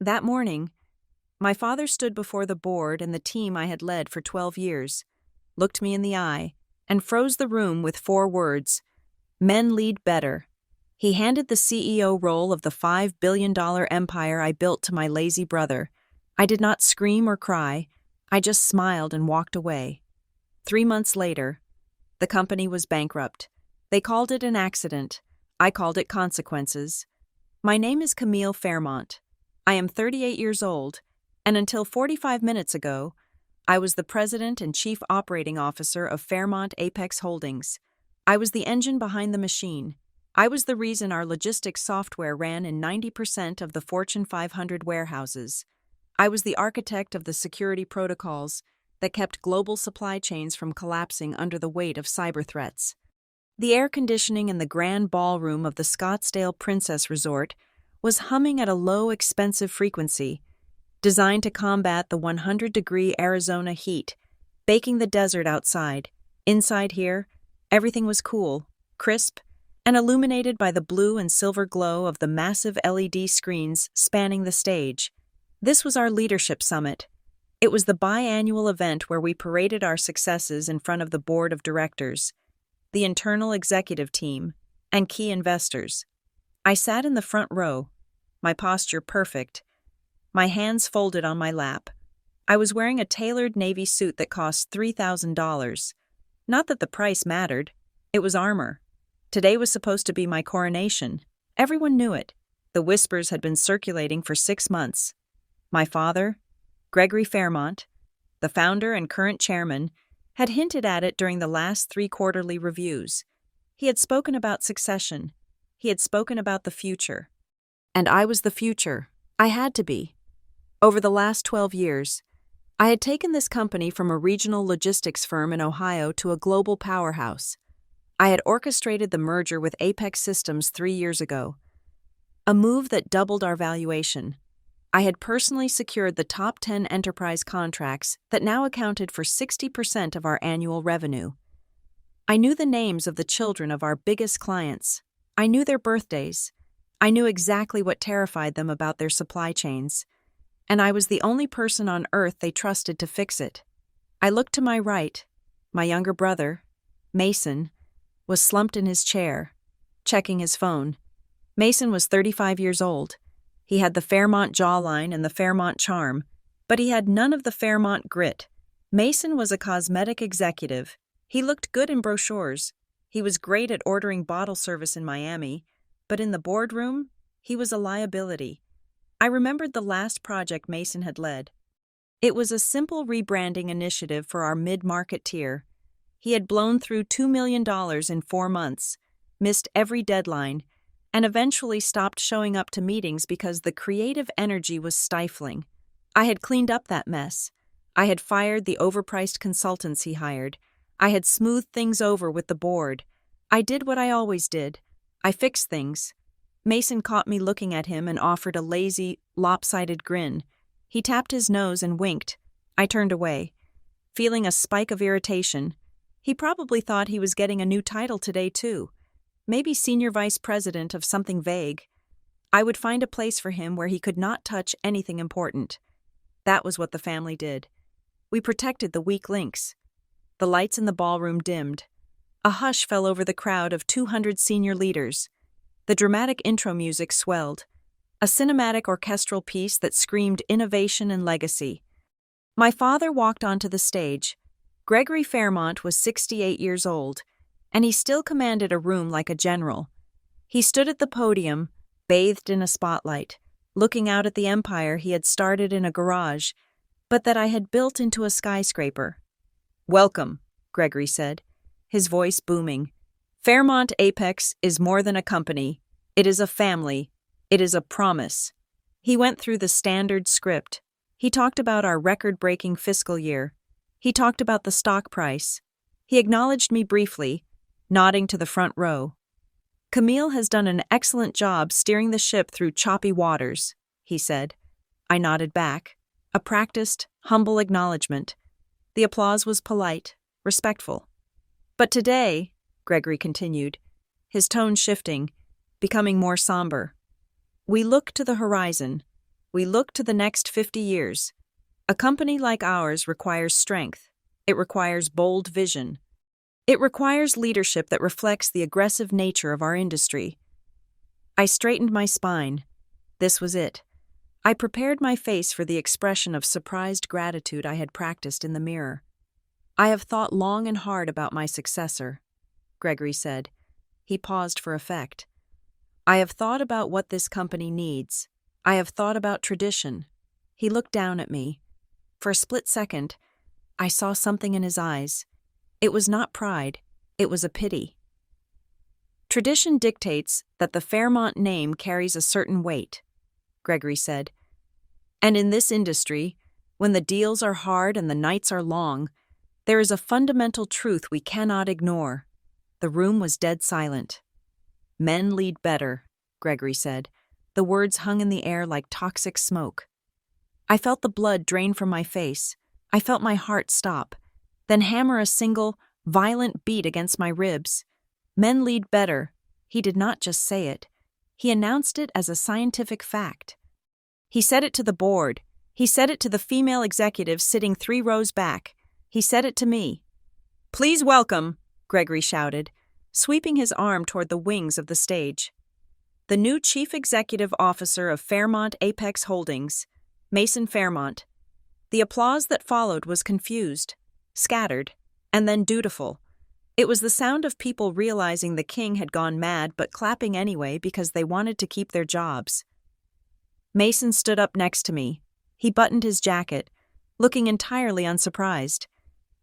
That morning, my father stood before the board and the team I had led for 12 years, looked me in the eye, and froze the room with 4 words: "Men lead better." He handed the CEO role of the $5 billion empire I built to my lazy brother. I did not scream or cry. I just smiled and walked away. 3 months later, the company was bankrupt. They called it an accident. I called it consequences. My name is Camille Fairmont. I am 38 years old, and until 45 minutes ago, I was the president and chief operating officer of Fairmont Apex Holdings. I was the engine behind the machine. I was the reason our logistics software ran in 90% of the Fortune 500 warehouses. I was the architect of the security protocols that kept global supply chains from collapsing under the weight of cyber threats. The air conditioning in the grand ballroom of the Scottsdale Princess Resort was humming at a low, expensive frequency, designed to combat the 100-degree Arizona heat, baking the desert outside. Inside here, everything was cool, crisp, and illuminated by the blue and silver glow of the massive LED screens spanning the stage. This was our leadership summit. It was the biannual event where we paraded our successes in front of the board of directors, the internal executive team, and key investors. I sat in the front row, my posture perfect, my hands folded on my lap. I was wearing a tailored navy suit that cost $3,000. Not that the price mattered, it was armor. Today was supposed to be my coronation. Everyone knew it. The whispers had been circulating for 6 months. My father, Gregory Fairmont, the founder and current chairman, had hinted at it during the last 3 quarterly reviews. He had spoken about succession. He had spoken about the future. And I was the future. I had to be. Over the last 12 years, I had taken this company from a regional logistics firm in Ohio to a global powerhouse. I had orchestrated the merger with Apex Systems 3 years ago, a move that doubled our valuation. I had personally secured the top 10 enterprise contracts that now accounted for 60% of our annual revenue. I knew the names of the children of our biggest clients. I knew their birthdays. I knew exactly what terrified them about their supply chains. And I was the only person on earth they trusted to fix it. I looked to my right. My younger brother, Mason, was slumped in his chair, checking his phone. Mason was 35 years old. He had the Fairmont jawline and the Fairmont charm, but he had none of the Fairmont grit. Mason was a cosmetic executive. He looked good in brochures. He was great at ordering bottle service in Miami, but in the boardroom, he was a liability. I remembered the last project Mason had led. It was a simple rebranding initiative for our mid-market tier. He had blown through $2 million in 4 months, missed every deadline, and eventually stopped showing up to meetings because the creative energy was stifling. I had cleaned up that mess. I had fired the overpriced consultants he hired. I had smoothed things over with the board. I did what I always did. I fixed things. Mason caught me looking at him and offered a lazy, lopsided grin. He tapped his nose and winked. I turned away, feeling a spike of irritation. He probably thought he was getting a new title today, too. Maybe senior vice president of something vague. I would find a place for him where he could not touch anything important. That was what the family did. We protected the weak links. The lights in the ballroom dimmed. A hush fell over the crowd of 200 senior leaders. The dramatic intro music swelled, a cinematic orchestral piece that screamed innovation and legacy. My father walked onto the stage. Gregory Fairmont was 68 years old, and he still commanded a room like a general. He stood at the podium, bathed in a spotlight, looking out at the empire he had started in a garage, but that I had built into a skyscraper. "Welcome," Gregory said, his voice booming. "Fairmont Apex is more than a company. It is a family. It is a promise." He went through the standard script. He talked about our record-breaking fiscal year. He talked about the stock price. He acknowledged me briefly, nodding to the front row. "Camille has done an excellent job steering the ship through choppy waters," he said. I nodded back, a practiced, humble acknowledgement. The applause was polite, respectful. "But today," Gregory continued, his tone shifting, becoming more somber, "we look to the horizon. We look to the next 50 years. A company like ours requires strength. It requires bold vision. It requires leadership that reflects the aggressive nature of our industry. I straightened my spine. This was it. I prepared my face for the expression of surprised gratitude I had practiced in the mirror. I have thought long and hard about my successor, Gregory said. He paused for effect. I have thought about what this company needs. I have thought about tradition. He looked down at me. For a split second, I saw something in his eyes. It was not pride, it was a pity. Tradition dictates that the Fairmont name carries a certain weight, Gregory said. And in this industry, when the deals are hard and the nights are long, there is a fundamental truth we cannot ignore. The room was dead silent. Men lead better, Gregory said. The words hung in the air like toxic smoke. I felt the blood drain from my face. I felt my heart stop, then hammer a single, violent beat against my ribs. Men lead better. He did not just say it. He announced it as a scientific fact. He said it to the board. He said it to the female executives sitting 3 rows back. He said it to me. Please welcome, Gregory shouted, sweeping his arm toward the wings of the stage. The new Chief Executive Officer of Fairmont Apex Holdings, Mason Fairmont. The applause that followed was confused, scattered, and then dutiful. It was the sound of people realizing the king had gone mad but clapping anyway because they wanted to keep their jobs. Mason stood up next to me. He buttoned his jacket, looking entirely unsurprised.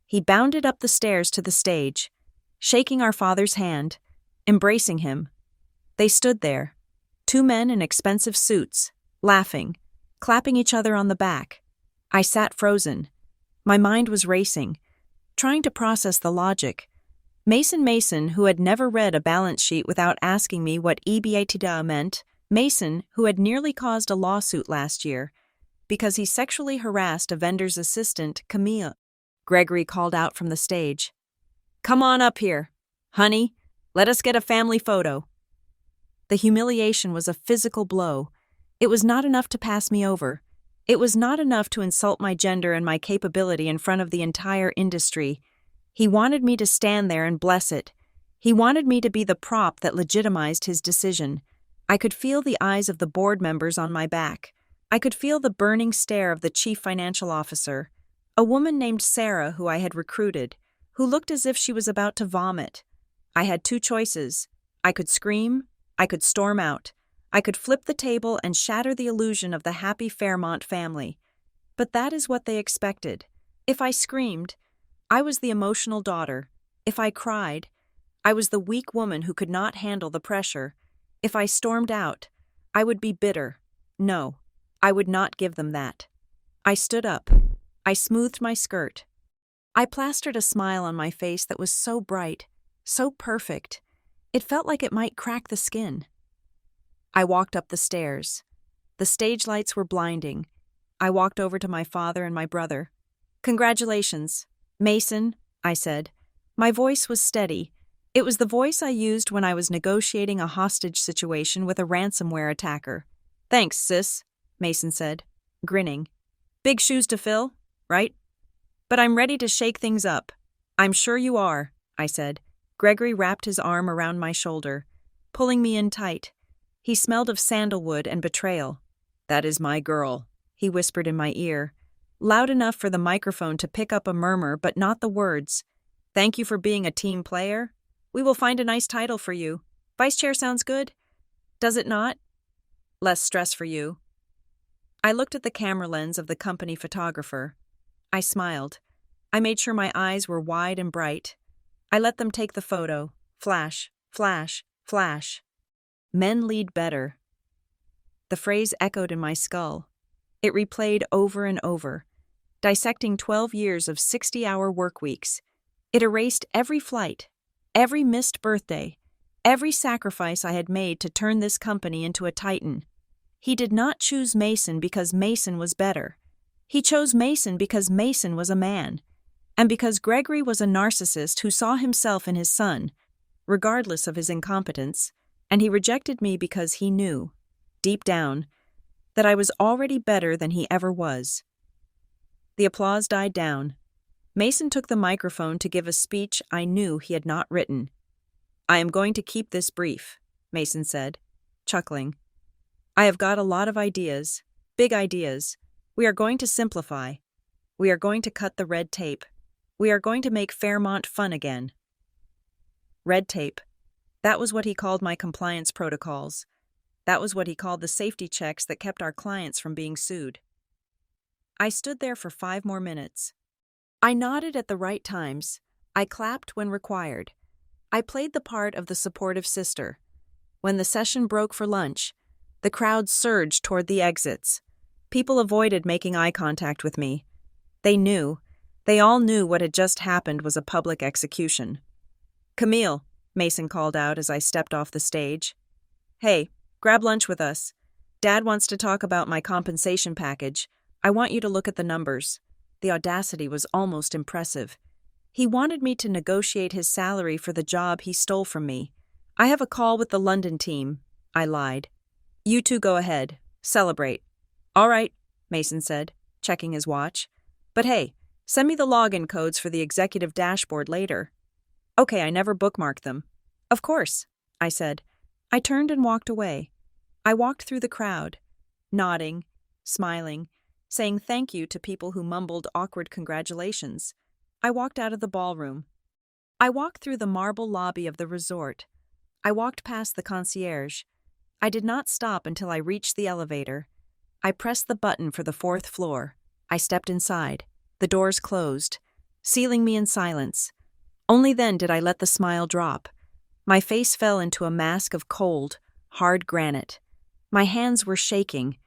He bounded up the stairs to the stage, shaking our father's hand, embracing him. They stood there, 2 men in expensive suits, laughing, clapping each other on the back. I sat frozen. My mind was racing, trying to process the logic. Mason, who had never read a balance sheet without asking me what EBITDA meant, Mason, who had nearly caused a lawsuit last year because he sexually harassed a vendor's assistant, Camille. Gregory called out from the stage. Come on up here. Honey, let us get a family photo. The humiliation was a physical blow. It was not enough to pass me over. It was not enough to insult my gender and my capability in front of the entire industry. He wanted me to stand there and bless it. He wanted me to be the prop that legitimized his decision. I could feel the eyes of the board members on my back. I could feel the burning stare of the chief financial officer, a woman named Sarah who I had recruited, who looked as if she was about to vomit. I had 2 choices. I could scream, I could storm out. I could flip the table and shatter the illusion of the happy Fairmont family. But that is what they expected. If I screamed, I was the emotional daughter. If I cried, I was the weak woman who could not handle the pressure. If I stormed out, I would be bitter. No, I would not give them that. I stood up. I smoothed my skirt. I plastered a smile on my face that was so bright, so perfect. It felt like it might crack the skin. I walked up the stairs. The stage lights were blinding. I walked over to my father and my brother. Congratulations, Mason, I said. My voice was steady. It was the voice I used when I was negotiating a hostage situation with a ransomware attacker. Thanks, sis, Mason said, grinning. Big shoes to fill, right? But I'm ready to shake things up. I'm sure you are, I said. Gregory wrapped his arm around my shoulder, pulling me in tight. He smelled of sandalwood and betrayal. That is my girl, he whispered in my ear, loud enough for the microphone to pick up a murmur but not the words. Thank you for being a team player. We will find a nice title for you. Vice chair sounds good? Does it not? Less stress for you. I looked at the camera lens of the company photographer. I smiled. I made sure my eyes were wide and bright. I let them take the photo. Flash, flash, flash. Men lead better. The phrase echoed in my skull. It replayed over and over, dissecting 12 years of 60-hour work weeks. It erased every flight, every missed birthday, every sacrifice I had made to turn this company into a titan. He did not choose Mason because Mason was better. He chose Mason because Mason was a man, and because Gregory was a narcissist who saw himself in his son, regardless of his incompetence, and he rejected me because he knew, deep down, that I was already better than he ever was. The applause died down. Mason took the microphone to give a speech I knew he had not written. "I am going to keep this brief," Mason said, chuckling. "I have got a lot of ideas, big ideas. We are going to simplify. We are going to cut the red tape. We are going to make Fairmont fun again." Red tape. That was what he called my compliance protocols. That was what he called the safety checks that kept our clients from being sued. I stood there for 5 more minutes. I nodded at the right times. I clapped when required. I played the part of the supportive sister. When the session broke for lunch, the crowd surged toward the exits. People avoided making eye contact with me. They all knew what had just happened was a public execution. "Camille," Mason called out as I stepped off the stage. "Hey, grab lunch with us. Dad wants to talk about my compensation package. I want you to look at the numbers." The audacity was almost impressive. He wanted me to negotiate his salary for the job he stole from me. "I have a call with the London team," I lied. "You two go ahead. Celebrate." "All right," Mason said, checking his watch. "But hey, send me the login codes for the executive dashboard later." "Okay, I never bookmarked them." "Of course," I said. I turned and walked away. I walked through the crowd, nodding, smiling, saying thank you to people who mumbled awkward congratulations. I walked out of the ballroom. I walked through the marble lobby of the resort. I walked past the concierge. I did not stop until I reached the elevator. I pressed the button for the 4th floor. I stepped inside. The doors closed, sealing me in silence. Only then did I let the smile drop. My face fell into a mask of cold, hard granite. My hands were shaking,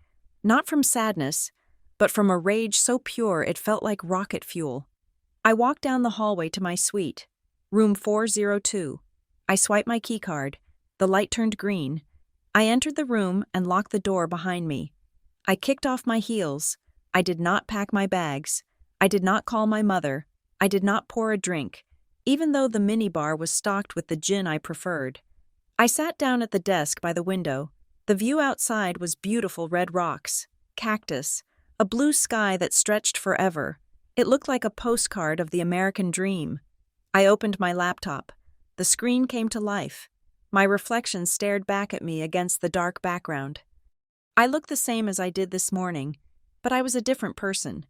not from sadness, but from a rage so pure it felt like rocket fuel. I walked down the hallway to my suite, room 402. I swiped my keycard. The light turned green. I entered the room and locked the door behind me. I kicked off my heels. I did not pack my bags. I did not call my mother. I did not pour a drink, even though the minibar was stocked with the gin I preferred. I sat down at the desk by the window. The view outside was beautiful red rocks, cactus, a blue sky that stretched forever. It looked like a postcard of the American dream. I opened my laptop. The screen came to life. My reflection stared back at me against the dark background. I looked the same as I did this morning, but I was a different person.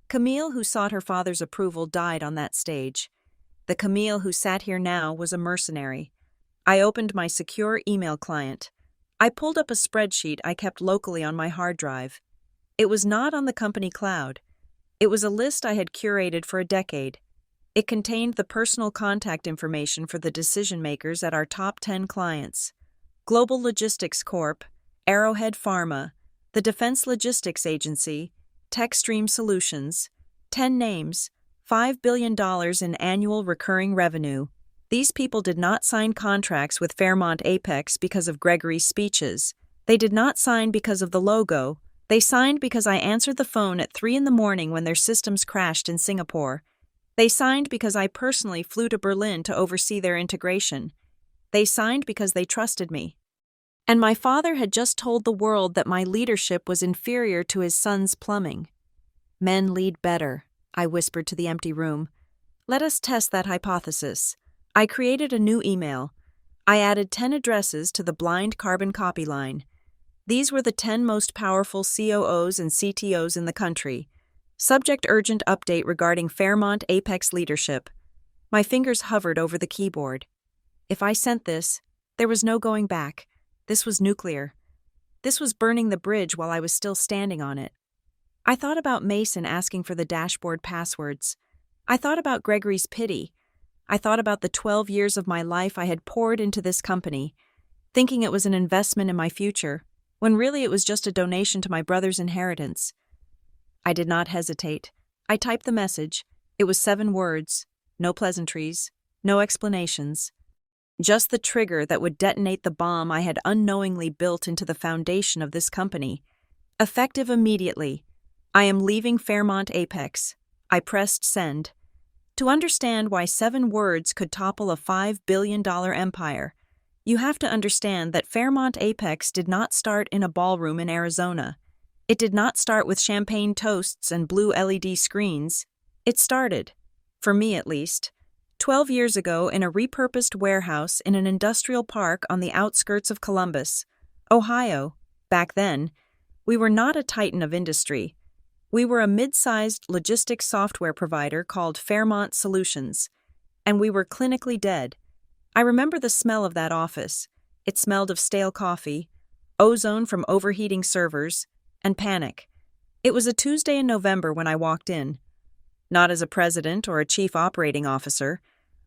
Camille, who sought her father's approval, died on that stage. The Camille who sat here now was a mercenary. I opened my secure email client. I pulled up a spreadsheet I kept locally on my hard drive. It was not on the company cloud. It was a list I had curated for a decade. It contained the personal contact information for the decision-makers at our top 10 clients: Global Logistics Corp., Arrowhead Pharma, the Defense Logistics Agency, TechStream Solutions, 10 names, $5 billion in annual recurring revenue. These people did not sign contracts with Fairmont Apex because of Gregory's speeches. They did not sign because of the logo. They signed because I answered the phone at 3 a.m. when their systems crashed in Singapore. They signed because I personally flew to Berlin to oversee their integration. They signed because they trusted me. And my father had just told the world that my leadership was inferior to his son's plumbing. "Men lead better," I whispered to the empty room. "Let us test that hypothesis." I created a new email. I added 10 addresses to the blind carbon copy line. These were the 10 most powerful COOs and CTOs in the country. Subject: urgent update regarding Fairmont Apex leadership. My fingers hovered over the keyboard. If I sent this, there was no going back. This was nuclear. This was burning the bridge while I was still standing on it. I thought about Mason asking for the dashboard passwords. I thought about Gregory's pity. I thought about the 12 years of my life I had poured into this company, thinking it was an investment in my future, when really it was just a donation to my brother's inheritance. I did not hesitate. I typed the message. It was 7 words, no pleasantries, no explanations. Just the trigger that would detonate the bomb I had unknowingly built into the foundation of this company. Effective immediately. I am leaving Fairmont Apex. I pressed send. To understand why 7 words could topple a $5 billion empire, you have to understand that Fairmont Apex did not start in a ballroom in Arizona. It did not start with champagne toasts and blue LED screens. It started, for me at least, 12 years ago in a repurposed warehouse in an industrial park on the outskirts of Columbus, Ohio. Back then, we were not a titan of industry. We were a mid-sized logistics software provider called Fairmont Solutions, and we were clinically dead. I remember the smell of that office. It smelled of stale coffee, ozone from overheating servers, and panic. It was a Tuesday in November when I walked in. Not as a president or a chief operating officer,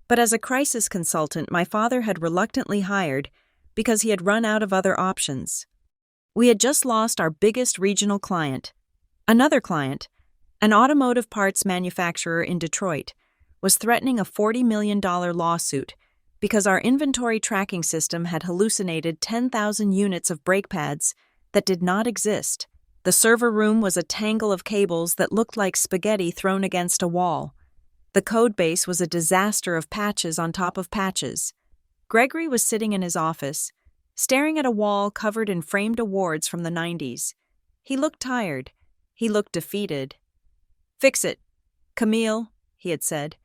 but as a crisis consultant my father had reluctantly hired because he had run out of other options. We had just lost our biggest regional client. Another client, an automotive parts manufacturer in Detroit, was threatening a $40 million lawsuit because our inventory tracking system had hallucinated 10,000 units of brake pads that did not exist. The server room was a tangle of cables that looked like spaghetti thrown against a wall. The code base was a disaster of patches on top of patches. Gregory was sitting in his office, staring at a wall covered in framed awards from the 90s. He looked tired. He looked defeated. "Fix it, Camille," he had said,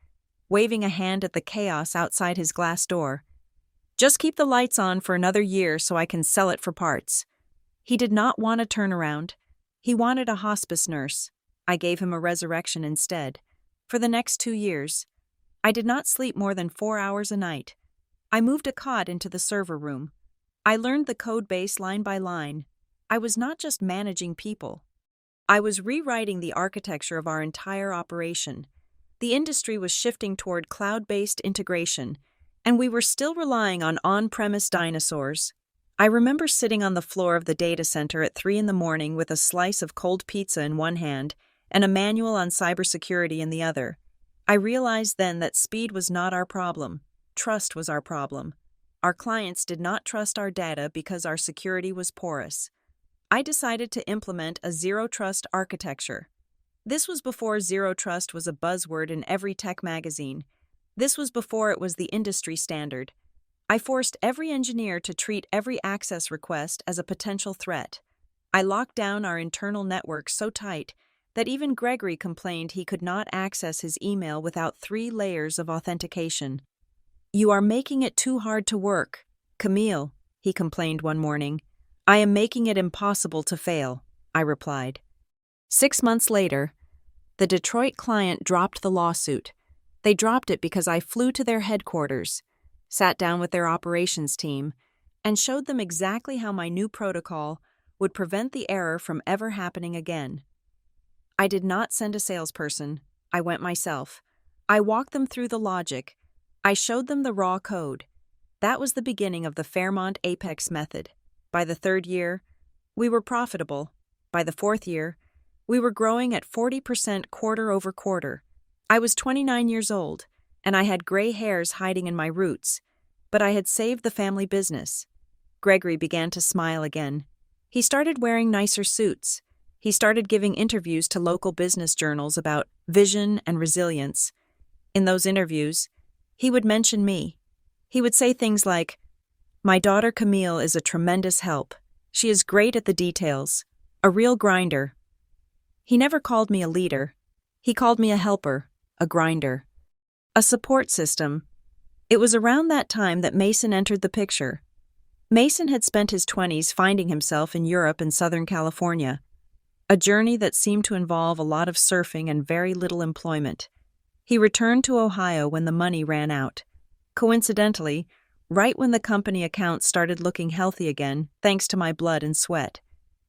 waving a hand at the chaos outside his glass door. "Just keep the lights on for another year so I can sell it for parts." He did not want a turnaround. He wanted a hospice nurse. I gave him a resurrection instead. For the next 2 years, I did not sleep more than 4 hours a night. I moved a cot into the server room. I learned the code base line by line. I was not just managing people. I was rewriting the architecture of our entire operation. The industry was shifting toward cloud-based integration, and we were still relying on on-premise dinosaurs. I remember sitting on the floor of the data center at 3 a.m. with a slice of cold pizza in one hand and a manual on cybersecurity in the other. I realized then that speed was not our problem. Trust was our problem. Our clients did not trust our data because our security was porous. I decided to implement a zero-trust architecture. This was before zero trust was a buzzword in every tech magazine. This was before it was the industry standard. I forced every engineer to treat every access request as a potential threat. I locked down our internal network so tight that even Gregory complained he could not access his email without 3 layers of authentication. "You are making it too hard to work, Camille," he complained one morning. "I am making it impossible to fail," I replied. 6 months later, the Detroit client dropped the lawsuit. They dropped it because I flew to their headquarters, sat down with their operations team, and showed them exactly how my new protocol would prevent the error from ever happening again. I did not send a salesperson. I went myself. I walked them through the logic. I showed them the raw code. That was the beginning of the Fairmont Apex method. By the 3rd year, we were profitable. By the 4th year, we were growing at 40% quarter over quarter. I was 29 years old, and I had gray hairs hiding in my roots, but I had saved the family business. Gregory began to smile again. He started wearing nicer suits. He started giving interviews to local business journals about vision and resilience. In those interviews, he would mention me. He would say things like, "My daughter Camille is a tremendous help. She is great at the details, a real grinder." He never called me a leader. He called me a helper, a grinder, a support system. It was around that time that Mason entered the picture. Mason had spent his 20s finding himself in Europe and Southern California, a journey that seemed to involve a lot of surfing and very little employment. He returned to Ohio when the money ran out. Coincidentally, right when the company accounts started looking healthy again, thanks to my blood and sweat.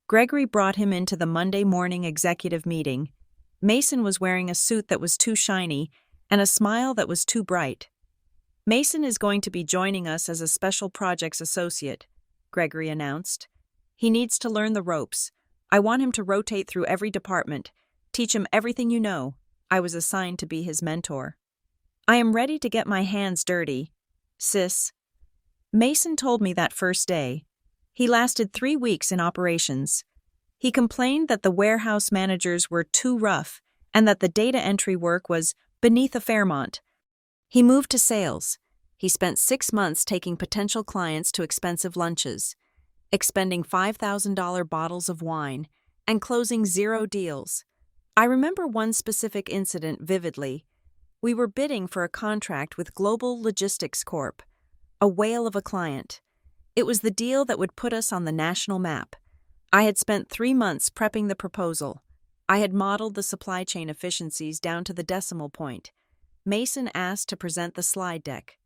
Gregory brought him into the Monday morning executive meeting. Mason was wearing a suit that was too shiny and a smile that was too bright. "Mason is going to be joining us as a special projects associate," Gregory announced. "He needs to learn the ropes. I want him to rotate through every department, teach him everything you know." I was assigned to be his mentor. "I am ready to get my hands dirty, sis." Mason told me that first day. He lasted 3 weeks in operations. He complained that the warehouse managers were too rough and that the data entry work was beneath a Fairmont. He moved to sales. He spent 6 months taking potential clients to expensive lunches, expending $5,000 bottles of wine, and closing 0 deals. I remember one specific incident vividly. We were bidding for a contract with Global Logistics Corp., a whale of a client. It was the deal that would put us on the national map. I had spent 3 months prepping the proposal. I had modeled the supply chain efficiencies down to the decimal point. Mason asked to present the slide deck.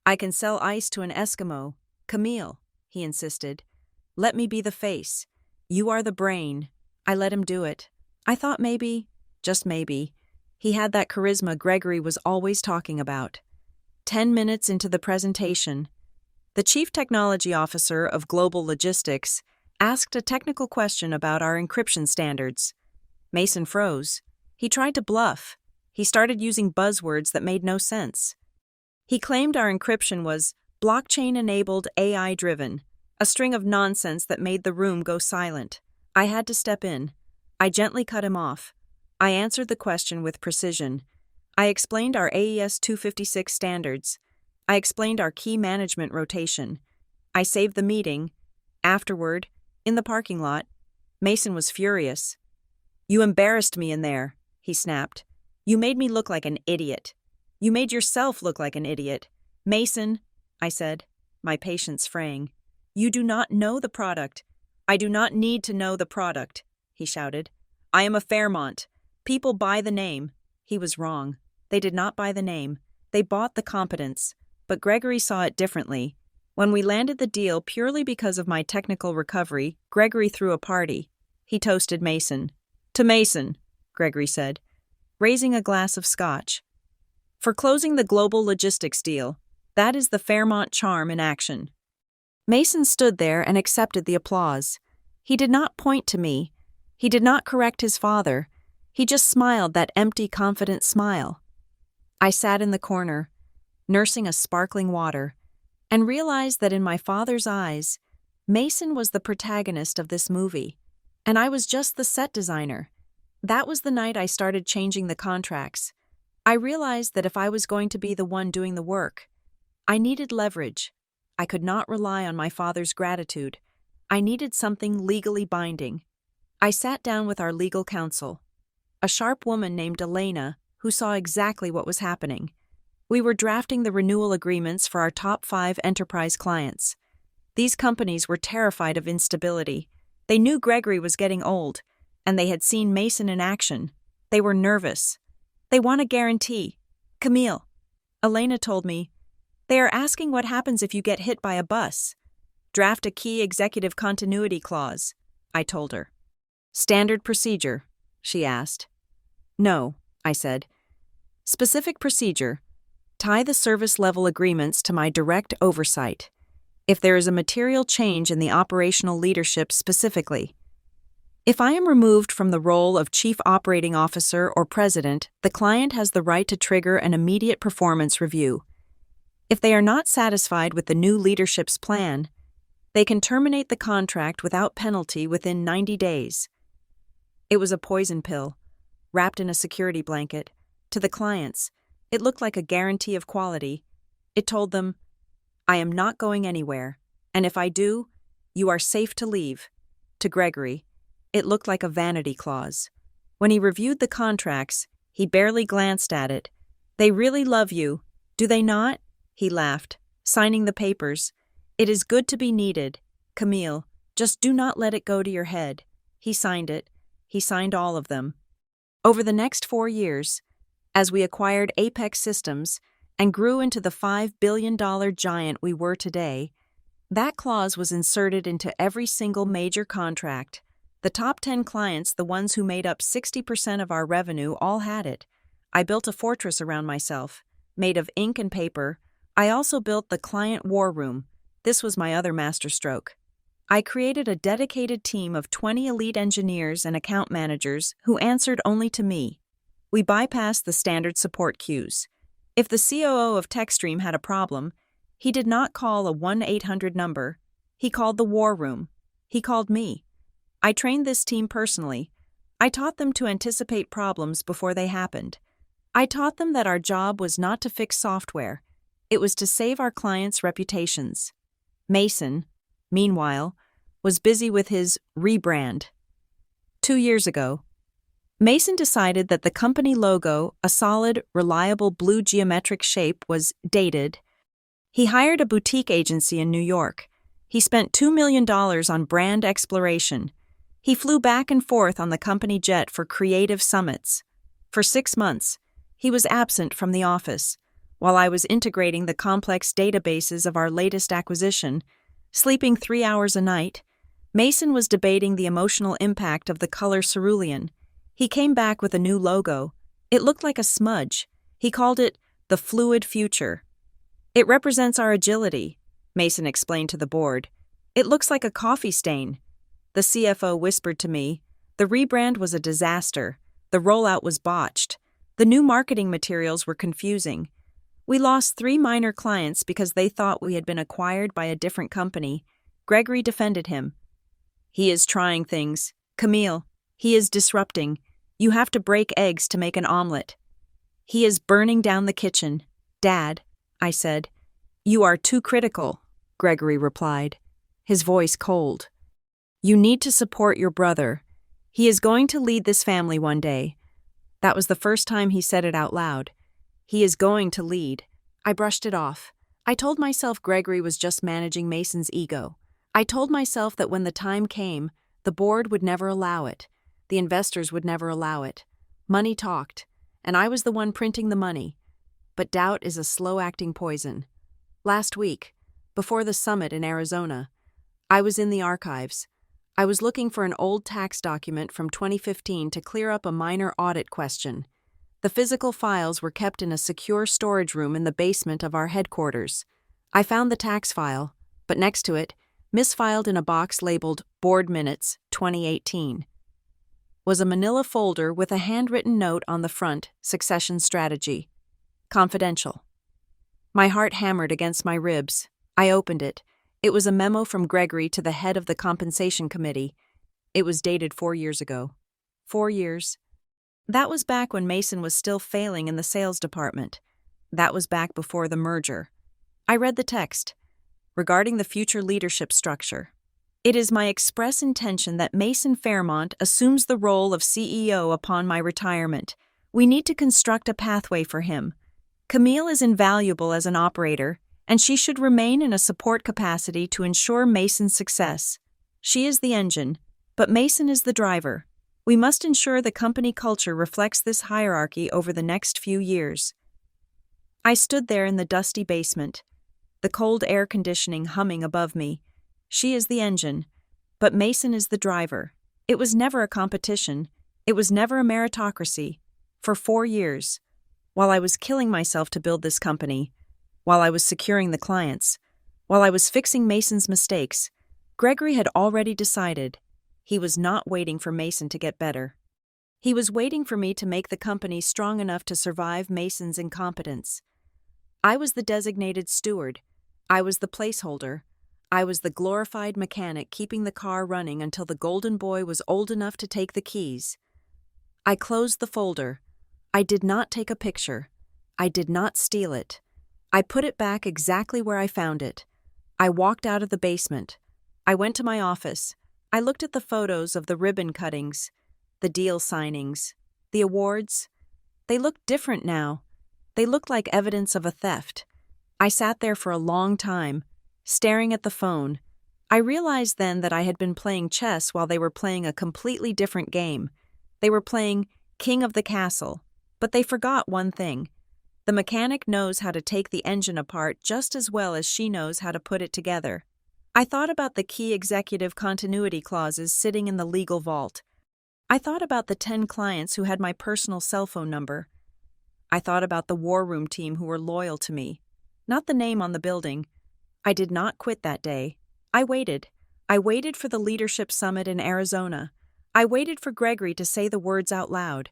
"I can sell ice to an Eskimo, Camille," he insisted. "Let me be the face. You are the brain." I let him do it. I thought maybe, just maybe, he had that charisma Gregory was always talking about. 10 minutes into the presentation, the Chief Technology Officer of Global Logistics asked a technical question about our encryption standards. Mason froze. He tried to bluff. He started using buzzwords that made no sense. He claimed our encryption was blockchain-enabled AI-driven, a string of nonsense that made the room go silent. I had to step in. I gently cut him off. I answered the question with precision. I explained our AES 256 standards. I explained our key management rotation. I saved the meeting. Afterward, in the parking lot, Mason was furious. "You embarrassed me in there," he snapped. "You made me look like an idiot. You made yourself look like an idiot." "Mason," I said, my patience fraying, "you do not know the product." "I do not need to know the product," he shouted. "I am a Fairmont. People buy the name." He was wrong. They did not buy the name. They bought the competence. But Gregory saw it differently. When we landed the deal purely because of my technical recovery, Gregory threw a party. He toasted Mason. "To Mason," Gregory said, raising a glass of scotch. "For closing the global logistics deal. That is the Fairmont charm in action." Mason stood there and accepted the applause. He did not point to me. He did not correct his father. He just smiled that empty, confident smile. I sat in the corner, nursing a sparkling water, and realized that in my father's eyes, Mason was the protagonist of this movie, and I was just the set designer. That was the night I started changing the contracts. I realized that if I was going to be the one doing the work, I needed leverage. I could not rely on my father's gratitude. I needed something legally binding. I sat down with our legal counsel, a sharp woman named Elena, who saw exactly what was happening. We were drafting the renewal agreements for our top 5 enterprise clients. These companies were terrified of instability. They knew Gregory was getting old, and they had seen Mason in action. They were nervous. They want a guarantee. "Camille," Elena told me, "they are asking what happens if you get hit by a bus. Draft a key executive continuity clause," I told her. "Standard procedure?" she asked. "No," I said. "Specific procedure. Tie the service-level agreements to my direct oversight. If there is a material change in the operational leadership specifically. If I am removed from the role of Chief Operating Officer or President, the client has the right to trigger an immediate performance review. If they are not satisfied with the new leadership's plan, they can terminate the contract without penalty within 90 days. It was a poison pill, wrapped in a security blanket. To the clients, it looked like a guarantee of quality. It told them, "I am not going anywhere, and if I do, you are safe to leave." To Gregory, it looked like a vanity clause. When he reviewed the contracts, he barely glanced at it. "They really love you, do they not?" He laughed, signing the papers. "It is good to be needed. Camille, just do not let it go to your head." He signed it. He signed all of them. Over the next 4 years, as we acquired Apex Systems and grew into the $5 billion giant we were today, that clause was inserted into every single major contract. The top 10 clients, the ones who made up 60% of our revenue, all had it. I built a fortress around myself, made of ink and paper. I also built the client war room. This was my other masterstroke. I created a dedicated team of 20 elite engineers and account managers who answered only to me. We bypassed the standard support queues. If the COO of TechStream had a problem, he did not call a 1-800 number. He called the war room. He called me. I trained this team personally. I taught them to anticipate problems before they happened. I taught them that our job was not to fix software. It was to save our clients' reputations. Mason, meanwhile, was busy with his rebrand. 2 years ago. Mason decided that the company logo, a solid, reliable blue geometric shape, was dated. He hired a boutique agency in New York. He spent $2 million on brand exploration. He flew back and forth on the company jet for creative summits. For 6 months, he was absent from the office, while I was integrating the complex databases of our latest acquisition. Sleeping 3 hours a night, Mason was debating the emotional impact of the color cerulean. He came back with a new logo. It looked like a smudge. He called it the Fluid Future. It represents our agility, Mason explained to the board. It looks like a coffee stain. The CFO whispered to me, the rebrand was a disaster. The rollout was botched. The new marketing materials were confusing. We lost 3 minor clients because they thought we had been acquired by a different company. Gregory defended him. He is trying things. Camille, he is disrupting. You have to break eggs to make an omelet. He is burning down the kitchen. Dad, I said. You are too critical, Gregory replied, his voice cold. You need to support your brother. He is going to lead this family one day. That was the first time he said it out loud. He is going to lead. I brushed it off. I told myself Gregory was just managing Mason's ego. I told myself that when the time came, the board would never allow it. The investors would never allow it. Money talked, and I was the one printing the money. But doubt is a slow-acting poison. Last week, before the summit in Arizona, I was in the archives. I was looking for an old tax document from 2015 to clear up a minor audit question. The physical files were kept in a secure storage room in the basement of our headquarters. I found the tax file, but next to it, misfiled in a box labeled Board Minutes 2018, was a manila folder with a handwritten note on the front, Succession Strategy. Confidential. My heart hammered against my ribs. I opened it. It was a memo from Gregory to the head of the compensation committee. It was dated 4 years ago. 4 years. That was back when Mason was still failing in the sales department. That was back before the merger. I read the text. Regarding the future leadership structure. It is my express intention that Mason Fairmont assumes the role of CEO upon my retirement. We need to construct a pathway for him. Camille is invaluable as an operator, and she should remain in a support capacity to ensure Mason's success. She is the engine, but Mason is the driver. We must ensure the company culture reflects this hierarchy over the next few years. I stood there in the dusty basement, the cold air conditioning humming above me. She is the engine, but Mason is the driver. It was never a competition. It was never a meritocracy. For 4 years, while I was killing myself to build this company, while I was securing the clients, while I was fixing Mason's mistakes, Gregory had already decided. He was not waiting for Mason to get better. He was waiting for me to make the company strong enough to survive Mason's incompetence. I was the designated steward. I was the placeholder. I was the glorified mechanic keeping the car running until the golden boy was old enough to take the keys. I closed the folder. I did not take a picture. I did not steal it. I put it back exactly where I found it. I walked out of the basement. I went to my office. I looked at the photos of the ribbon cuttings, the deal signings, the awards. They looked different now. They looked like evidence of a theft. I sat there for a long time, staring at the phone. I realized then that I had been playing chess while they were playing a completely different game. They were playing King of the Castle, but they forgot one thing. The mechanic knows how to take the engine apart just as well as she knows how to put it together. I thought about the key executive continuity clauses sitting in the legal vault. I thought about the 10 clients who had my personal cell phone number. I thought about the war room team who were loyal to me. Not the name on the building. I did not quit that day. I waited. I waited for the leadership summit in Arizona. I waited for Gregory to say the words out loud.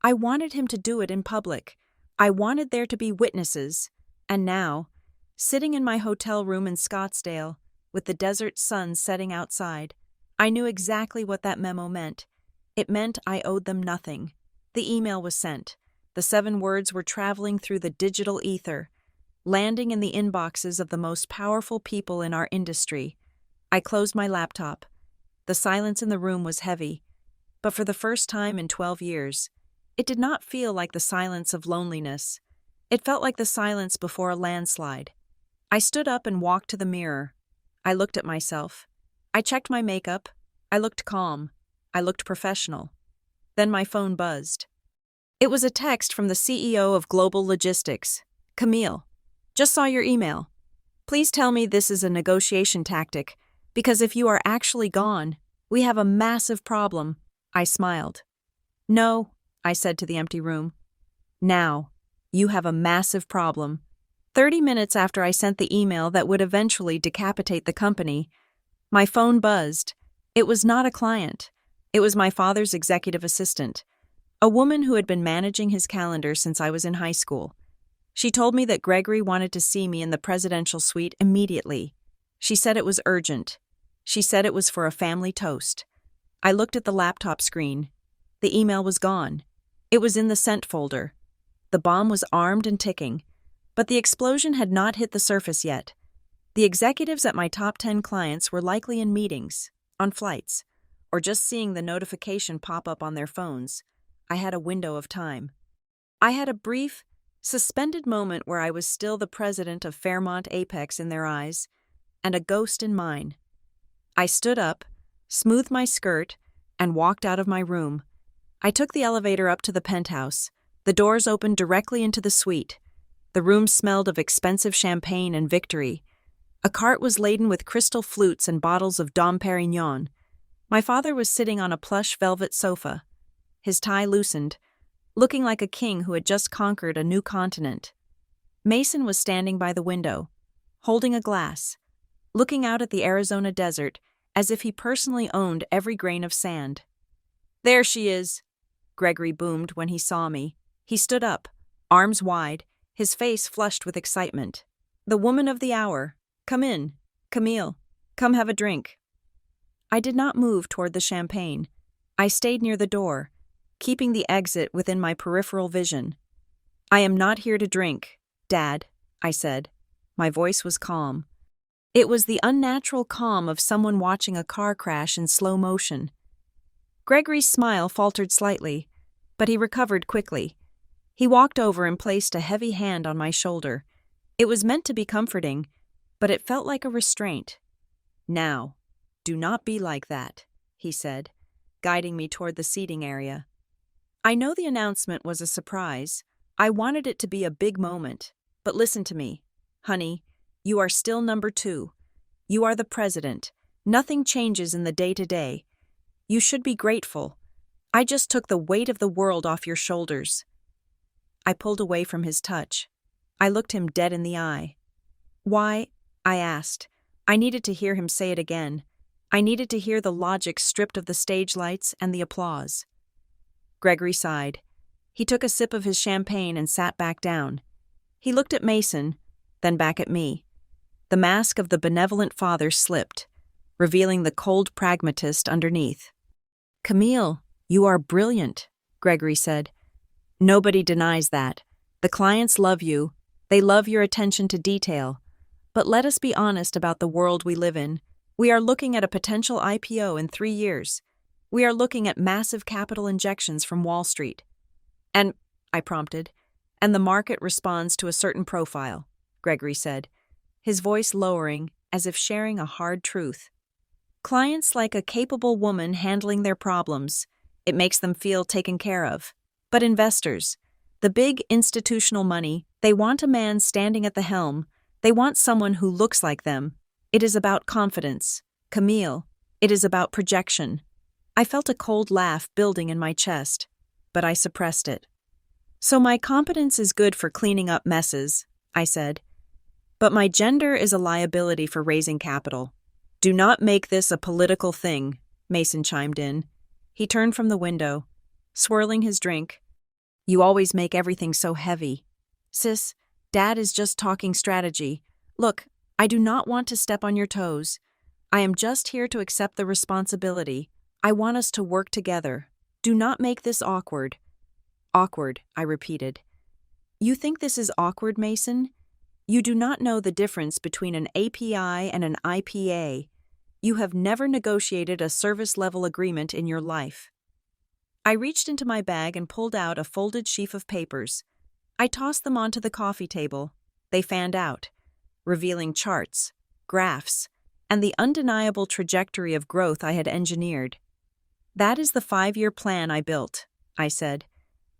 I wanted him to do it in public. I wanted there to be witnesses. And now, sitting in my hotel room in Scottsdale, with the desert sun setting outside, I knew exactly what that memo meant. It meant I owed them nothing. The email was sent. The 7 words were traveling through the digital ether, landing in the inboxes of the most powerful people in our industry. I closed my laptop. The silence in the room was heavy. But for the first time in 12 years, it did not feel like the silence of loneliness. It felt like the silence before a landslide. I stood up and walked to the mirror. I looked at myself. I checked my makeup. I looked calm. I looked professional. Then my phone buzzed. It was a text from the CEO of Global Logistics. Camille, just saw your email. Please tell me this is a negotiation tactic, because if you are actually gone, we have a massive problem. I smiled. No, I said to the empty room. Now, you have a massive problem. 30 minutes after I sent the email that would eventually decapitate the company, my phone buzzed. It was not a client. It was my father's executive assistant, a woman who had been managing his calendar since I was in high school. She told me that Gregory wanted to see me in the presidential suite immediately. She said it was urgent. She said it was for a family toast. I looked at the laptop screen. The email was gone. It was in the sent folder. The bomb was armed and ticking, but the explosion had not hit the surface yet. The executives at my top 10 clients were likely in meetings, on flights, or just seeing the notification pop up on their phones. I had a window of time. I had a brief, suspended moment where I was still the president of Fairmont Apex in their eyes, and a ghost in mine. I stood up, smoothed my skirt, and walked out of my room. I took the elevator up to the penthouse. The doors opened directly into the suite. The room smelled of expensive champagne and victory. A cart was laden with crystal flutes and bottles of Dom Perignon. My father was sitting on a plush velvet sofa, his tie loosened, looking like a king who had just conquered a new continent. Mason was standing by the window, holding a glass, looking out at the Arizona desert as if he personally owned every grain of sand. "There she is," Gregory boomed when he saw me. He stood up, arms wide, his face flushed with excitement. "The woman of the hour. Come in, Camille. Come have a drink." I did not move toward the champagne. I stayed near the door, keeping the exit within my peripheral vision. "I am not here to drink, Dad," I said. My voice was calm. It was the unnatural calm of someone watching a car crash in slow motion. Gregory's smile faltered slightly, but he recovered quickly. He walked over and placed a heavy hand on my shoulder. It was meant to be comforting, but it felt like a restraint. "Now, do not be like that," he said, guiding me toward the seating area. I know the announcement was a surprise. I wanted it to be a big moment. But listen to me, honey. You are still number 2. You are the president. Nothing changes in the day-to-day. You should be grateful. I just took the weight of the world off your shoulders. I pulled away from his touch. I looked him dead in the eye. "Why?" I asked. I needed to hear him say it again. I needed to hear the logic stripped of the stage lights and the applause. Gregory sighed. He took a sip of his champagne and sat back down. He looked at Mason, then back at me. The mask of the benevolent father slipped, revealing the cold pragmatist underneath. "Camille, you are brilliant," Gregory said. "Nobody denies that. The clients love you. They love your attention to detail. But let us be honest about the world we live in. We are looking at a potential IPO in 3 years. We are looking at massive capital injections from Wall Street. And," I prompted, "and the market responds to a certain profile," Gregory said, his voice lowering as if sharing a hard truth. "Clients like a capable woman handling their problems. It makes them feel taken care of. But investors, the big institutional money, they want a man standing at the helm. They want someone who looks like them. It is about confidence. Camille, it is about projection." I felt a cold laugh building in my chest, but I suppressed it. "So my competence is good for cleaning up messes," I said. "But my gender is a liability for raising capital." "Do not make this a political thing," Mason chimed in. He turned from the window, swirling his drink. "You always make everything so heavy." "Sis, Dad is just talking strategy. Look, I do not want to step on your toes. I am just here to accept the responsibility. I want us to work together. Do not make this awkward." "Awkward," I repeated. "You think this is awkward, Mason? You do not know the difference between an API and an IPA. You have never negotiated a service-level agreement in your life." I reached into my bag and pulled out a folded sheaf of papers. I tossed them onto the coffee table. They fanned out, revealing charts, graphs, and the undeniable trajectory of growth I had engineered. "That is the 5-year plan I built," I said.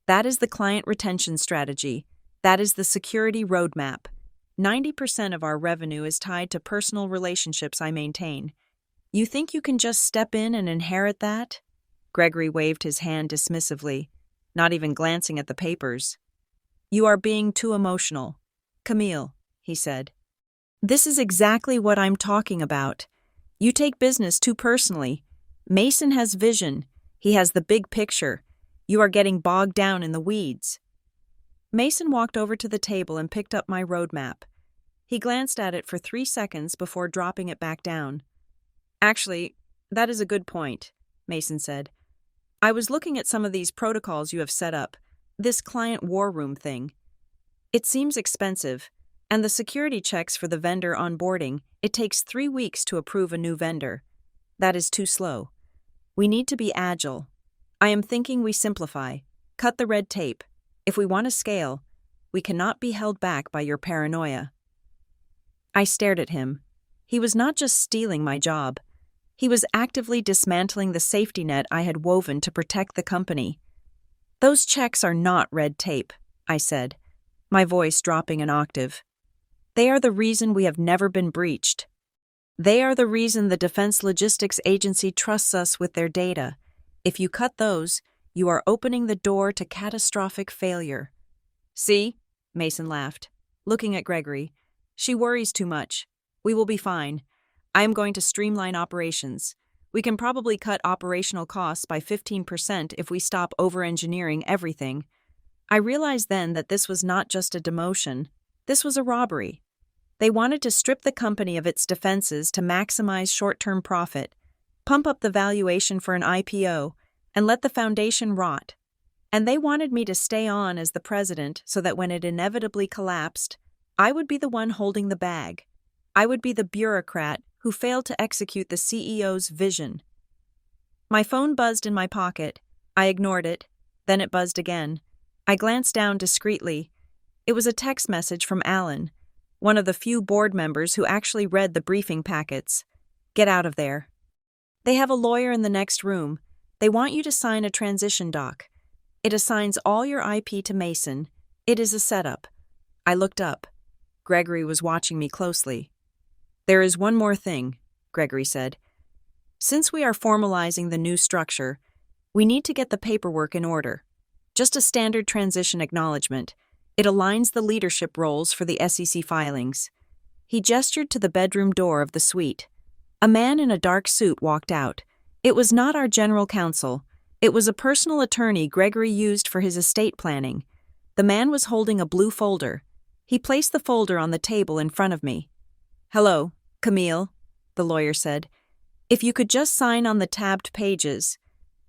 "That is the client retention strategy. That is the security roadmap. 90% of our revenue is tied to personal relationships I maintain. You think you can just step in and inherit that?" Gregory waved his hand dismissively, not even glancing at the papers. "You are being too emotional. Camille," he said. "This is exactly what I'm talking about. You take business too personally. Mason has vision. He has the big picture. You are getting bogged down in the weeds." Mason walked over to the table and picked up my roadmap. He glanced at it for 3 seconds before dropping it back down. "Actually, that is a good point," Mason said. "I was looking at some of these protocols you have set up, this client war room thing. It seems expensive, and the security checks for the vendor onboarding, it takes 3 weeks to approve a new vendor. That is too slow. We need to be agile. I am thinking we simplify, cut the red tape. If we want to scale, we cannot be held back by your paranoia." I stared at him. He was not just stealing my job. He was actively dismantling the safety net I had woven to protect the company. "Those checks are not red tape," I said, my voice dropping an octave. "They are the reason we have never been breached. They are the reason the Defense Logistics Agency trusts us with their data. If you cut those, you are opening the door to catastrophic failure." "See?" Mason laughed, looking at Gregory. "She worries too much. We will be fine. I am going to streamline operations. We can probably cut operational costs by 15% if we stop over-engineering everything." I realized then that this was not just a demotion. This was a robbery. They wanted to strip the company of its defenses to maximize short-term profit, pump up the valuation for an IPO, and let the foundation rot. And they wanted me to stay on as the president so that when it inevitably collapsed, I would be the one holding the bag. I would be the bureaucrat who failed to execute the CEO's vision. My phone buzzed in my pocket. I ignored it. Then it buzzed again. I glanced down discreetly. It was a text message from Alan, one of the few board members who actually read the briefing packets. "Get out of there. They have a lawyer in the next room. They want you to sign a transition doc. It assigns all your IP to Mason. It is a setup." I looked up. Gregory was watching me closely. "There is one more thing," Gregory said. "Since we are formalizing the new structure, we need to get the paperwork in order. Just a standard transition acknowledgement. It aligns the leadership roles for the SEC filings." He gestured to the bedroom door of the suite. A man in a dark suit walked out. It was not our general counsel. It was a personal attorney Gregory used for his estate planning. The man was holding a blue folder. He placed the folder on the table in front of me. "Hello, Camille," the lawyer said. "If you could just sign on the tabbed pages.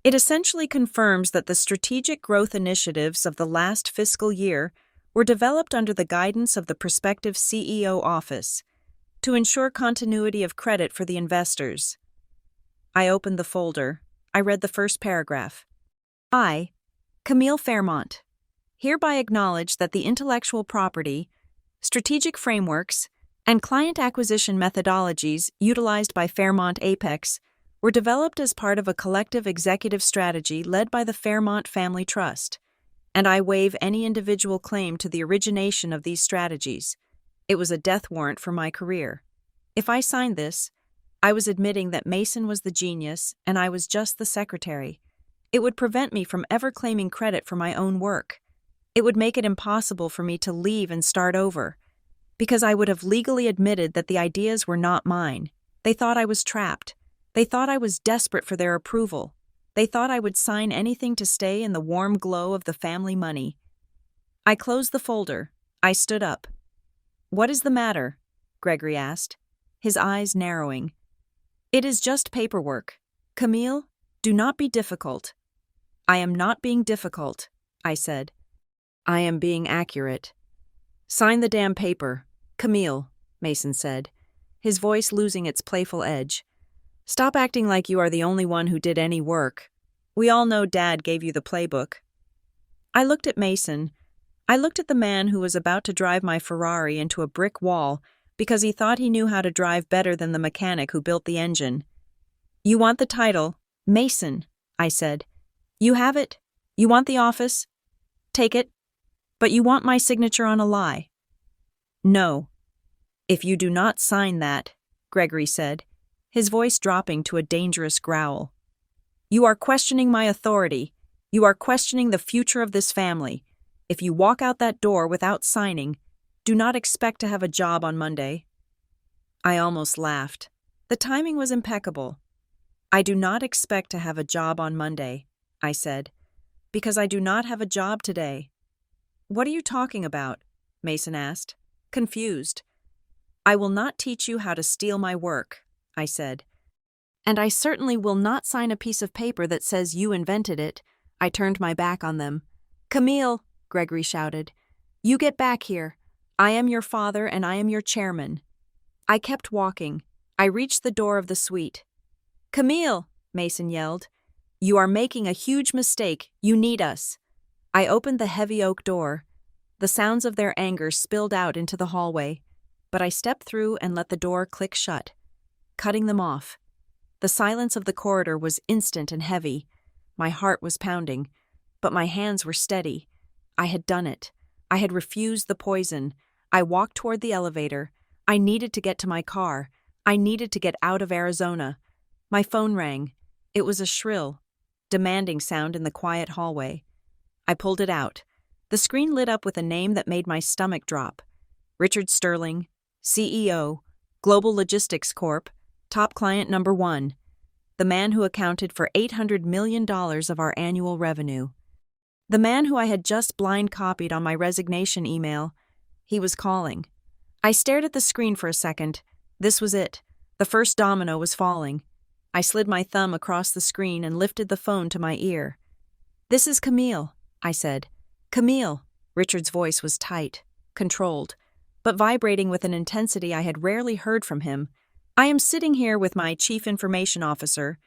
It essentially confirms that the strategic growth initiatives of the last fiscal year were developed under the guidance of the prospective CEO office to ensure continuity of credit for the investors." I opened the folder. I read the first paragraph. "I, Camille Fairmont, hereby acknowledge that the intellectual property, strategic frameworks, and client acquisition methodologies utilized by Fairmont Apex were developed as part of a collective executive strategy led by the Fairmont Family Trust, and I waive any individual claim to the origination of these strategies. It was a death warrant for my career. If I signed this, I was admitting that Mason was the genius and I was just the secretary. It would prevent me from ever claiming credit for my own work. It would make it impossible for me to leave and start over, because I would have legally admitted that the ideas were not mine. They thought I was trapped. They thought I was desperate for their approval. They thought I would sign anything to stay in the warm glow of the family money. I closed the folder. I stood up. "What is the matter?" Gregory asked, his eyes narrowing. "It is just paperwork. Camille, do not be difficult." "I am not being difficult," I said. "I am being accurate." "Sign the damn paper. Camille," Mason said, his voice losing its playful edge. "Stop acting like you are the only one who did any work. We all know Dad gave you the playbook. I looked at Mason. I looked at the man who was about to drive my Ferrari into a brick wall because he thought he knew how to drive better than the mechanic who built the engine. You want the title, Mason, I said. You have it? You want the office? Take it. But you want my signature on a lie. No. If you do not sign that, Gregory said, his voice dropping to a dangerous growl. You are questioning my authority. You are questioning the future of this family. If you walk out that door without signing, do not expect to have a job on Monday. I almost laughed. The timing was impeccable. I do not expect to have a job on Monday, I said, because I do not have a job today. What are you talking about? Mason asked, confused. I will not teach you how to steal my work, I said. And I certainly will not sign a piece of paper that says you invented it. I turned my back on them. Camille, Gregory shouted, you get back here. I am your father and I am your chairman. I kept walking. I reached the door of the suite. Camille, Mason yelled, you are making a huge mistake. You need us. I opened the heavy oak door. The sounds of their anger spilled out into the hallway, but I stepped through and let the door click shut, cutting them off. The silence of the corridor was instant and heavy. My heart was pounding, but my hands were steady. I had done it. I had refused the poison. I walked toward the elevator. I needed to get to my car. I needed to get out of Arizona. My phone rang. It was a shrill, demanding sound in the quiet hallway. I pulled it out. The screen lit up with a name that made my stomach drop. Richard Sterling, CEO, Global Logistics Corp., top client number 1, the man who accounted for $800 million of our annual revenue. The man who I had just blind copied on my resignation email. He was calling. I stared at the screen for a second. This was it. The first domino was falling. I slid my thumb across the screen and lifted the phone to my ear. This is Camille, I said. Camille. Richard's voice was tight, controlled, but vibrating with an intensity I had rarely heard from him. I am sitting here with my chief information officer.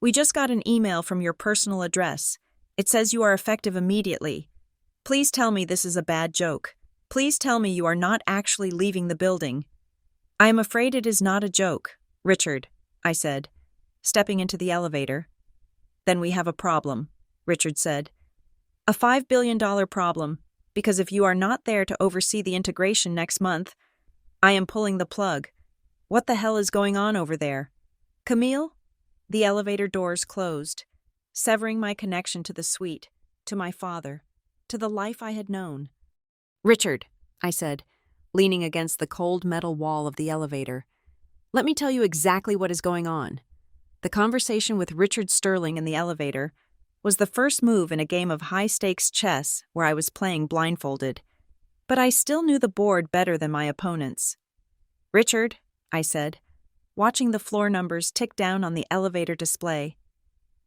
We just got an email from your personal address. It says you are effective immediately. Please tell me this is a bad joke. Please tell me you are not actually leaving the building. I am afraid it is not a joke, Richard, I said, stepping into the elevator. Then we have a problem, Richard said. A $5 billion problem, because if you are not there to oversee the integration next month, I am pulling the plug. What the hell is going on over there? Camille? The elevator doors closed, severing my connection to the suite, to my father, to the life I had known. Richard, I said, leaning against the cold metal wall of the elevator. Let me tell you exactly what is going on. The conversation with Richard Sterling in the elevator was the first move in a game of high-stakes chess where I was playing blindfolded. But I still knew the board better than my opponents. Richard, I said, watching the floor numbers tick down on the elevator display.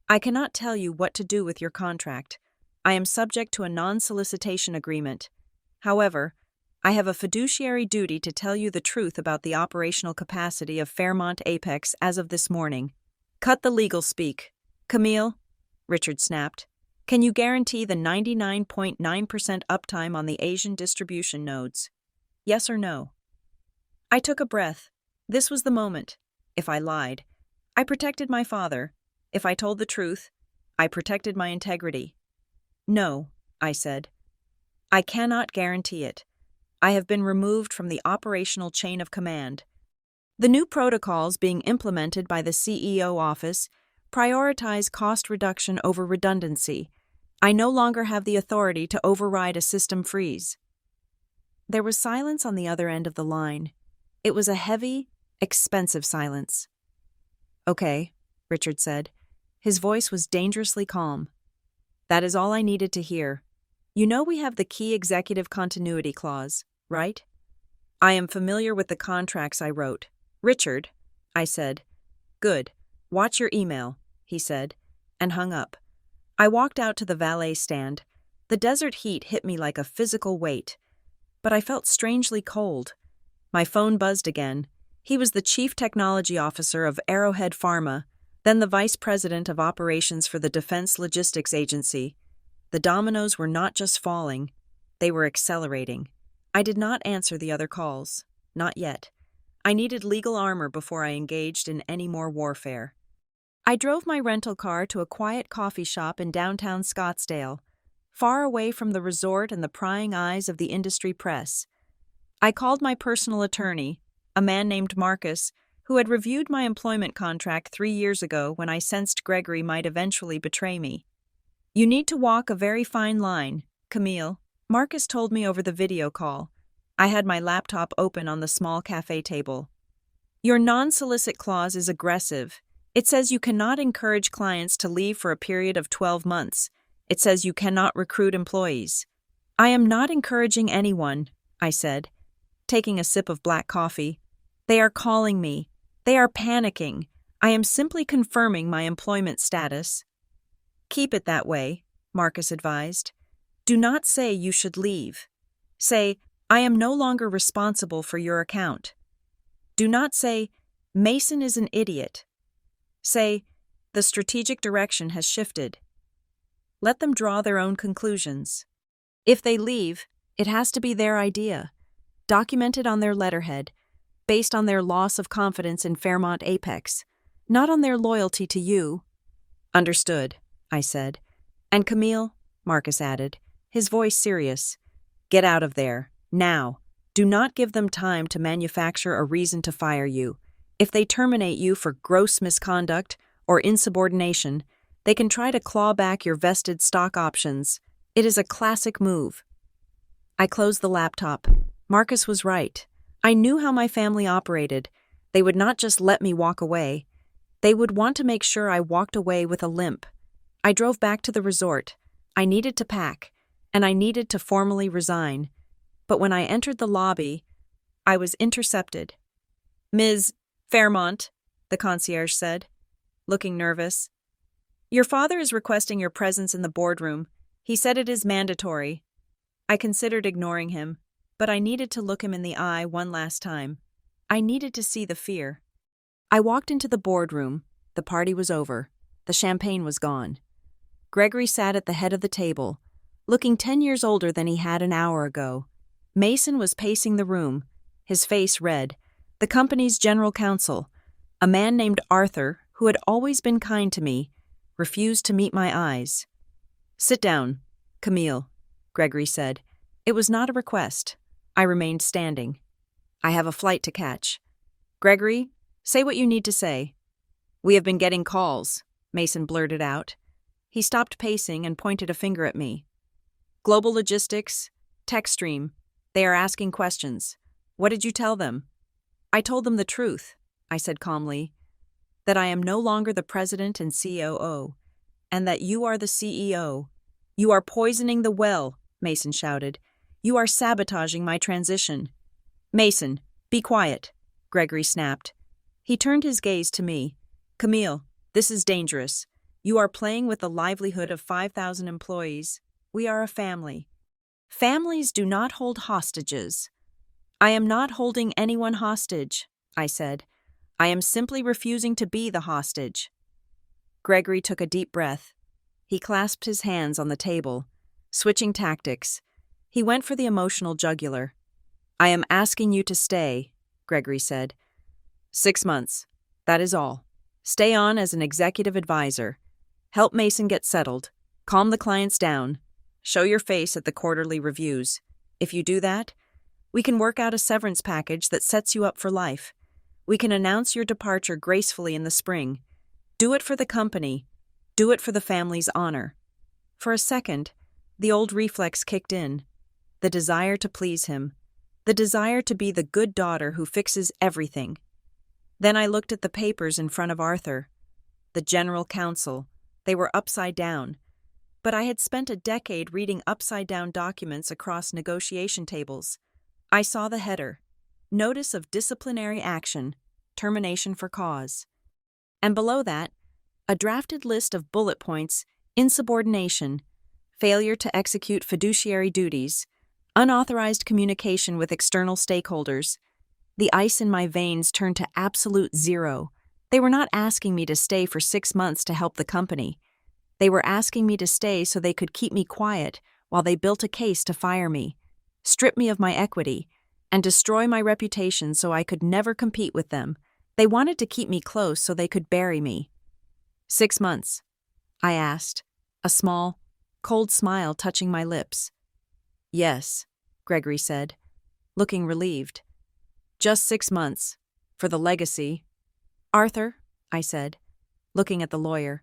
I cannot tell you what to do with your contract. I am subject to a non-solicitation agreement. However, I have a fiduciary duty to tell you the truth about the operational capacity of Fairmont Apex as of this morning. Cut the legal speak. Camille, Richard snapped, can you guarantee the 99.9% uptime on the Asian distribution nodes? Yes or no? I took a breath. This was the moment. If I lied, I protected my father. If I told the truth, I protected my integrity. No, I said. I cannot guarantee it. I have been removed from the operational chain of command. The new protocols being implemented by the CEO office prioritize cost reduction over redundancy. I no longer have the authority to override a system freeze. There was silence on the other end of the line. It was a heavy, expensive silence. Okay, Richard said. His voice was dangerously calm. That is all I needed to hear. You know we have the key executive continuity clause, right? I am familiar with the contracts I wrote. Richard, I said. Good. Watch your email, he said, and hung up. I walked out to the valet stand. The desert heat hit me like a physical weight, but I felt strangely cold. My phone buzzed again. He was the chief technology officer of Arrowhead Pharma, Then the vice president of operations for the Defense Logistics Agency. The dominoes were not just falling, they were accelerating. I did not answer the other calls. Not yet. I needed legal armor before I engaged in any more warfare. I drove my rental car to a quiet coffee shop in downtown Scottsdale, far away from the resort and the prying eyes of the industry press. I called my personal attorney, a man named Marcus, who had reviewed my employment contract 3 years ago when I sensed Gregory might eventually betray me. "You need to walk a very fine line, Camille," Marcus told me over the video call. I had my laptop open on the small cafe table. "Your non-solicit clause is aggressive. It says you cannot encourage clients to leave for a period of 12 months. It says you cannot recruit employees." "I am not encouraging anyone," I said, taking a sip of black coffee. "They are calling me. They are panicking. I am simply confirming my employment status." "Keep it that way," Marcus advised. "Do not say you should leave. Say, I am no longer responsible for your account. Do not say, Mason is an idiot. Say, the strategic direction has shifted. Let them draw their own conclusions. If they leave, it has to be their idea, documented on their letterhead, based on their loss of confidence in Fairmont Apex, not on their loyalty to you." "Understood," I said. "And Camille," Marcus added, his voice serious, "get out of there, now. Do not give them time to manufacture a reason to fire you. If they terminate you for gross misconduct or insubordination, they can try to claw back your vested stock options. It is a classic move." I closed the laptop. Marcus was right. I knew how my family operated. They would not just let me walk away. They would want to make sure I walked away with a limp. I drove back to the resort. I needed to pack, and I needed to formally resign. But when I entered the lobby, I was intercepted. "Ms. Fairmont," the concierge said, looking nervous. "Your father is requesting your presence in the boardroom. He said it is mandatory." I considered ignoring him, but I needed to look him in the eye one last time. I needed to see the fear. I walked into the boardroom. The party was over. The champagne was gone. Gregory sat at the head of the table, looking 10 years older than he had an hour ago. Mason was pacing the room, his face red. The company's general counsel, a man named Arthur, who had always been kind to me, refused to meet my eyes. "Sit down, Camille," Gregory said. It was not a request. I remained standing. "I have a flight to catch." "Gregory, say what you need to say." "We have been getting calls," Mason blurted out. He stopped pacing and pointed a finger at me. "Global Logistics, TechStream, they are asking questions. What did you tell them?" "I told them the truth," I said calmly, "that I am no longer the president and COO, and that you are the CEO. You are poisoning the well," Mason shouted. "You are sabotaging my transition." "Mason, be quiet," Gregory snapped. He turned his gaze to me. "Camille, this is dangerous. You are playing with the livelihood of 5,000 employees. We are a family. Families do not hold hostages." "I am not holding anyone hostage," I said. "I am simply refusing to be the hostage." Gregory took a deep breath. He clasped his hands on the table, switching tactics. He went for the emotional jugular. "I am asking you to stay," Gregory said. 6 months. That is all. Stay on as an executive advisor. Help Mason get settled. Calm the clients down. Show your face at the quarterly reviews. If you do that, we can work out a severance package that sets you up for life. We can announce your departure gracefully in the spring. Do it for the company. Do it for the family's honor." For a second, the old reflex kicked in. The desire to please him. The desire to be the good daughter who fixes everything. Then I looked at the papers in front of Arthur. The general counsel. They were upside down. But I had spent a decade reading upside-down documents across negotiation tables. I saw the header. Notice of disciplinary action. Termination for cause. And below that, a drafted list of bullet points: insubordination, failure to execute fiduciary duties, unauthorized communication with external stakeholders. The ice in my veins turned to absolute zero. They were not asking me to stay for 6 months to help the company. They were asking me to stay so they could keep me quiet while they built a case to fire me, strip me of my equity, and destroy my reputation so I could never compete with them. They wanted to keep me close so they could bury me. 6 months? I asked, a small, cold smile touching my lips. Yes, Gregory said, looking relieved. Just 6 months. For the legacy. Arthur, I said, looking at the lawyer,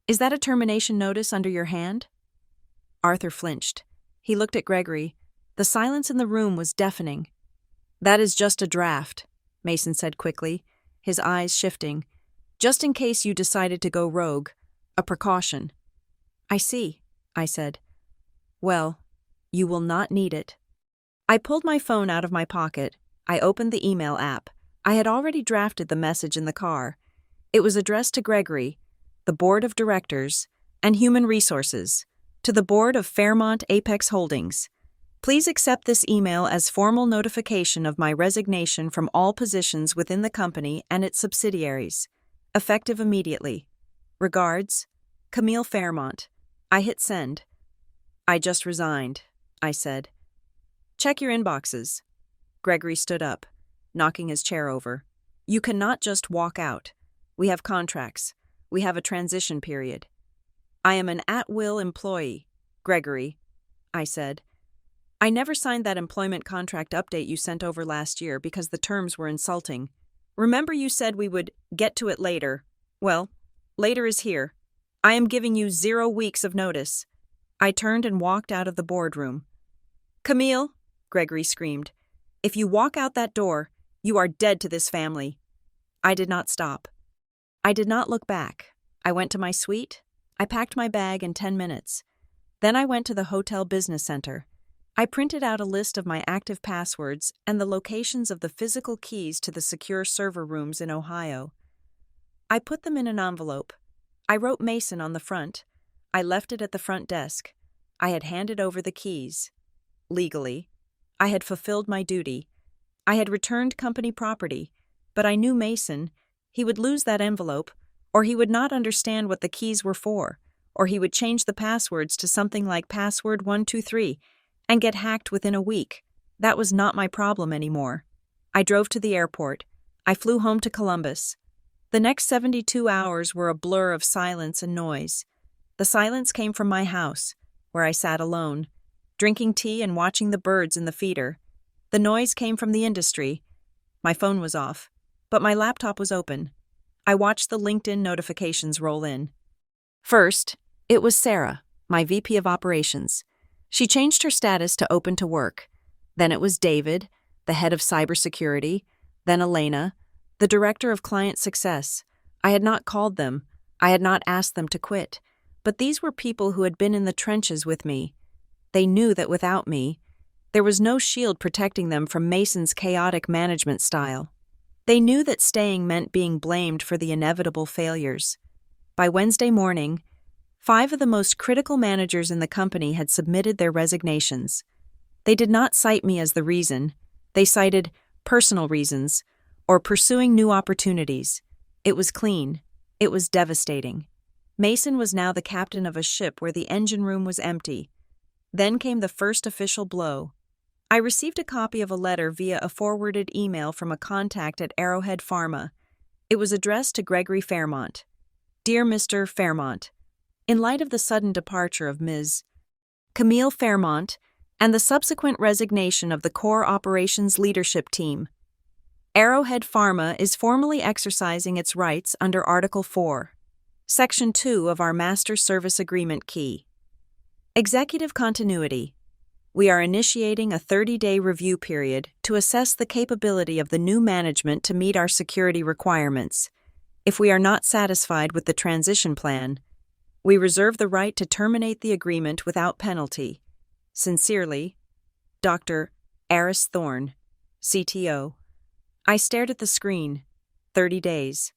is that a termination notice under your hand? Arthur flinched. He looked at Gregory. The silence in the room was deafening. That is just a draft, Mason said quickly, his eyes shifting. Just in case you decided to go rogue. A precaution. I see, I said. Well, you will not need it. I pulled my phone out of my pocket. I opened the email app. I had already drafted the message in the car. It was addressed to Gregory, the Board of Directors, and Human Resources, to the Board of Fairmont Apex Holdings. Please accept this email as formal notification of my resignation from all positions within the company and its subsidiaries, effective immediately. Regards, Camille Fairmont. I hit send. I just resigned, I said. Check your inboxes. Gregory stood up, knocking his chair over. You cannot just walk out. We have contracts. We have a transition period. I am an at-will employee, Gregory, I said. I never signed that employment contract update you sent over last year because the terms were insulting. Remember you said we would get to it later. Well, later is here. I am giving you 0 weeks of notice. I turned and walked out of the boardroom. Camille, Gregory screamed, if you walk out that door, you are dead to this family. I did not stop. I did not look back. I went to my suite. I packed my bag in 10 minutes. Then I went to the hotel business center. I printed out a list of my active passwords and the locations of the physical keys to the secure server rooms in Ohio. I put them in an envelope. I wrote Mason on the front. I left it at the front desk. I had handed over the keys. Legally. I had fulfilled my duty. I had returned company property, but I knew Mason. He would lose that envelope, or he would not understand what the keys were for, or he would change the passwords to something like password 123 and get hacked within a week. That was not my problem anymore. I drove to the airport. I flew home to Columbus. The next 72 hours were a blur of silence and noise. The silence came from my house, where I sat alone, drinking tea and watching the birds in the feeder. The noise came from the industry. My phone was off, but my laptop was open. I watched the LinkedIn notifications roll in. First, it was Sarah, my VP of Operations. She changed her status to open to work. Then it was David, the head of cybersecurity. Then Elena, the director of client success. I had not called them. I had not asked them to quit. But these were people who had been in the trenches with me. They knew that without me, there was no shield protecting them from Mason's chaotic management style. They knew that staying meant being blamed for the inevitable failures. By Wednesday morning, 5 of the most critical managers in the company had submitted their resignations. They did not cite me as the reason. They cited personal reasons or pursuing new opportunities. It was clean. It was devastating. Mason was now the captain of a ship where the engine room was empty. Then came the first official blow. I received a copy of a letter via a forwarded email from a contact at Arrowhead Pharma. It was addressed to Gregory Fairmont. Dear Mr. Fairmont, in light of the sudden departure of Ms. Camille Fairmont and the subsequent resignation of the core operations leadership team, Arrowhead Pharma is formally exercising its rights under Article 4, Section 2 of our Master Service Agreement Key. Executive Continuity. We are initiating a 30-day review period to assess the capability of the new management to meet our security requirements. If we are not satisfied with the transition plan, we reserve the right to terminate the agreement without penalty. Sincerely, Dr. Aris Thorne, CTO. I stared at the screen. 30 days.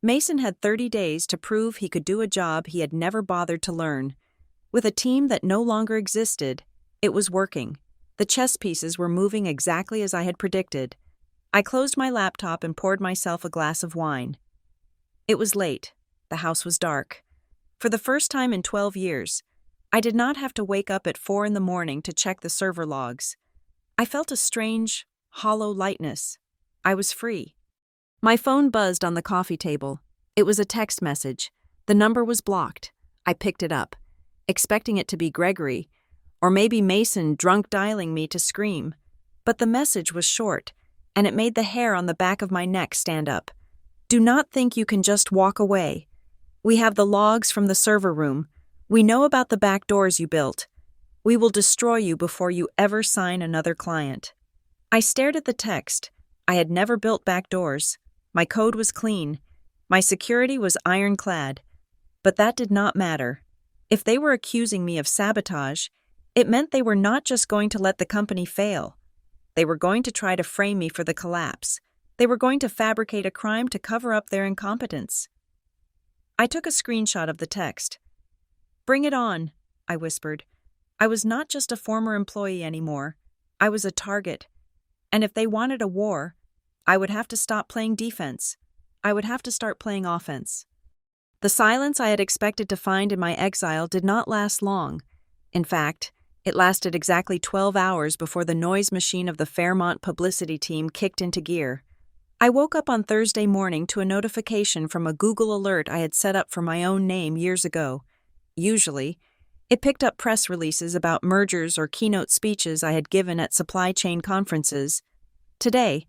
Mason had 30 days to prove he could do a job he had never bothered to learn. With a team that no longer existed, it was working. The chess pieces were moving exactly as I had predicted. I closed my laptop and poured myself a glass of wine. It was late. The house was dark. For the first time in 12 years, I did not have to wake up at 4 in the morning to check the server logs. I felt a strange, hollow lightness. I was free. My phone buzzed on the coffee table. It was a text message. The number was blocked. I picked it up, expecting it to be Gregory, or maybe Mason drunk dialing me to scream. But the message was short, and it made the hair on the back of my neck stand up. Do not think you can just walk away. We have the logs from the server room. We know about the back doors you built. We will destroy you before you ever sign another client. I stared at the text. I had never built back doors. My code was clean. My security was ironclad. But that did not matter. If they were accusing me of sabotage, it meant they were not just going to let the company fail. They were going to try to frame me for the collapse. They were going to fabricate a crime to cover up their incompetence. I took a screenshot of the text. "Bring it on," I whispered. I was not just a former employee anymore. I was a target. And if they wanted a war, I would have to stop playing defense. I would have to start playing offense. The silence I had expected to find in my exile did not last long. In fact, it lasted exactly 12 hours before the noise machine of the Fairmont publicity team kicked into gear. I woke up on Thursday morning to a notification from a Google alert I had set up for my own name years ago. Usually, it picked up press releases about mergers or keynote speeches I had given at supply chain conferences. Today,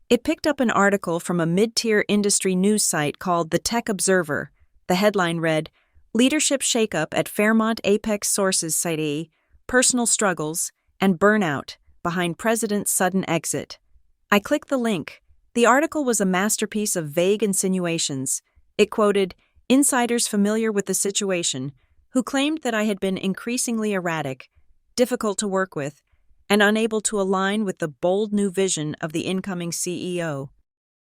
it picked up an article from a mid-tier industry news site called The Tech Observer. The headline read, "Leadership Shakeup at Fairmont Apex Sources Site, Personal Struggles and Burnout Behind President's Sudden Exit." I clicked the link. The article was a masterpiece of vague insinuations. It quoted insiders familiar with the situation, who claimed that I had been increasingly erratic, difficult to work with, and unable to align with the bold new vision of the incoming CEO.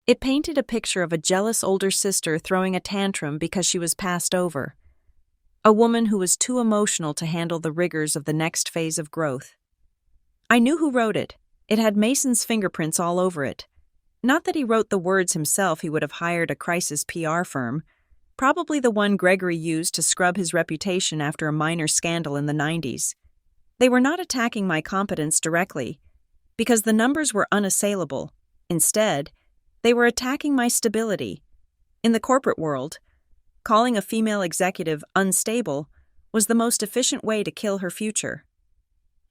It painted a picture of a jealous older sister throwing a tantrum because she was passed over. A woman who was too emotional to handle the rigors of the next phase of growth. I knew who wrote it. It had Mason's fingerprints all over it. Not that he wrote the words himself, he would have hired a crisis PR firm, probably the one Gregory used to scrub his reputation after a minor scandal in the 90s. They were not attacking my competence directly, because the numbers were unassailable. Instead, they were attacking my stability. In the corporate world, calling a female executive unstable was the most efficient way to kill her future.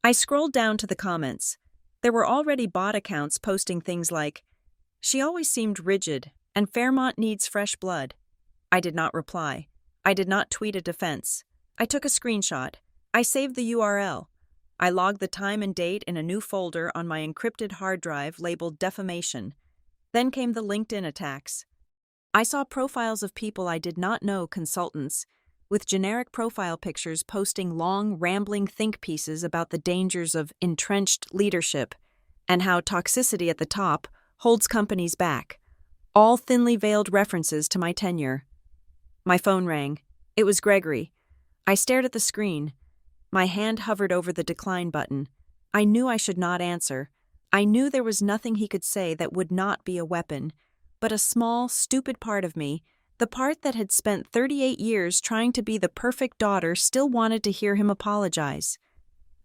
I scrolled down to the comments. There were already bot accounts posting things like, "She always seemed rigid, and Fairmont needs fresh blood." I did not reply. I did not tweet a defense. I took a screenshot. I saved the URL. I logged the time and date in a new folder on my encrypted hard drive labeled defamation. Then came the LinkedIn attacks. I saw profiles of people I did not know, consultants, with generic profile pictures posting long, rambling think pieces about the dangers of entrenched leadership and how toxicity at the top holds companies back, all thinly veiled references to my tenure. My phone rang. It was Gregory. I stared at the screen. My hand hovered over the decline button. I knew I should not answer. I knew there was nothing he could say that would not be a weapon, but a small, stupid part of me, the part that had spent 38 years trying to be the perfect daughter, still wanted to hear him apologize.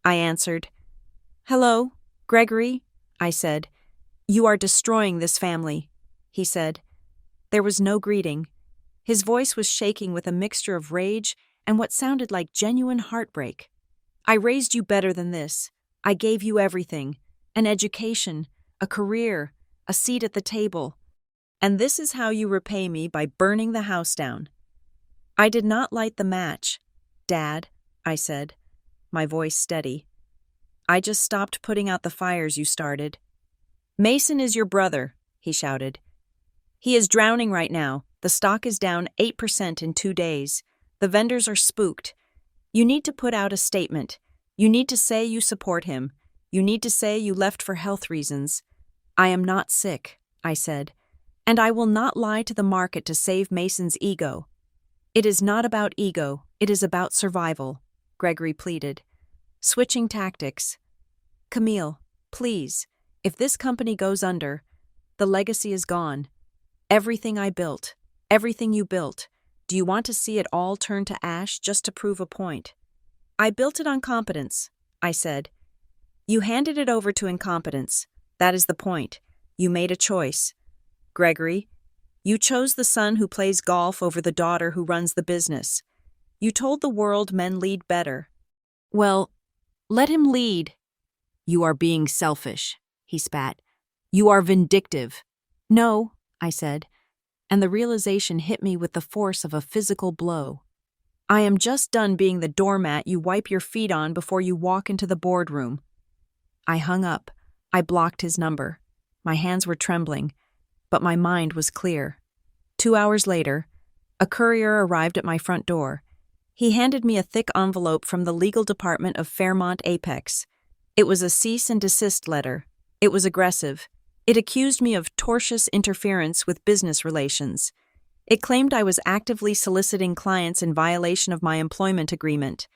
I answered. "Hello, Gregory," I said. "You are destroying this family," he said. There was no greeting. His voice was shaking with a mixture of rage and what sounded like genuine heartbreak. "I raised you better than this. I gave you everything. An education, a career, a seat at the table. And this is how you repay me, by burning the house down." I did not light the match. "Dad," I said, my voice steady. "I just stopped putting out the fires you started." "Mason is your brother," he shouted. "He is drowning right now. The stock is down 8% in 2 days. The vendors are spooked. You need to put out a statement. You need to say you support him. You need to say you left for health reasons." "I am not sick," I said, "and I will not lie to the market to save Mason's ego." "It is not about ego. It is about survival," Gregory pleaded. Switching tactics. "Camille, please, if this company goes under, the legacy is gone. Everything I built. Everything you built. Do you want to see it all turn to ash just to prove a point? I built it on competence, I said. You handed it over to incompetence. That is the point. You made a choice. Gregory, you chose the son who plays golf over the daughter who runs the business. You told the world men lead better. Well, let him lead. You are being selfish, he spat. You are vindictive. No, I said, and the realization hit me with the force of a physical blow. I am just done being the doormat you wipe your feet on before you walk into the boardroom. I hung up. I blocked his number. My hands were trembling, but my mind was clear. 2 hours later, a courier arrived at my front door. He handed me a thick envelope from the legal department of Fairmont Apex. It was a cease and desist letter. It was aggressive. It accused me of tortious interference with business relations. It claimed I was actively soliciting clients in violation of my employment agreement.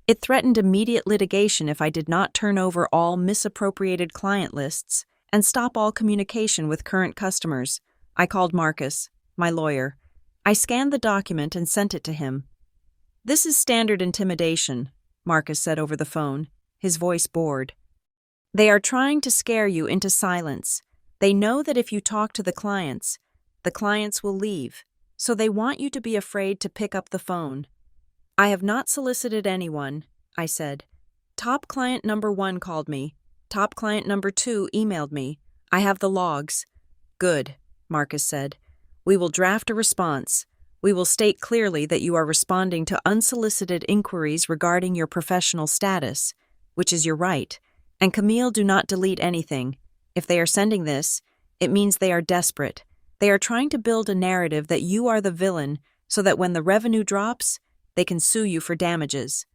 It threatened immediate litigation if I did not turn over all misappropriated client lists and stop all communication with current customers. I called Marcus, my lawyer. I scanned the document and sent it to him. This is standard intimidation, Marcus said over the phone, his voice bored. They are trying to scare you into silence. They know that if you talk to the clients will leave, so they want you to be afraid to pick up the phone. I have not solicited anyone, I said. Top client number 1 called me. Top client number 2 emailed me. I have the logs. Good, Marcus said. We will draft a response. We will state clearly that you are responding to unsolicited inquiries regarding your professional status, which is your right. And Camille, do not delete anything. If they are sending this, it means they are desperate. They are trying to build a narrative that you are the villain so that when the revenue drops, they can sue you for damages.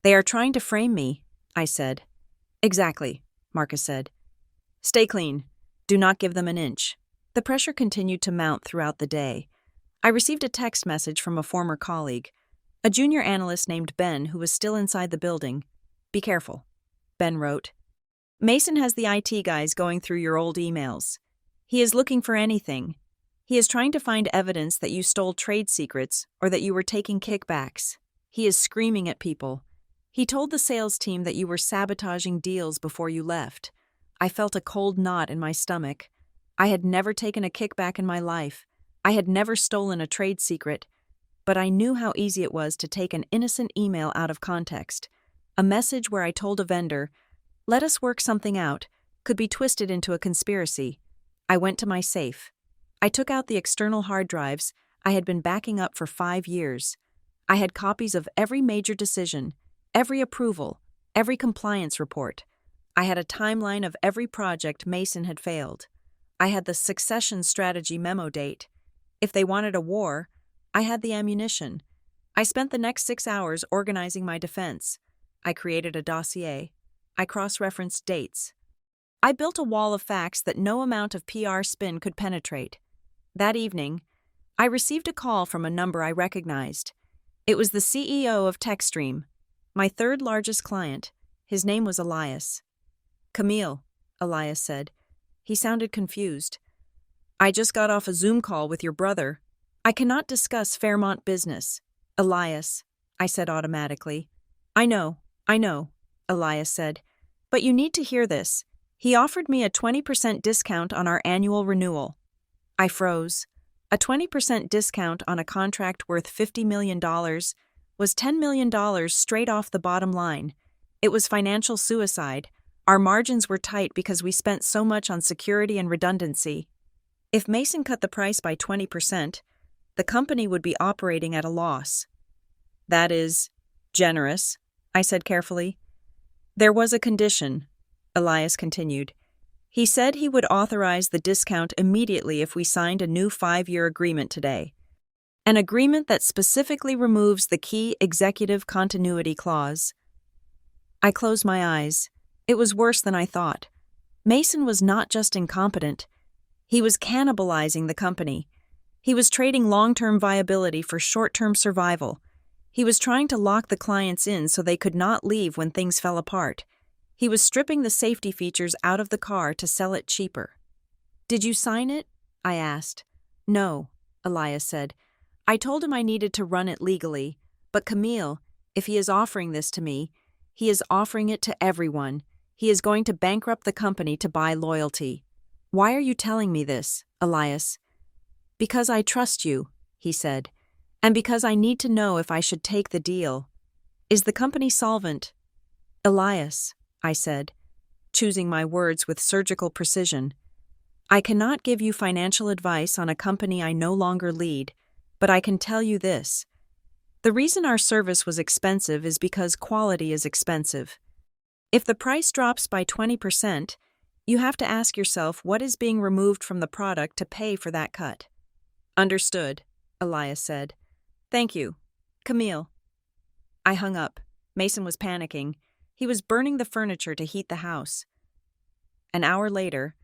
They are trying to frame me, I said. Exactly, Marcus said. Stay clean. Do not give them an inch. The pressure continued to mount throughout the day. I received a text message from a former colleague, a junior analyst named Ben who was still inside the building. Be careful, Ben wrote. Mason has the IT guys going through your old emails. He is looking for anything. He is trying to find evidence that you stole trade secrets or that you were taking kickbacks. He is screaming at people. He told the sales team that you were sabotaging deals before you left. I felt a cold knot in my stomach. I had never taken a kickback in my life. I had never stolen a trade secret. But I knew how easy it was to take an innocent email out of context. A message where I told a vendor, "Let us work something out," could be twisted into a conspiracy. I went to my safe. I took out the external hard drives I had been backing up for 5 years. I had copies of every major decision, every approval, every compliance report. I had a timeline of every project Mason had failed. I had the succession strategy memo date. If they wanted a war, I had the ammunition. I spent the next 6 hours organizing my defense. I created a dossier. I cross-referenced dates. I built a wall of facts that no amount of PR spin could penetrate. That evening, I received a call from a number I recognized. It was the CEO of TechStream, my third largest client. His name was Elias. Camille, Elias said. He sounded confused. I just got off a Zoom call with your brother. I cannot discuss Fairmont business. Elias, I said automatically. I know, Elias said. But you need to hear this. He offered me a 20% discount on our annual renewal. I froze. A 20% discount on a contract worth $50 million was $10 million straight off the bottom line. It was financial suicide. Our margins were tight because we spent so much on security and redundancy. If Mason cut the price by 20%, the company would be operating at a loss. That is generous, I said carefully. There was a condition, Elias continued. He said he would authorize the discount immediately if we signed a new 5-year agreement today. An agreement that specifically removes the key executive continuity clause. I closed my eyes. It was worse than I thought. Mason was not just incompetent. He was cannibalizing the company. He was trading long-term viability for short-term survival. He was trying to lock the clients in so they could not leave when things fell apart. He was stripping the safety features out of the car to sell it cheaper. Did you sign it? I asked. No, Elias said. I told him I needed to run it legally, but Camille, if he is offering this to me, he is offering it to everyone. He is going to bankrupt the company to buy loyalty. Why are you telling me this, Elias? Because I trust you, he said, and because I need to know if I should take the deal. Is the company solvent? Elias, I said, choosing my words with surgical precision. I cannot give you financial advice on a company I no longer lead, but I can tell you this. The reason our service was expensive is because quality is expensive. If the price drops by 20%, you have to ask yourself what is being removed from the product to pay for that cut. Understood, Elias said. Thank you. Camille. I hung up. Mason was panicking. He was burning the furniture to heat the house. An hour later,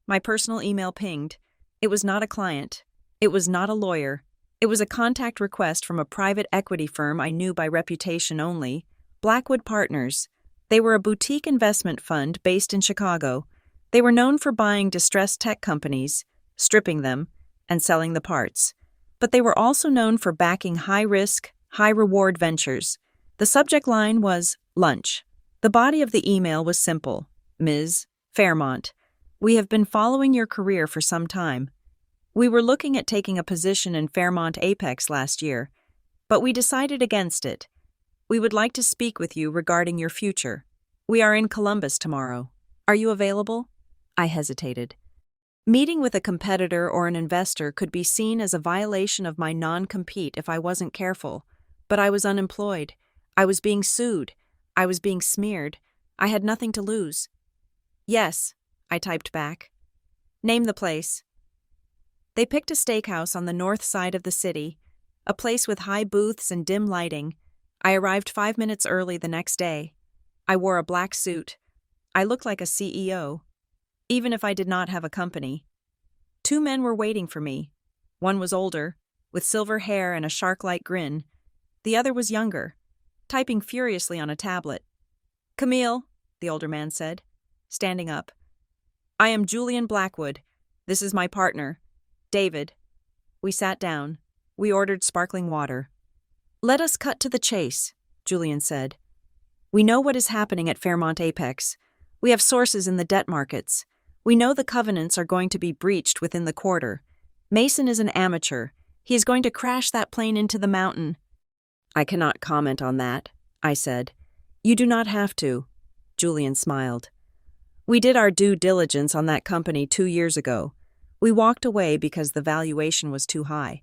my personal email pinged. It was not a client. It was not a lawyer. It was a contact request from a private equity firm I knew by reputation only, Blackwood Partners. They were a boutique investment fund based in Chicago. They were known for buying distressed tech companies, stripping them, and selling the parts. But they were also known for backing high-risk, high-reward ventures. The subject line was lunch. The body of the email was simple. Ms. Fairmont, we have been following your career for some time. We were looking at taking a position in Fairmont Apex last year, but we decided against it. We would like to speak with you regarding your future. We are in Columbus tomorrow. Are you available? I hesitated. Meeting with a competitor or an investor could be seen as a violation of my non-compete if I wasn't careful, but I was unemployed. I was being sued. I was being smeared. I had nothing to lose. Yes, I typed back. Name the place. They picked a steakhouse on the north side of the city, a place with high booths and dim lighting. I arrived 5 minutes early the next day. I wore a black suit. I looked like a CEO, even if I did not have a company. 2 men were waiting for me. One was older, with silver hair and a shark-like grin. The other was younger, typing furiously on a tablet. Camille, the older man said, standing up. I am Julian Blackwood. This is my partner, David. We sat down. We ordered sparkling water. Let us cut to the chase, Julian said. We know what is happening at Fairmont Apex. We have sources in the debt markets. We know the covenants are going to be breached within the quarter. Mason is an amateur. He is going to crash that plane into the mountain. I cannot comment on that, I said. You do not have to, Julian smiled. We did our due diligence on that company 2 years ago. We walked away because the valuation was too high.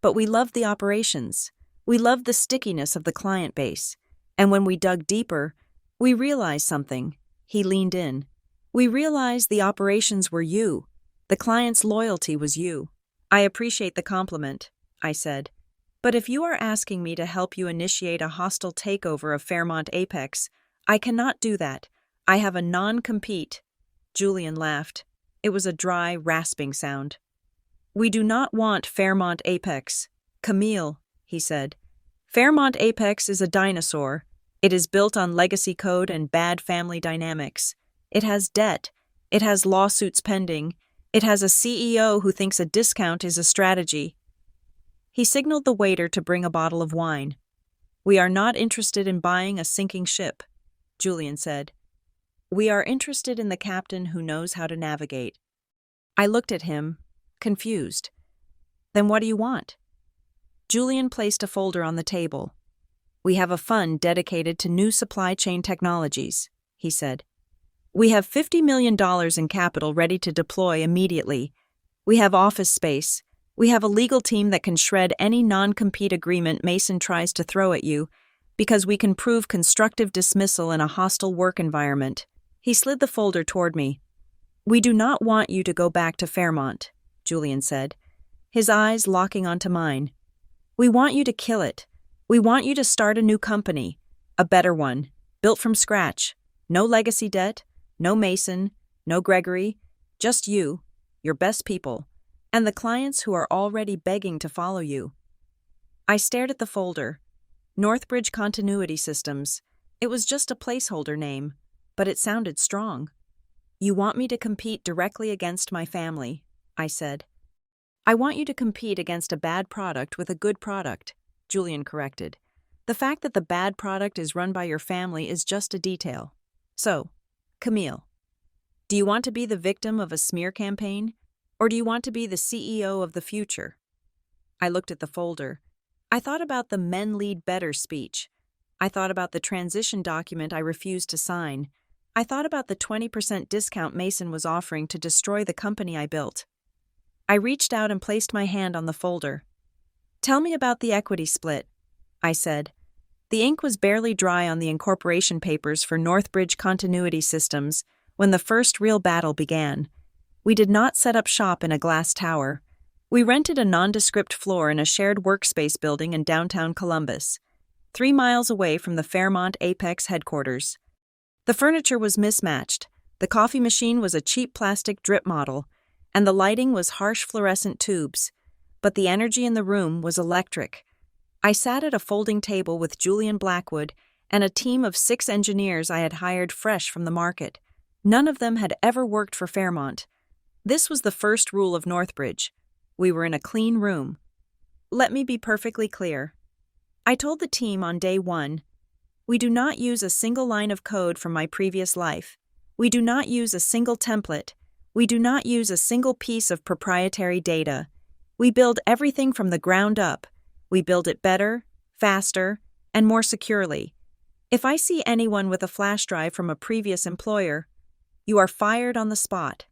But we loved the operations. We loved the stickiness of the client base. And when we dug deeper, we realized something. He leaned in. We realized the operations were you. The client's loyalty was you. I appreciate the compliment, I said. But if you are asking me to help you initiate a hostile takeover of Fairmont Apex, I cannot do that. I have a non-compete. Julian laughed. It was a dry, rasping sound. We do not want Fairmont Apex. Camille, he said. Fairmont Apex is a dinosaur. It is built on legacy code and bad family dynamics. It has debt. It has lawsuits pending. It has a CEO who thinks a discount is a strategy. He signaled the waiter to bring a bottle of wine. We are not interested in buying a sinking ship, Julian said. We are interested in the captain who knows how to navigate. I looked at him, confused. Then what do you want? Julian placed a folder on the table. We have a fund dedicated to new supply chain technologies, he said. We have $50 million in capital ready to deploy immediately. We have office space. We have a legal team that can shred any non-compete agreement Mason tries to throw at you, because we can prove constructive dismissal in a hostile work environment. He slid the folder toward me. We do not want you to go back to Fairmont, Julian said, his eyes locking onto mine. We want you to kill it. We want you to start a new company, a better one, built from scratch. No legacy debt, no Mason, no Gregory, just you, your best people, and the clients who are already begging to follow you. I stared at the folder. Northbridge Continuity Systems. It was just a placeholder name, but it sounded strong. You want me to compete directly against my family, I said. I want you to compete against a bad product with a good product, Julian corrected. The fact that the bad product is run by your family is just a detail. So, Camille, do you want to be the victim of a smear campaign, or do you want to be the CEO of the future? I looked at the folder. I thought about the Men Lead Better speech. I thought about the transition document I refused to sign. I thought about the 20% discount Mason was offering to destroy the company I built. I reached out and placed my hand on the folder. Tell me about the equity split, I said. The ink was barely dry on the incorporation papers for Northbridge Continuity Systems when the first real battle began. We did not set up shop in a glass tower. We rented a nondescript floor in a shared workspace building in downtown Columbus, 3 miles away from the Fairmont Apex headquarters. The furniture was mismatched. The coffee machine was a cheap plastic drip model, and the lighting was harsh fluorescent tubes, but the energy in the room was electric. I sat at a folding table with Julian Blackwood and a team of 6 engineers I had hired fresh from the market. None of them had ever worked for Fairmont. This was the first rule of Northbridge. We were in a clean room. Let me be perfectly clear. I told the team on day 1, we do not use a single line of code from my previous life. We do not use a single template. We do not use a single piece of proprietary data. We build everything from the ground up. We build it better, faster, and more securely. If I see anyone with a flash drive from a previous employer, you are fired on the spot.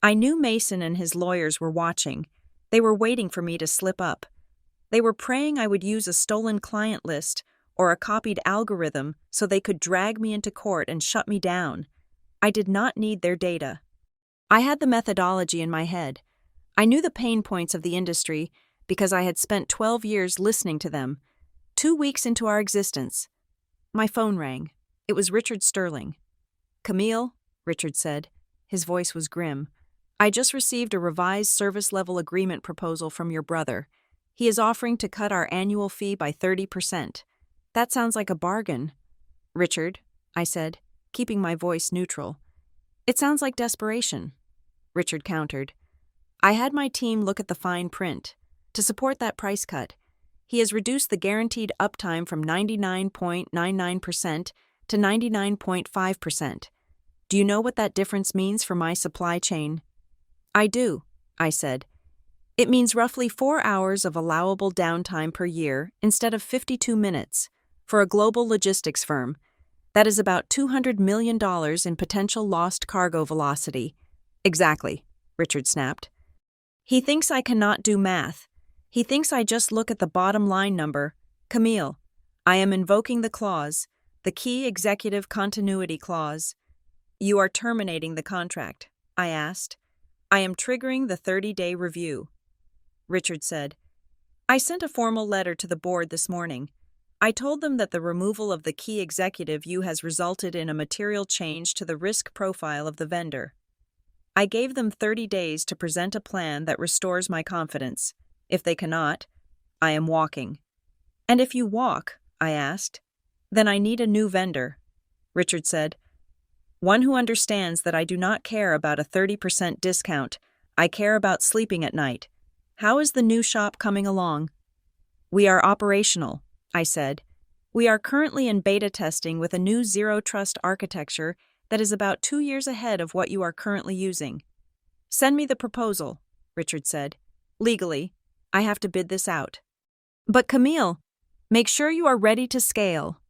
I knew Mason and his lawyers were watching. They were waiting for me to slip up. They were praying I would use a stolen client list or a copied algorithm so they could drag me into court and shut me down. I did not need their data. I had the methodology in my head. I knew the pain points of the industry because I had spent 12 years listening to them. 2 weeks into our existence. My phone rang. It was Richard Sterling. Camille, Richard said. His voice was grim. I just received a revised service-level agreement proposal from your brother. He is offering to cut our annual fee by 30%. That sounds like a bargain. Richard, I said, keeping my voice neutral. It sounds like desperation, Richard countered. I had my team look at the fine print. To support that price cut, he has reduced the guaranteed uptime from 99.99% to 99.5%. Do you know what that difference means for my supply chain? I do, I said. It means roughly 4 hours of allowable downtime per year instead of 52 minutes. For a global logistics firm, that is about $200 million in potential lost cargo velocity. Exactly, Richard snapped. He thinks I cannot do math. He thinks I just look at the bottom line number. Camille, I am invoking the clause, the key executive continuity clause. You are terminating the contract, I asked. I am triggering the 30-day review. Richard said, I sent a formal letter to the board this morning. I told them that the removal of the key executive you has resulted in a material change to the risk profile of the vendor. I gave them 30 days to present a plan that restores my confidence. If they cannot, I am walking. And if you walk, I asked, then I need a new vendor. Richard said, one who understands that I do not care about a 30% discount. I care about sleeping at night. How is the new shop coming along? We are operational, I said. We are currently in beta testing with a new zero-trust architecture that is about 2 years ahead of what you are currently using. Send me the proposal, Richard said. Legally, I have to bid this out. But Camille, make sure you are ready to scale.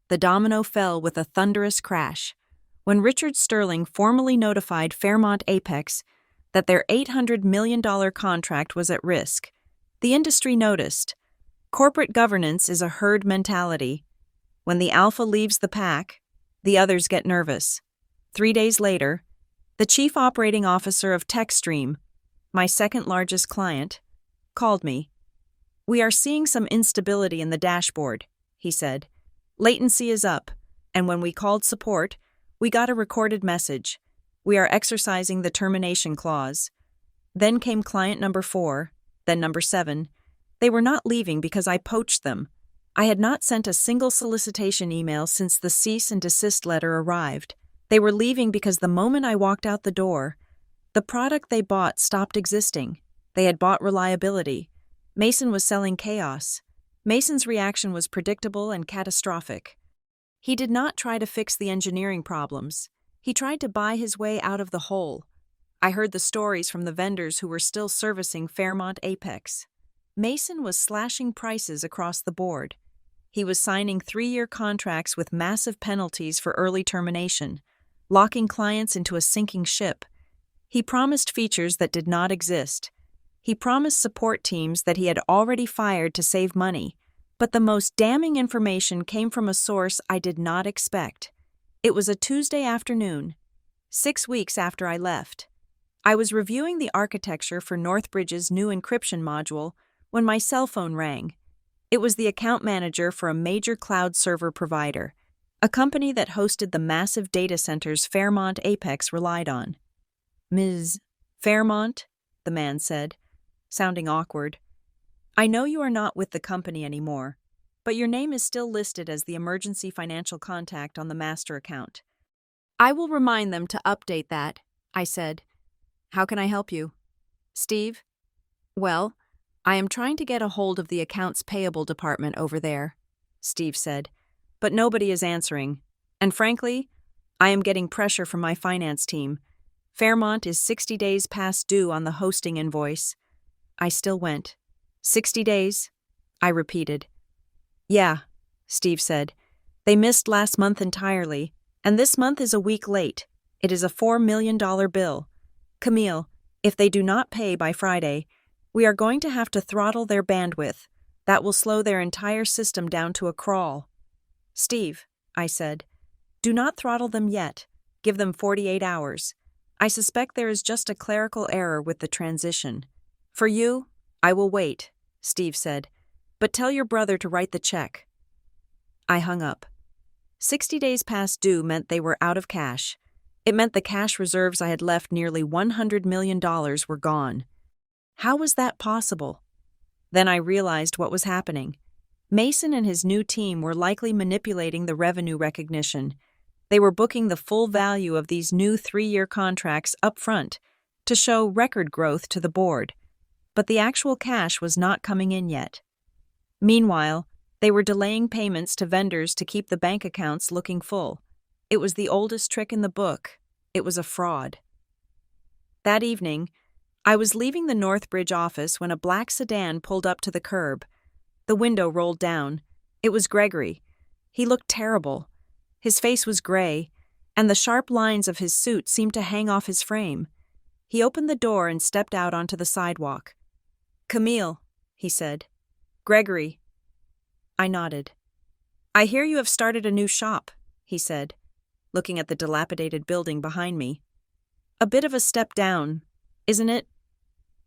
The domino fell with a thunderous crash when Richard Sterling formally notified Fairmont Apex that their $800 million contract was at risk. The industry noticed. Corporate governance is a herd mentality. When the alpha leaves the pack, the others get nervous. 3 days later, the chief operating officer of TechStream, my second largest client, called me. We are seeing some instability in the dashboard, he said. Latency is up, and when we called support, we got a recorded message. We are exercising the termination clause. Then came client number 4, then number 7. They were not leaving because I poached them. I had not sent a single solicitation email since the cease and desist letter arrived. They were leaving because the moment I walked out the door, the product they bought stopped existing. They had bought reliability. Mason was selling chaos. Mason's reaction was predictable and catastrophic. He did not try to fix the engineering problems. He tried to buy his way out of the hole. I heard the stories from the vendors who were still servicing Fairmont Apex. Mason was slashing prices across the board. He was signing 3-year contracts with massive penalties for early termination, locking clients into a sinking ship. He promised features that did not exist. He promised support teams that he had already fired to save money, but the most damning information came from a source I did not expect. It was a Tuesday afternoon, 6 weeks after I left. I was reviewing the architecture for Northbridge's new encryption module when my cell phone rang. It was the account manager for a major cloud server provider, a company that hosted the massive data centers Fairmont Apex relied on. "Ms. Fairmont?" the man said, sounding awkward. "I know you are not with the company anymore, but your name is still listed as the emergency financial contact on the master account." "I will remind them to update that," I said. "How can I help you?" "Steve?" "Well, I am trying to get a hold of the accounts payable department over there," Steve said, "but nobody is answering. And frankly, I am getting pressure from my finance team. Fairmont is 60 days past due on the hosting invoice." I still went. 60 days? I repeated. "Yeah," Steve said. "They missed last month entirely, and this month is a week late. It is a $4 million bill. Camille, if they do not pay by Friday, we are going to have to throttle their bandwidth. That will slow their entire system down to a crawl." "Steve," I said, "do not throttle them yet. Give them 48 hours. I suspect there is just a clerical error with the transition." "For you, I will wait," Steve said, "but tell your brother to write the check." I hung up. 60 days past due meant they were out of cash. It meant the cash reserves I had left, nearly $100 million, were gone. How was that possible? Then I realized what was happening. Mason and his new team were likely manipulating the revenue recognition. They were booking the full value of these new 3-year contracts up front to show record growth to the board. But the actual cash was not coming in yet. Meanwhile, they were delaying payments to vendors to keep the bank accounts looking full. It was the oldest trick in the book. It was a fraud. That evening, I was leaving the Northbridge office when a black sedan pulled up to the curb. The window rolled down. It was Gregory. He looked terrible. His face was gray, and the sharp lines of his suit seemed to hang off his frame. He opened the door and stepped out onto the sidewalk. "Camille," he said. "Gregory." I nodded. "I hear you have started a new shop," he said, looking at the dilapidated building behind me. "A bit of a step down, isn't it?"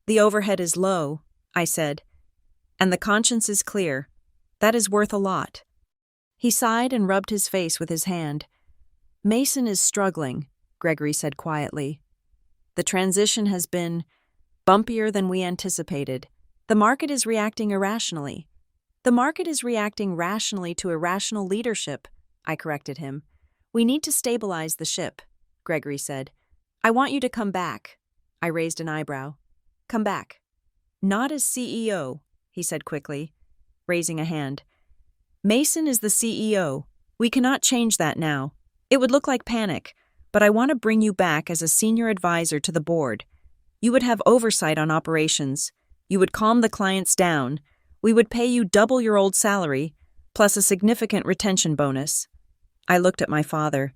"The overhead is low," I said, "and the conscience is clear. That is worth a lot." He sighed and rubbed his face with his hand. "Mason is struggling," Gregory said quietly. "The transition has been bumpier than we anticipated. The market is reacting irrationally." "The market is reacting rationally to irrational leadership," I corrected him. "We need to stabilize the ship," Gregory said. "I want you to come back." I raised an eyebrow. "Come back." "Not as CEO," he said quickly, raising a hand. "Mason is the CEO. We cannot change that now. It would look like panic, but I want to bring you back as a senior advisor to the board. You would have oversight on operations. You would calm the clients down. We would pay you double your old salary, plus a significant retention bonus." I looked at my father.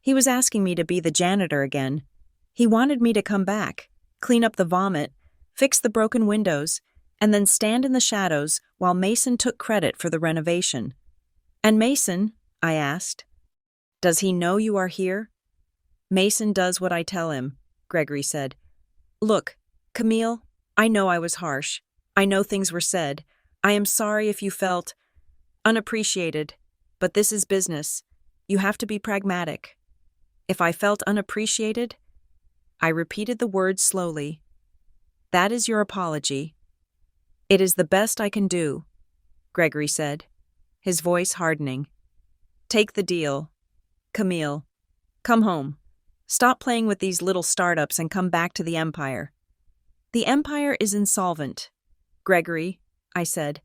He was asking me to be the janitor again. He wanted me to come back, clean up the vomit, fix the broken windows, and then stand in the shadows while Mason took credit for the renovation. "And Mason," I asked, "does he know you are here?" "Mason does what I tell him," Gregory said. "Look, Camille, I know I was harsh. I know things were said. I am sorry if you felt unappreciated, but this is business. You have to be pragmatic." If I felt unappreciated, I repeated the words slowly. "That is your apology." "It is the best I can do," Gregory said, his voice hardening. "Take the deal. Camille, come home. Stop playing with these little startups and come back to the empire." The empire is insolvent. Gregory, I said.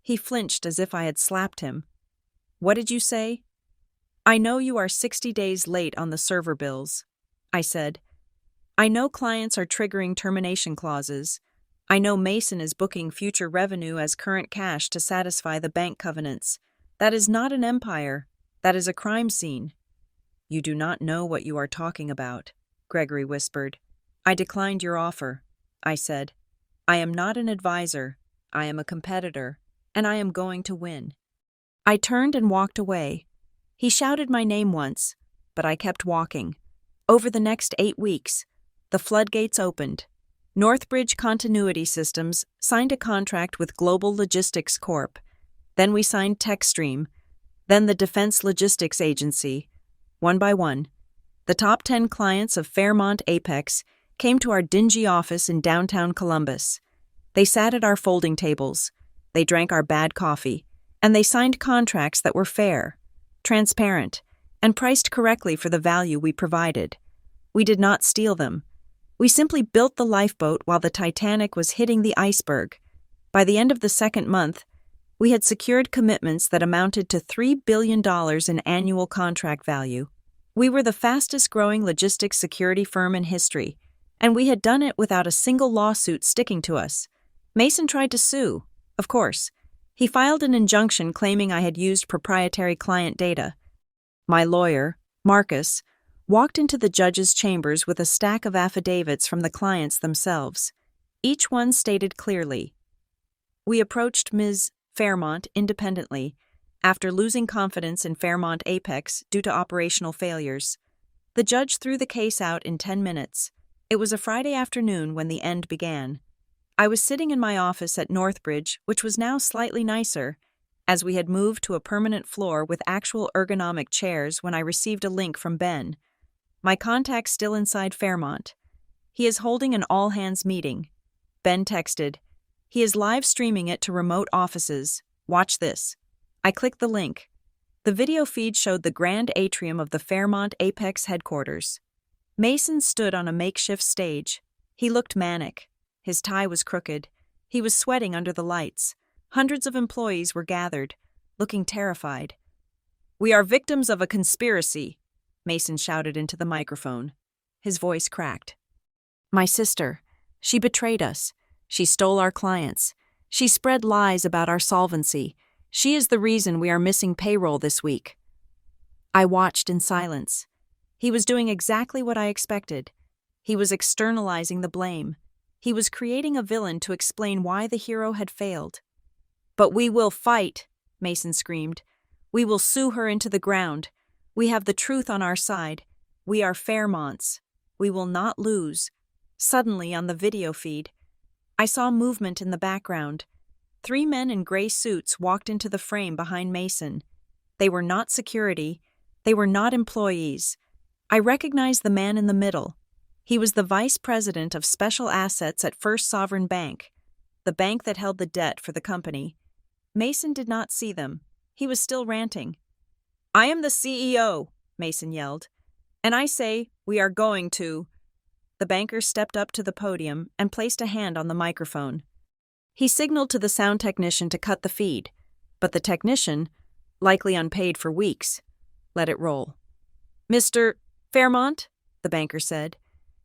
He flinched as if I had slapped him. What did you say? I know you are 60 days late on the server bills, I said. I know clients are triggering termination clauses. I know Mason is booking future revenue as current cash to satisfy the bank covenants. That is not an empire. That is a crime scene. You do not know what you are talking about, Gregory whispered. I declined your offer, I said. I am not an advisor. I am a competitor, and I am going to win. I turned and walked away. He shouted my name once, but I kept walking. Over the next 8 weeks, the floodgates opened. Northbridge Continuity Systems signed a contract with Global Logistics Corp. Then we signed TechStream. Then the Defense Logistics Agency. One by one, the top 10 clients of Fairmont Apex came to our dingy office in downtown Columbus. They sat at our folding tables. They drank our bad coffee. And they signed contracts that were fair, transparent, and priced correctly for the value we provided. We did not steal them. We simply built the lifeboat while the Titanic was hitting the iceberg. By the end of the second month, we had secured commitments that amounted to $3 billion in annual contract value. We were the fastest-growing logistics security firm in history, and we had done it without a single lawsuit sticking to us. Mason tried to sue, of course. He filed an injunction claiming I had used proprietary client data. My lawyer, Marcus, walked into the judge's chambers with a stack of affidavits from the clients themselves. Each one stated clearly. We approached Ms. Fairmont independently after losing confidence in Fairmont Apex due to operational failures. The judge threw the case out in 10 minutes. It was a Friday afternoon when the end began. I was sitting in my office at Northbridge, which was now slightly nicer, as we had moved to a permanent floor with actual ergonomic chairs when I received a link from Ben. My contact still inside Fairmont. He is holding an all-hands meeting. Ben texted. He is live streaming it to remote offices. Watch this. I clicked the link. The video feed showed the grand atrium of the Fairmont Apex headquarters. Mason stood on a makeshift stage. He looked manic. His tie was crooked. He was sweating under the lights. Hundreds of employees were gathered, looking terrified. We are victims of a conspiracy, Mason shouted into the microphone. His voice cracked. My sister. She betrayed us. She stole our clients. She spread lies about our solvency. She is the reason we are missing payroll this week. I watched in silence. He was doing exactly what I expected. He was externalizing the blame. He was creating a villain to explain why the hero had failed. But we will fight, Mason screamed. We will sue her into the ground. We have the truth on our side. We are Fairmonts. We will not lose. Suddenly, on the video feed, I saw movement in the background. 3 men in gray suits walked into the frame behind Mason. They were not security. They were not employees. I recognized the man in the middle. He was the vice president of special assets at First Sovereign Bank, the bank that held the debt for the company. Mason did not see them. He was still ranting. I am the CEO, Mason yelled. And I say, we are going to. The banker stepped up to the podium and placed a hand on the microphone. He signaled to the sound technician to cut the feed, but the technician, likely unpaid for weeks, let it roll. Mr. Fairmont, the banker said,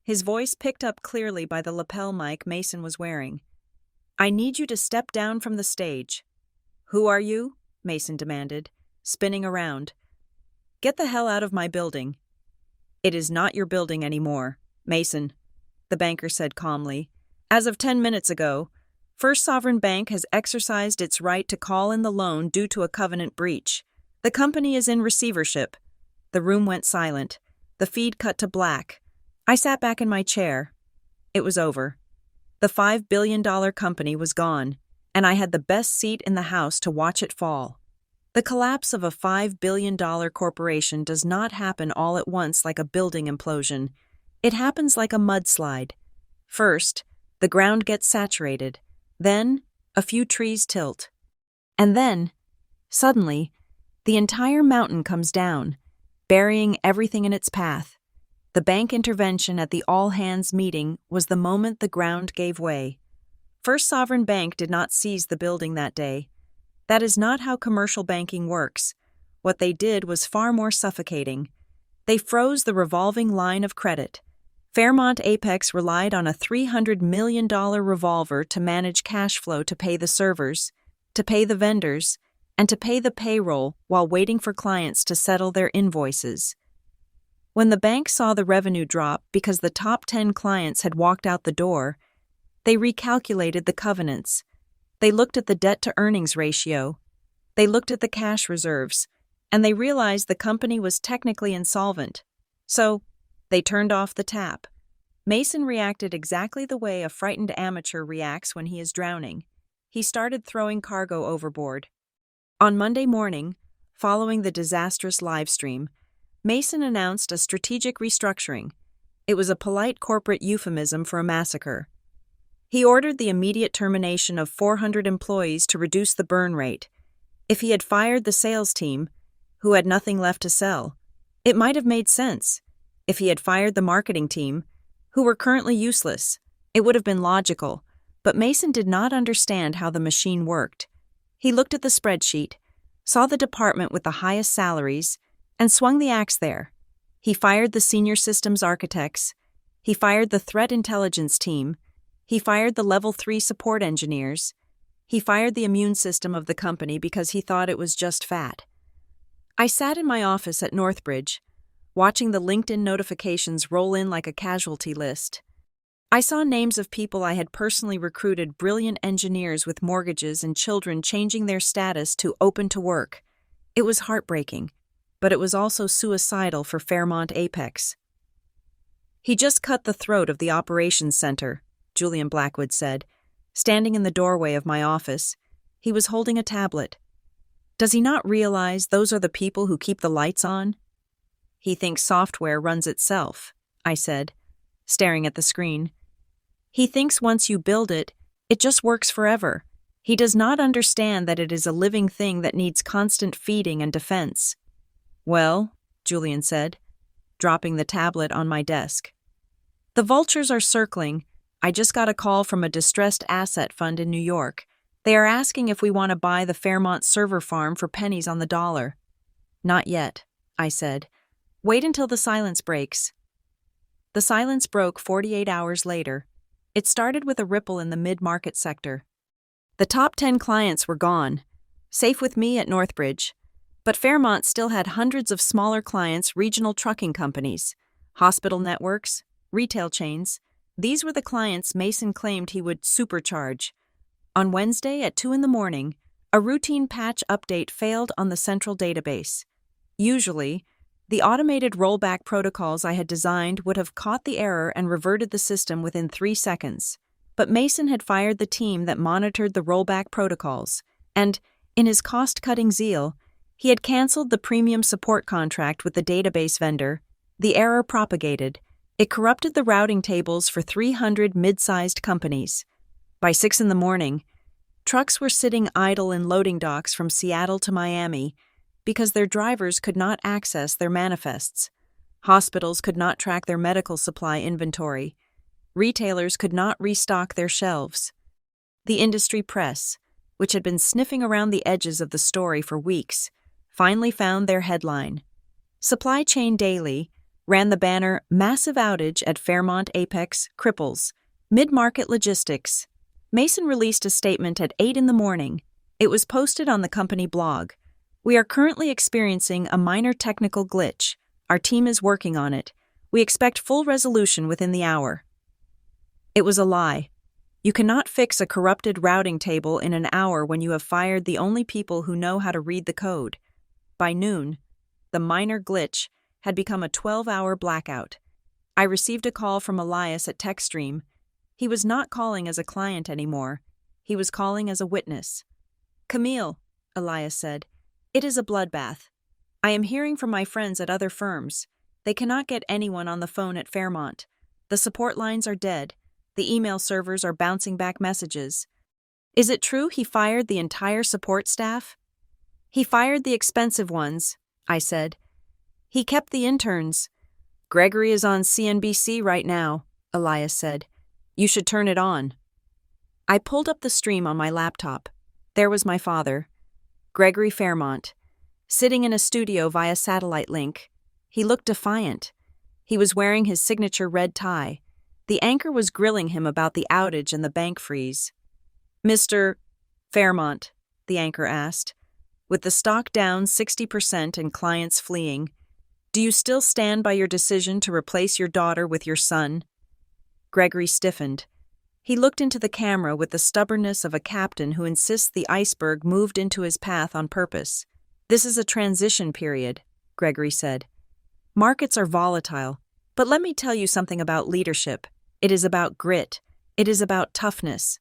his voice picked up clearly by the lapel mic Mason was wearing. I need you to step down from the stage. Who are you? Mason demanded, spinning around. Get the hell out of my building. It is not your building anymore, Mason, the banker said calmly. As of 10 minutes ago, First Sovereign Bank has exercised its right to call in the loan due to a covenant breach. The company is in receivership. The room went silent. The feed cut to black. I sat back in my chair. It was over. The $5 billion company was gone, and I had the best seat in the house to watch it fall. The collapse of a $5 billion corporation does not happen all at once like a building implosion. It happens like a mudslide. First, the ground gets saturated. Then, a few trees tilt. And then, suddenly, the entire mountain comes down, burying everything in its path. The The bank intervention at the all-hands meeting was the moment the ground gave way. First Sovereign Bank did not seize the building that day. That is not how commercial banking works. What they did was far more suffocating. They froze the revolving line of credit. Fairmont Apex relied on a $300 million revolver to manage cash flow to pay the servers, to pay the vendors, and to pay the payroll while waiting for clients to settle their invoices. When the bank saw the revenue drop because the top 10 clients had walked out the door, they recalculated the covenants. They looked at the debt-to-earnings ratio. They looked at the cash reserves, and they realized the company was technically insolvent. So, they turned off the tap. Mason reacted exactly the way a frightened amateur reacts when he is drowning. He started throwing cargo overboard. On Monday morning, following the disastrous livestream, Mason announced a strategic restructuring. It was a polite corporate euphemism for a massacre. He ordered the immediate termination of 400 employees to reduce the burn rate. If he had fired the sales team, who had nothing left to sell, it might have made sense. If he had fired the marketing team, who were currently useless, it would have been logical. But Mason did not understand how the machine worked. He looked at the spreadsheet, saw the department with the highest salaries, and swung the axe there. He fired the senior systems architects. He fired the threat intelligence team. He fired the level 3 support engineers. He fired the immune system of the company because he thought it was just fat. I sat in my office at Northbridge, watching the LinkedIn notifications roll in like a casualty list. I saw names of people I had personally recruited, brilliant engineers with mortgages and children changing their status to open to work. It was heartbreaking, but it was also suicidal for Fairmont Apex. "He just cut the throat of the operations center," Julian Blackwood said, standing in the doorway of my office. He was holding a tablet. "Does he not realize those are the people who keep the lights on?" "He thinks software runs itself," I said, staring at the screen. "He thinks once you build it, it just works forever. He does not understand that it is a living thing that needs constant feeding and defense." "Well," Julian said, dropping the tablet on my desk. "The vultures are circling. I just got a call from a distressed asset fund in New York. They are asking if we want to buy the Fairmont server farm for pennies on the dollar." "Not yet," I said. "Wait until the silence breaks." The silence broke 48 hours later. It started with a ripple in the mid-market sector. The top 10 clients were gone, safe with me at Northbridge. But Fairmont still had hundreds of smaller clients, regional trucking companies, hospital networks, retail chains. These were the clients Mason claimed he would supercharge. On Wednesday at 2 a.m, a routine patch update failed on the central database. Usually, the automated rollback protocols I had designed would have caught the error and reverted the system within 3 seconds. But Mason had fired the team that monitored the rollback protocols, and, in his cost-cutting zeal, he had canceled the premium support contract with the database vendor. The error propagated. It corrupted the routing tables for 300 mid-sized companies. By 6 a.m, trucks were sitting idle in loading docks from Seattle to Miami because their drivers could not access their manifests. Hospitals could not track their medical supply inventory. Retailers could not restock their shelves. The industry press, which had been sniffing around the edges of the story for weeks, finally found their headline. Supply Chain Daily ran the banner "Massive Outage at Fairmont Apex Cripples Mid-Market Logistics." Mason released a statement at 8 a.m. It was posted on the company blog. "We are currently experiencing a minor technical glitch. Our team is working on it. We expect full resolution within the hour." It was a lie. You cannot fix a corrupted routing table in an hour when you have fired the only people who know how to read the code. By noon, the minor glitch had become a 12-hour blackout. I received a call from Elias at TechStream. He was not calling as a client anymore. He was calling as a witness. "Camille," Elias said, "it is a bloodbath. I am hearing from my friends at other firms. They cannot get anyone on the phone at Fairmont. The support lines are dead. The email servers are bouncing back messages. Is it true he fired the entire support staff?" "He fired the expensive ones," I said. "He kept the interns. Gregory is on CNBC right now, Elias said. You should turn it on. I pulled up the stream on my laptop. There was my father, Gregory Fairmont, sitting in a studio via satellite link. He looked defiant. He was wearing his signature red tie. The anchor was grilling him about the outage and the bank freeze. Mr. Fairmont, the anchor asked, with the stock down 60% and clients fleeing, do you still stand by your decision to replace your daughter with your son? Gregory stiffened. He looked into the camera with the stubbornness of a captain who insists the iceberg moved into his path on purpose. This is a transition period, Gregory said. Markets are volatile, but let me tell you something about leadership. It is about grit. It is about toughness.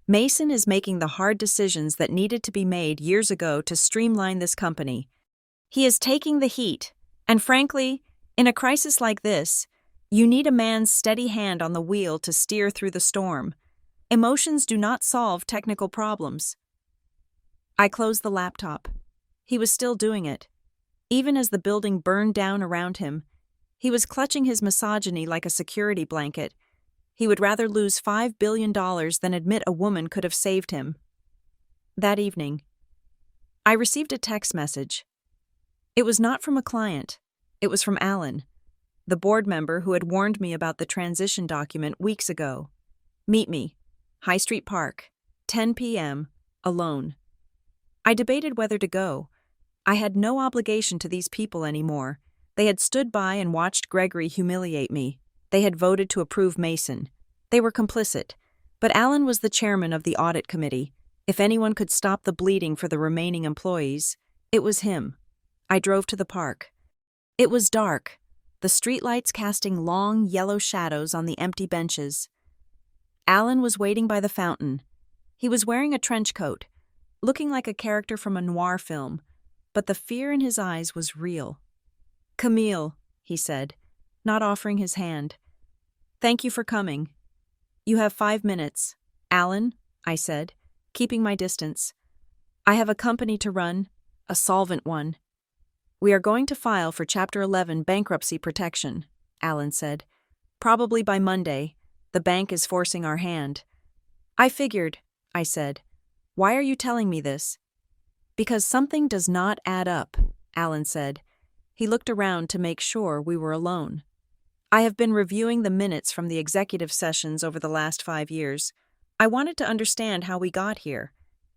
Mason is making the hard decisions that needed to be made years ago to streamline this company. He is taking the heat, and frankly, in a crisis like this, you need a man's steady hand on the wheel to steer through the storm. Emotions do not solve technical problems. I closed the laptop. He was still doing it. Even as the building burned down around him, he was clutching his misogyny like a security blanket. He would rather lose $5 billion than admit a woman could have saved him. That evening, I received a text message. It was not from a client. It was from Alan, the board member who had warned me about the transition document weeks ago. Meet me, High Street Park, 10 p.m., alone. I debated whether to go. I had no obligation to these people anymore. They had stood by and watched Gregory humiliate me. They had voted to approve Mason. They were complicit. But Alan was the chairman of the audit committee. If anyone could stop the bleeding for the remaining employees, it was him. I drove to the park. It was dark, the streetlights casting long, yellow shadows on the empty benches. Alan was waiting by the fountain. He was wearing a trench coat, looking like a character from a noir film, but the fear in his eyes was real. Camille, he said, not offering his hand. Thank you for coming. You have 5 minutes. Alan, I said, keeping my distance. I have a company to run, a solvent one. We are going to file for Chapter 11 bankruptcy protection, Alan said. Probably by Monday. The bank is forcing our hand. I figured, I said. Why are you telling me this? Because something does not add up, Alan said. He looked around to make sure we were alone. I have been reviewing the minutes from the executive sessions over the last 5 years. I wanted to understand how we got here.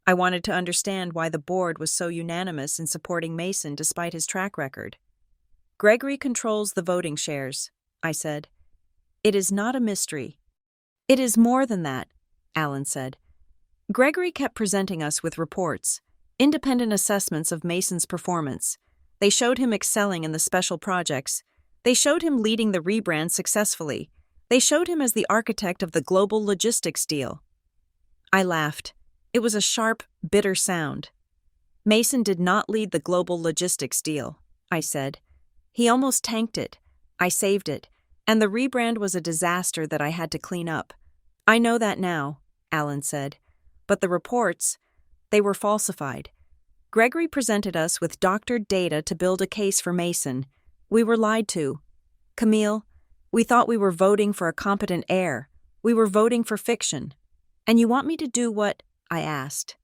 I wanted to understand why the board was so unanimous in supporting Mason despite his track record. Gregory controls the voting shares, I said. It is not a mystery. It is more than that, Alan said. Gregory kept presenting us with reports, independent assessments of Mason's performance. They showed him excelling in the special projects. They showed him leading the rebrand successfully. They showed him as the architect of the global logistics deal. I laughed. It was a sharp, bitter sound. Mason did not lead the global logistics deal, I said. He almost tanked it. I saved it. And the rebrand was a disaster that I had to clean up. I know that now, Alan said. But the reports, they were falsified. Gregory presented us with doctored data to build a case for Mason. We were lied to. Camille, we thought we were voting for a competent heir. We were voting for fiction. And you want me to do what? I asked.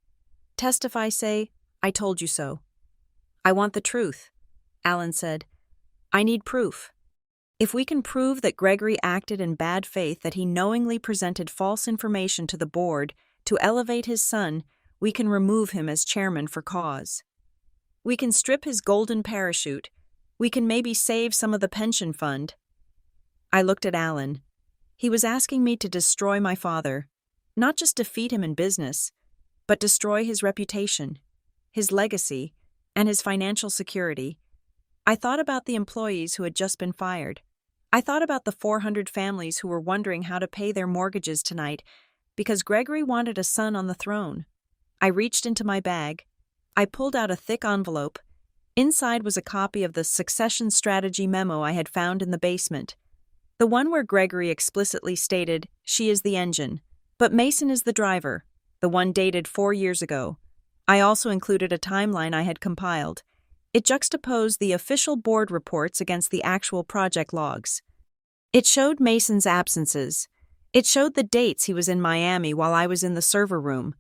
Testify, say, I told you so. I want the truth, Alan said. I need proof. If we can prove that Gregory acted in bad faith, that he knowingly presented false information to the board to elevate his son, we can remove him as chairman for cause. We can strip his golden parachute. We can maybe save some of the pension fund. I looked at Alan. He was asking me to destroy my father, not just defeat him in business, but destroy his reputation, his legacy, and his financial security. I thought about the employees who had just been fired. I thought about the 400 families who were wondering how to pay their mortgages tonight because Gregory wanted a son on the throne. I reached into my bag. I pulled out a thick envelope. Inside was a copy of the succession strategy memo I had found in the basement. The one where Gregory explicitly stated, "She is the engine, but Mason is the driver," the one dated 4 years ago. I also included a timeline I had compiled. It juxtaposed the official board reports against the actual project logs. It showed Mason's absences. It showed the dates he was in Miami while I was in the server room.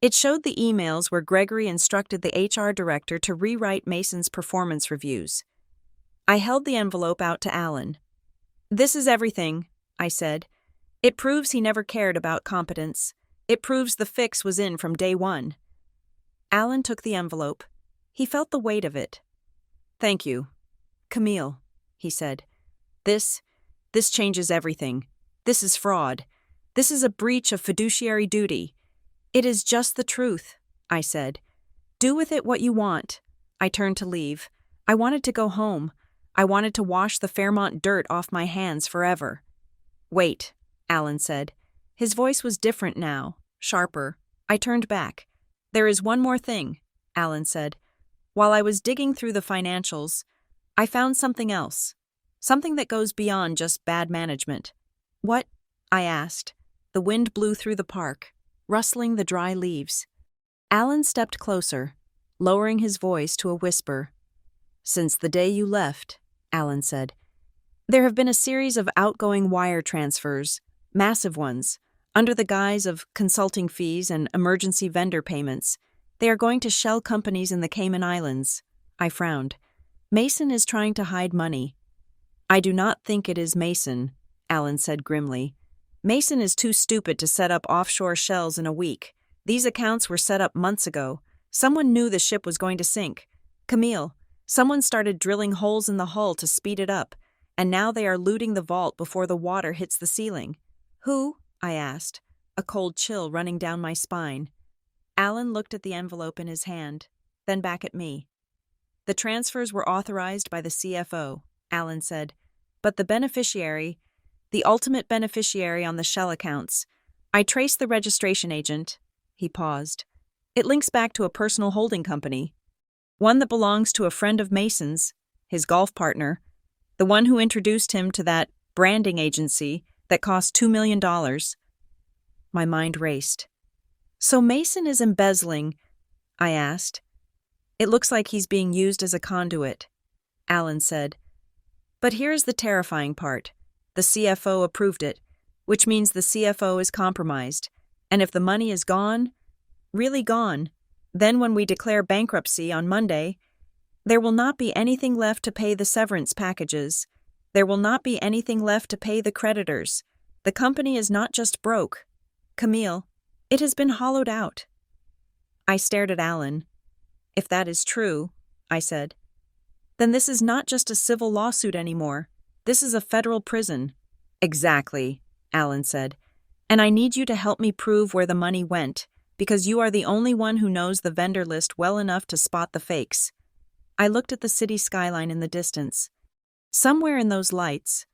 It showed the emails where Gregory instructed the HR director to rewrite Mason's performance reviews. I held the envelope out to Alan. "This is everything," I said. "It proves he never cared about competence. It proves the fix was in from day one." Alan took the envelope. He felt the weight of it. "Thank you. Camille," he said. This changes everything. This is fraud. This is a breach of fiduciary duty." "It is just the truth," I said. "Do with it what you want." I turned to leave. I wanted to go home. I wanted to wash the Fairmont dirt off my hands forever. "Wait," Alan said. His voice was different now, sharper. I turned back. "There is one more thing," Alan said. "While I was digging through the financials, I found something else. Something that goes beyond just bad management." "What?" I asked. The wind blew through the park, rustling the dry leaves. Alan stepped closer, lowering his voice to a whisper. "Since the day you left," Alan said, "there have been a series of outgoing wire transfers, massive ones, under the guise of consulting fees and emergency vendor payments. They are going to shell companies in the Cayman Islands." I frowned. "Mason is trying to hide money." "I do not think it is Mason," Alan said grimly. "Mason is too stupid to set up offshore shells in a week. These accounts were set up months ago. Someone knew the ship was going to sink. Camille, someone started drilling holes in the hull to speed it up, and now they are looting the vault before the water hits the ceiling." "Who?" I asked, a cold chill running down my spine. Alan looked at the envelope in his hand, then back at me. "The transfers were authorized by the CFO," Alan said, "but the ultimate beneficiary on the shell accounts. I traced the registration agent." He paused. "It links back to a personal holding company. One that belongs to a friend of Mason's, his golf partner, the one who introduced him to that branding agency that cost $2 million. My mind raced. "So Mason is embezzling?" I asked. "It looks like he's being used as a conduit," Alan said. "But here's the terrifying part. The CFO approved it, which means the CFO is compromised. And if the money is gone, really gone, then when we declare bankruptcy on Monday, there will not be anything left to pay the severance packages. There will not be anything left to pay the creditors. The company is not just broke. Camille, it has been hollowed out." I stared at Alan. "If that is true," I said, "then this is not just a civil lawsuit anymore. This is a federal prison." "Exactly," Alan said. "And I need you to help me prove where the money went, because you are the only one who knows the vendor list well enough to spot the fakes." I looked at the city skyline in the distance. Somewhere in those lights,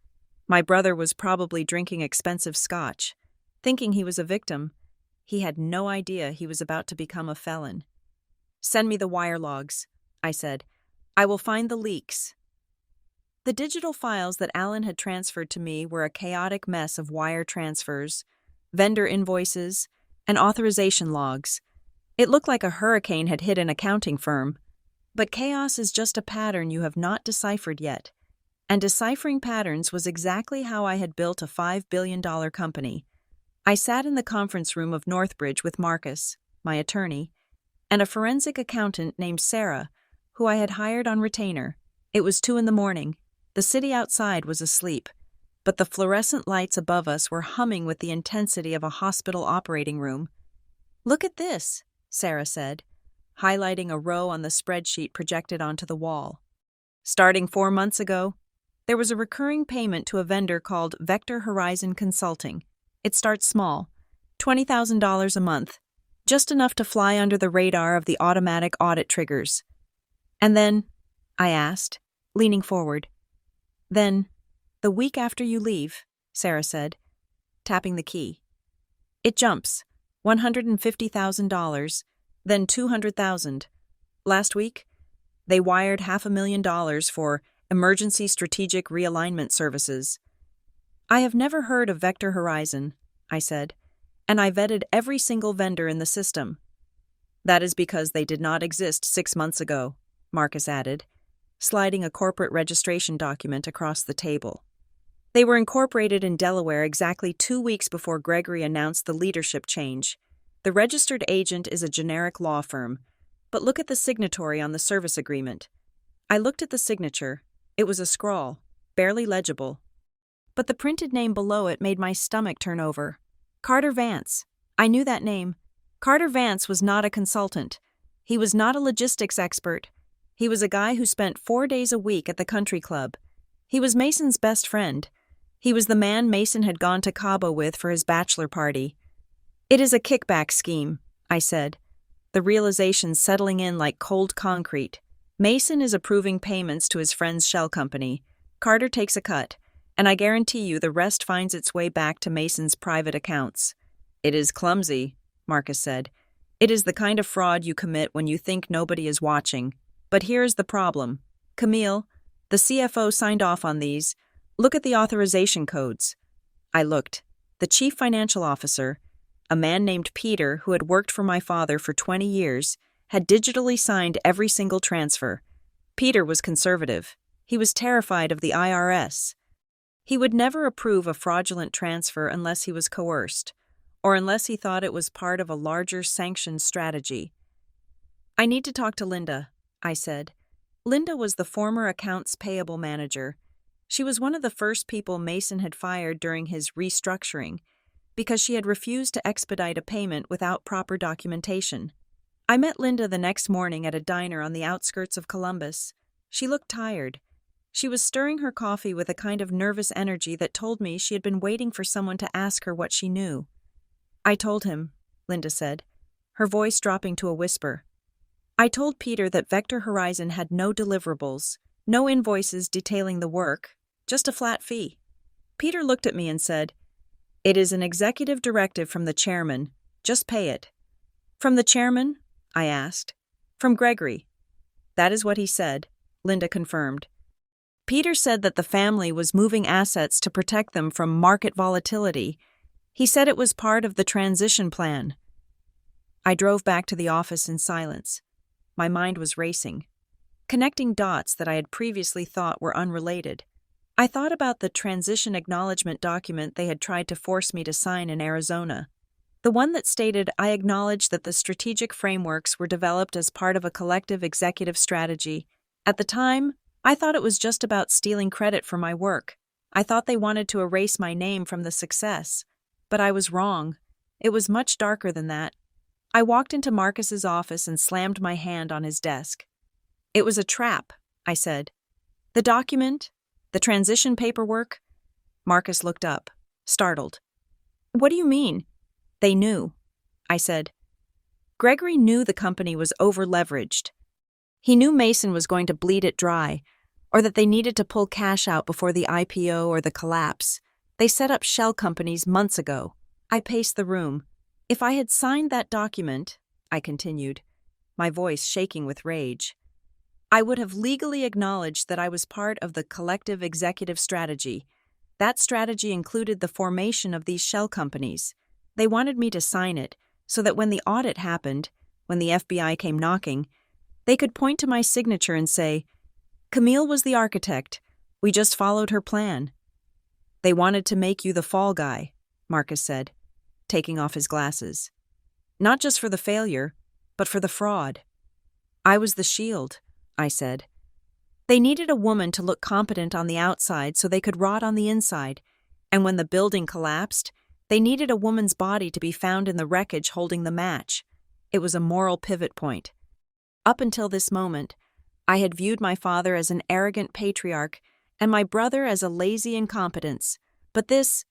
my brother was probably drinking expensive scotch, thinking he was a victim. He had no idea he was about to become a felon. "Send me the wire logs," I said. "I will find the leaks." The digital files that Alan had transferred to me were a chaotic mess of wire transfers, vendor invoices, and authorization logs. It looked like a hurricane had hit an accounting firm. But chaos is just a pattern you have not deciphered yet. And deciphering patterns was exactly how I had built a $5 billion company. I sat in the conference room of Northbridge with Marcus, my attorney, and a forensic accountant named Sarah, who I had hired on retainer. It was 2 a.m. The city outside was asleep, but the fluorescent lights above us were humming with the intensity of a hospital operating room. "Look at this," Sarah said, highlighting a row on the spreadsheet projected onto the wall. "Starting 4 months ago, there was a recurring payment to a vendor called Vector Horizon Consulting. It starts small, $20,000 a month, just enough to fly under the radar of the automatic audit triggers. And then," I asked, leaning forward. "Then, the week after you leave," Sarah said, tapping the key. "It jumps, $150,000, then $200,000. Last week, they wired $500,000 for emergency strategic realignment services." "I have never heard of Vector Horizon," I said, "and I vetted every single vendor in the system." "That is because they did not exist 6 months ago," Marcus added, sliding a corporate registration document across the table. They were incorporated in Delaware exactly 2 weeks before Gregory announced the leadership change. The registered agent is a generic law firm, but look at the signatory on the service agreement. I looked at the signature. It was a scrawl, barely legible. But the printed name below it made my stomach turn over. Carter Vance. I knew that name. Carter Vance was not a consultant. He was not a logistics expert. He was a guy who spent 4 days a week at the country club. He was Mason's best friend. He was the man Mason had gone to Cabo with for his bachelor party. It is a kickback scheme, I said, the realization settling in like cold concrete. Mason is approving payments to his friend's shell company. Carter takes a cut, and I guarantee you the rest finds its way back to Mason's private accounts. It is clumsy, Marcus said. It is the kind of fraud you commit when you think nobody is watching. But here's the problem. Camille, the CFO signed off on these. Look at the authorization codes. I looked. The chief financial officer, a man named Peter who had worked for my father for 20 years, had digitally signed every single transfer. Peter was conservative. He was terrified of the IRS. He would never approve a fraudulent transfer unless he was coerced, or unless he thought it was part of a larger sanctioned strategy. I need to talk to Linda, I said. Linda was the former accounts payable manager. She was one of the first people Mason had fired during his restructuring because she had refused to expedite a payment without proper documentation. I met Linda the next morning at a diner on the outskirts of Columbus. She looked tired. She was stirring her coffee with a kind of nervous energy that told me she had been waiting for someone to ask her what she knew. I told him, Linda said, her voice dropping to a whisper. I told Peter that Vector Horizon had no deliverables, no invoices detailing the work, just a flat fee. Peter looked at me and said, "It is an executive directive from the chairman. Just pay it." "From the chairman?" I asked. "From Gregory." "That is what he said," Linda confirmed. Peter said that the family was moving assets to protect them from market volatility. He said it was part of the transition plan. I drove back to the office in silence. My mind was racing, connecting dots that I had previously thought were unrelated. I thought about the transition acknowledgement document they had tried to force me to sign in Arizona. The one that stated I acknowledged that the strategic frameworks were developed as part of a collective executive strategy. At the time, I thought it was just about stealing credit for my work. I thought they wanted to erase my name from the success. But I was wrong. It was much darker than that. I walked into Marcus's office and slammed my hand on his desk. "It was a trap," I said. "The document? The transition paperwork?" Marcus looked up, startled. "What do you mean?" "They knew," I said. Gregory knew the company was over-leveraged. He knew Mason was going to bleed it dry, or that they needed to pull cash out before the IPO or the collapse. They set up shell companies months ago. I paced the room. If I had signed that document, I continued, my voice shaking with rage, I would have legally acknowledged that I was part of the collective executive strategy. That strategy included the formation of these shell companies. They wanted me to sign it so that when the audit happened, when the FBI came knocking, they could point to my signature and say, "Camille was the architect. We just followed her plan." "They wanted to make you the fall guy," Marcus said, taking off his glasses. "Not just for the failure, but for the fraud." "I was the shield," I said. "They needed a woman to look competent on the outside so they could rot on the inside, and when the building collapsed, they needed a woman's body to be found in the wreckage holding the match. It was a moral pivot point. Up until this moment, I had viewed my father as an arrogant patriarch and my brother as a lazy incompetence. But this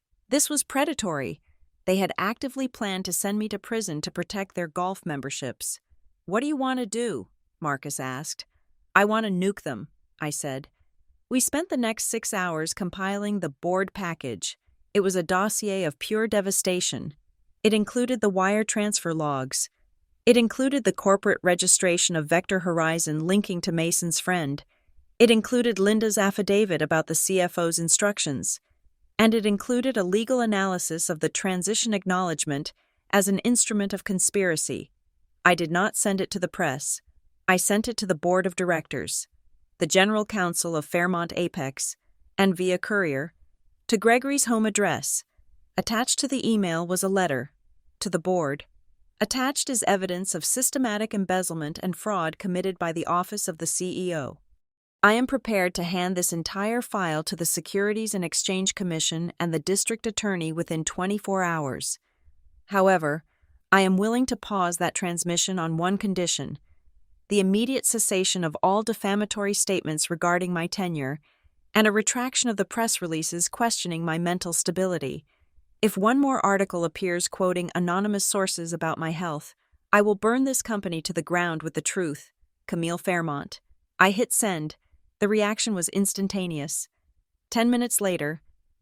was predatory. They had actively planned to send me to prison to protect their golf memberships. "What do you want to do?" Marcus asked. "I want to nuke them," I said. We spent the next 6 hours compiling the board package. It was a dossier of pure devastation. It included the wire transfer logs. It included the corporate registration of Vector Horizon linking to Mason's friend. It included Linda's affidavit about the CFO's instructions. And it included a legal analysis of the transition acknowledgement as an instrument of conspiracy. I did not send it to the press. I sent it to the board of directors, the general counsel of Fairmont Apex, and via courier, to Gregory's home address. Attached to the email was a letter to the board. Attached is evidence of systematic embezzlement and fraud committed by the office of the CEO. I am prepared to hand this entire file to the Securities and Exchange Commission and the district attorney within 24 hours. However, I am willing to pause that transmission on one condition: the immediate cessation of all defamatory statements regarding my tenure and a retraction of the press releases questioning my mental stability. If one more article appears quoting anonymous sources about my health, I will burn this company to the ground with the truth. Camille Fairmont. I hit send. The reaction was instantaneous. 10 minutes later,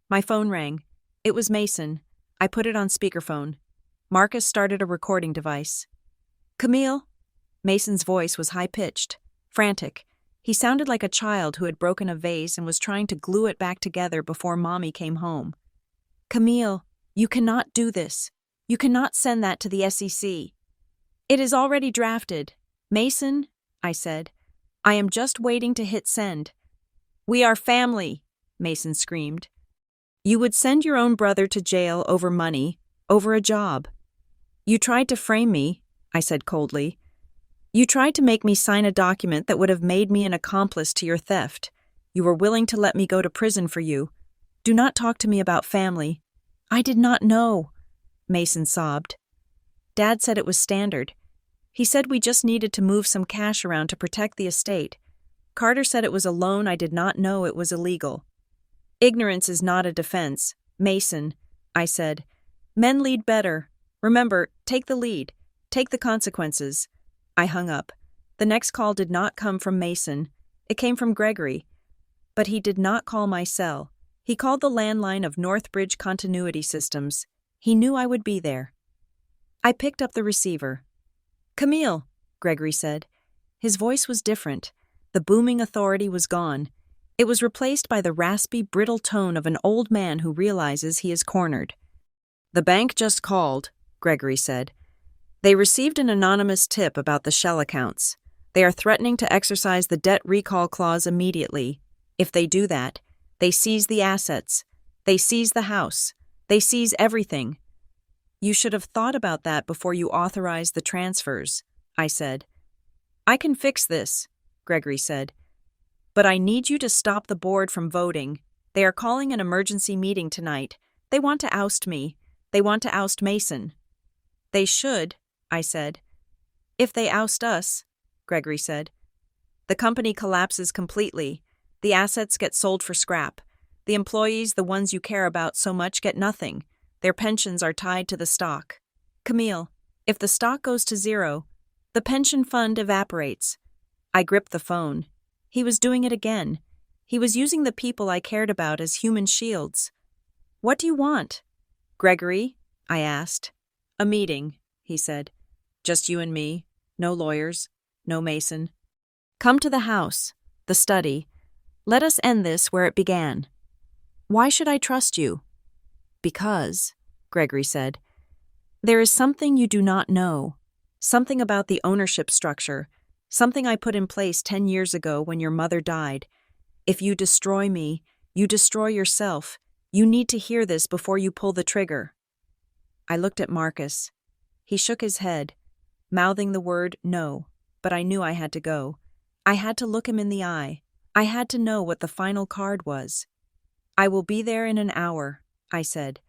my phone rang. It was Mason. I put it on speakerphone. Marcus started a recording device. Camille? Mason's voice was high-pitched, frantic. He sounded like a child who had broken a vase and was trying to glue it back together before Mommy came home. Camille, you cannot do this. You cannot send that to the SEC. It is already drafted. Mason, I said, I am just waiting to hit send. We are family, Mason screamed. You would send your own brother to jail over money, over a job. You tried to frame me, I said coldly. You tried to make me sign a document that would have made me an accomplice to your theft. You were willing to let me go to prison for you. Do not talk to me about family. I did not know, Mason sobbed. Dad said it was standard. He said we just needed to move some cash around to protect the estate. Carter said it was a loan I did not know it was illegal. Ignorance is not a defense, Mason, I said. Men lead better. Remember, take the lead. Take the consequences. I hung up. The next call did not come from Mason. It came from Gregory. But he did not call my cell. He called the landline of Northbridge Continuity Systems. He knew I would be there. I picked up the receiver. Camille, Gregory said. His voice was different. The booming authority was gone. It was replaced by the raspy, brittle tone of an old man who realizes he is cornered. The bank just called, Gregory said. They received an anonymous tip about the shell accounts. They are threatening to exercise the debt recall clause immediately. If they do that, they seize the assets. They seize the house. They seize everything. You should have thought about that before you authorized the transfers, I said. I can fix this, Gregory said. But I need you to stop the board from voting. They are calling an emergency meeting tonight. They want to oust me. They want to oust Mason. They should, I said. If they oust us, Gregory said. The company collapses completely. The assets get sold for scrap. The employees, the ones you care about so much, get nothing. Their pensions are tied to the stock. Camille, if the stock goes to zero, the pension fund evaporates. I gripped the phone. He was doing it again. He was using the people I cared about as human shields. What do you want? Gregory, I asked. A meeting, he said. Just you and me. No lawyers. No Mason. Come to the house, the study. Let us end this where it began. Why should I trust you? Because, Gregory said, there is something you do not know. Something about the ownership structure. Something I put in place 10 years ago when your mother died. If you destroy me, you destroy yourself. You need to hear this before you pull the trigger. I looked at Marcus. He shook his head, mouthing the word no, but I knew I had to go. I had to look him in the eye. I had to know what the final card was. I will be there in an hour, I said.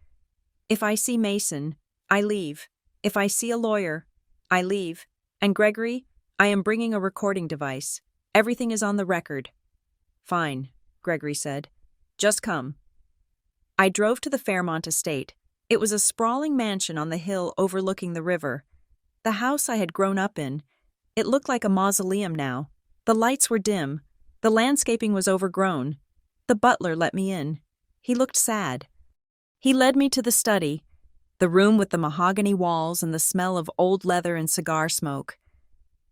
If I see Mason, I leave. If I see a lawyer, I leave. And Gregory, I am bringing a recording device. Everything is on the record. Fine, Gregory said. Just come. I drove to the Fairmont estate. It was a sprawling mansion on the hill overlooking the river. The house I had grown up in. It looked like a mausoleum now. The lights were dim. The landscaping was overgrown. The butler let me in. He looked sad. He led me to the study, the room with the mahogany walls and the smell of old leather and cigar smoke.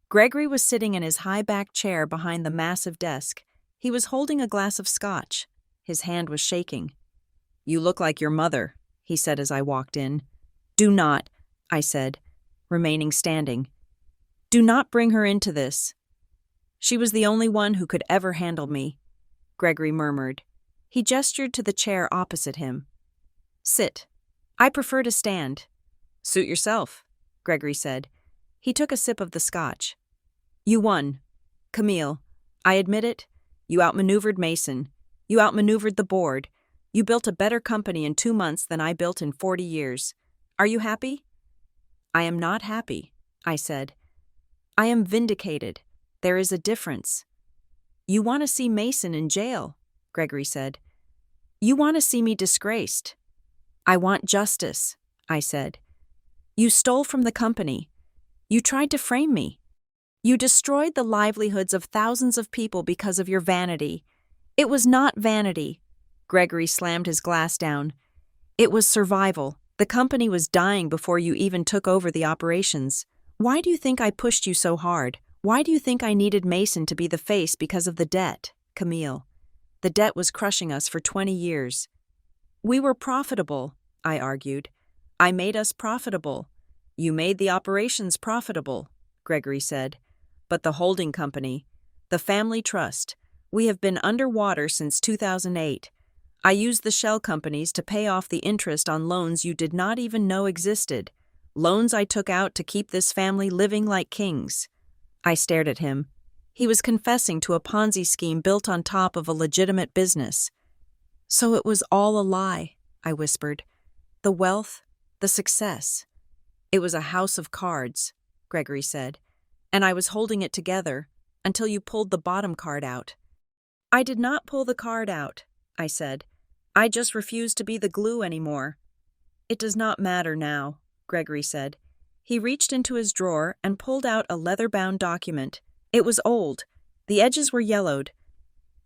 Gregory was sitting in his high-backed chair behind the massive desk. He was holding a glass of scotch. His hand was shaking. You look like your mother, he said as I walked in. Do not, I said, remaining standing. Do not bring her into this. She was the only one who could ever handle me, Gregory murmured. He gestured to the chair opposite him. Sit. I prefer to stand. Suit yourself, Gregory said. He took a sip of the scotch. You won. Camille, I admit it. You outmaneuvered Mason. You outmaneuvered the board. You built a better company in 2 months than I built in 40 years. Are you happy? I am not happy, I said. I am vindicated. There is a difference. You want to see Mason in jail, Gregory said. You want to see me disgraced. I want justice, I said. You stole from the company. You tried to frame me. You destroyed the livelihoods of thousands of people because of your vanity. It was not vanity. Gregory slammed his glass down. It was survival. The company was dying before you even took over the operations. Why do you think I pushed you so hard? Why do you think I needed Mason to be the face because of the debt, Camille? The debt was crushing us for 20 years. We were profitable, I argued. I made us profitable. You made the operations profitable, Gregory said. But the holding company, the family trust, we have been underwater since 2008. I used the shell companies to pay off the interest on loans you did not even know existed, loans I took out to keep this family living like kings. I stared at him. He was confessing to a Ponzi scheme built on top of a legitimate business. So it was all a lie, I whispered. The wealth, the success. It was a house of cards, Gregory said, and I was holding it together until you pulled the bottom card out. I did not pull the card out, I said. I just refused to be the glue anymore. It does not matter now, Gregory said. He reached into his drawer and pulled out a leather-bound document. It was old. The edges were yellowed.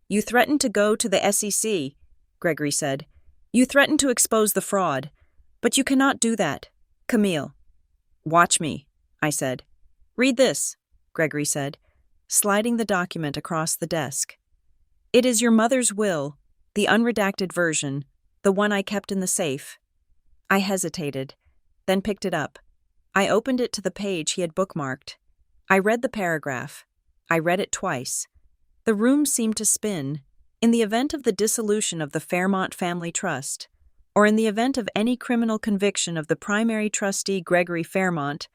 You threatened to go to the SEC, Gregory said. You threatened to expose the fraud. But you cannot do that. Camille. Watch me, I said. Read this, Gregory said, sliding the document across the desk. It is your mother's will, the unredacted version, the one I kept in the safe. I hesitated, then picked it up. I opened it to the page he had bookmarked. I read the paragraph. I read it twice. The room seemed to spin. In the event of the dissolution of the Fairmont Family Trust, or in the event of any criminal conviction of the primary trustee Gregory Fairmont,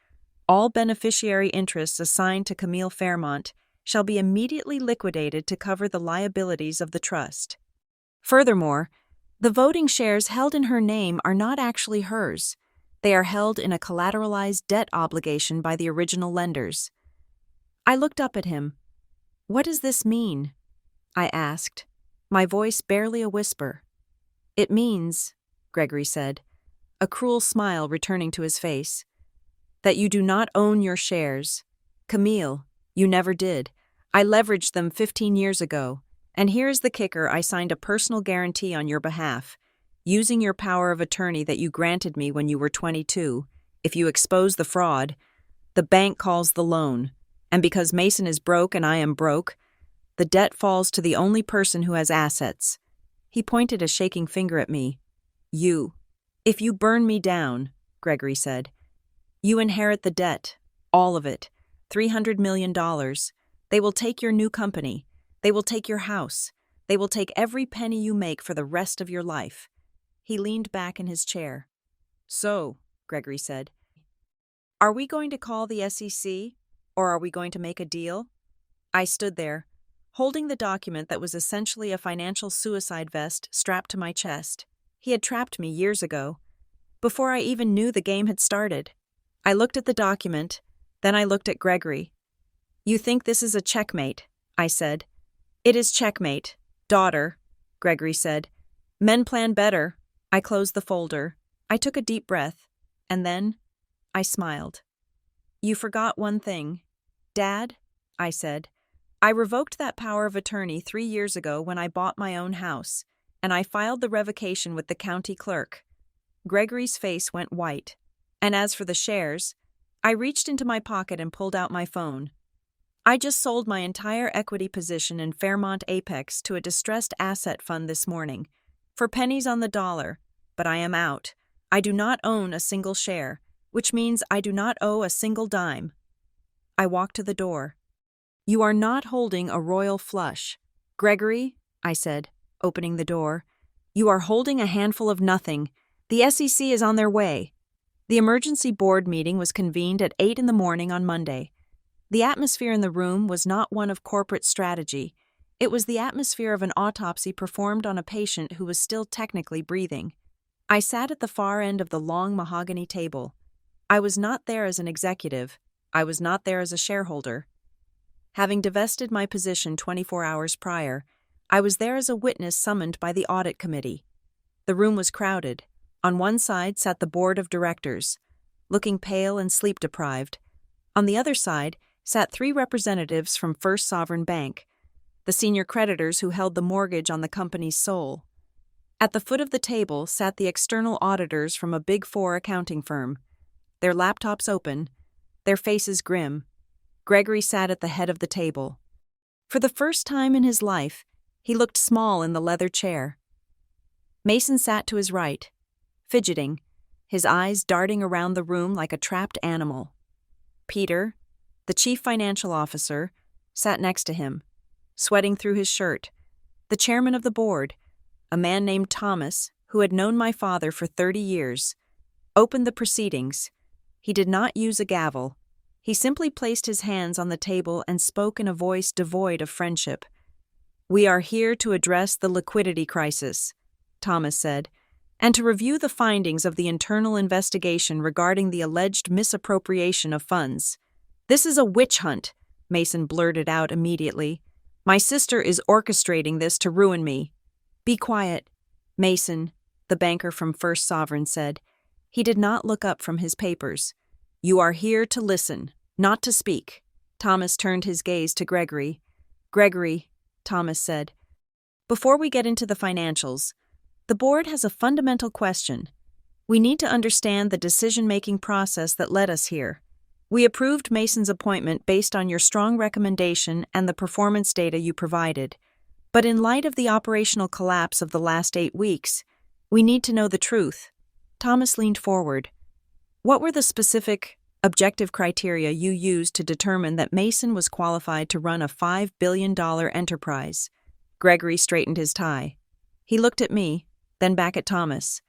all beneficiary interests assigned to Camille Fairmont shall be immediately liquidated to cover the liabilities of the trust. Furthermore, the voting shares held in her name are not actually hers. They are held in a collateralized debt obligation by the original lenders. I looked up at him. What does this mean? I asked, my voice barely a whisper. It means, Gregory said, a cruel smile returning to his face, that you do not own your shares. Camille, you never did. I leveraged them 15 years ago, and here's the kicker: I signed a personal guarantee on your behalf, using your power of attorney that you granted me when you were 22. If you expose the fraud, the bank calls the loan, and because Mason is broke and I am broke, the debt falls to the only person who has assets. He pointed a shaking finger at me. You. If you burn me down, Gregory said, you inherit the debt, all of it, $300 million. They will take your new company. They will take your house. They will take every penny you make for the rest of your life. He leaned back in his chair. So, Gregory said, are we going to call the SEC, or are we going to make a deal? I stood there, holding the document that was essentially a financial suicide vest strapped to my chest. He had trapped me years ago, before I even knew the game had started. I looked at the document, then I looked at Gregory. You think this is a checkmate, I said. It is checkmate, daughter, Gregory said. Men plan better. I closed the folder. I took a deep breath, and then I smiled. You forgot one thing. Dad, I said, I revoked that power of attorney 3 years ago when I bought my own house, and I filed the revocation with the county clerk. Gregory's face went white. And as for the shares, I reached into my pocket and pulled out my phone. I just sold my entire equity position in Fairmont Apex to a distressed asset fund this morning, for pennies on the dollar, but I am out. I do not own a single share, which means I do not owe a single dime. I walked to the door. You are not holding a royal flush. Gregory, I said, opening the door, you are holding a handful of nothing. The SEC is on their way. The emergency board meeting was convened at 8 in the morning on Monday. The atmosphere in the room was not one of corporate strategy. It was the atmosphere of an autopsy performed on a patient who was still technically breathing. I sat at the far end of the long mahogany table. I was not there as an executive. I was not there as a shareholder. Having divested my position 24 hours prior, I was there as a witness summoned by the audit committee. The room was crowded. On one side sat the board of directors, looking pale and sleep-deprived. On the other side sat 3 representatives from First Sovereign Bank, the senior creditors who held the mortgage on the company's soul. At the foot of the table sat the external auditors from a Big Four accounting firm, their laptops open, their faces grim. Gregory sat at the head of the table. For the first time in his life, he looked small in the leather chair. Mason sat to his right, fidgeting, his eyes darting around the room like a trapped animal. Peter, the chief financial officer, sat next to him, sweating through his shirt. The chairman of the board, a man named Thomas, who had known my father for 30 years, opened the proceedings. He did not use a gavel. He simply placed his hands on the table and spoke in a voice devoid of friendship. "We are here to address the liquidity crisis," Thomas said, "and to review the findings of the internal investigation regarding the alleged misappropriation of funds." "This is a witch hunt," Mason blurted out immediately. "My sister is orchestrating this to ruin me." "Be quiet, Mason," the banker from First Sovereign said. He did not look up from his papers. "You are here to listen, not to speak." Thomas turned his gaze to Gregory. "Gregory," Thomas said, "before we get into the financials, the board has a fundamental question. We need to understand the decision-making process that led us here. We approved Mason's appointment based on your strong recommendation and the performance data you provided. But in light of the operational collapse of the last 8 weeks, we need to know the truth." Thomas leaned forward. "What were the specific, objective criteria you used to determine that Mason was qualified to run a $5 billion enterprise?" Gregory straightened his tie. He looked at me, then back at Thomas.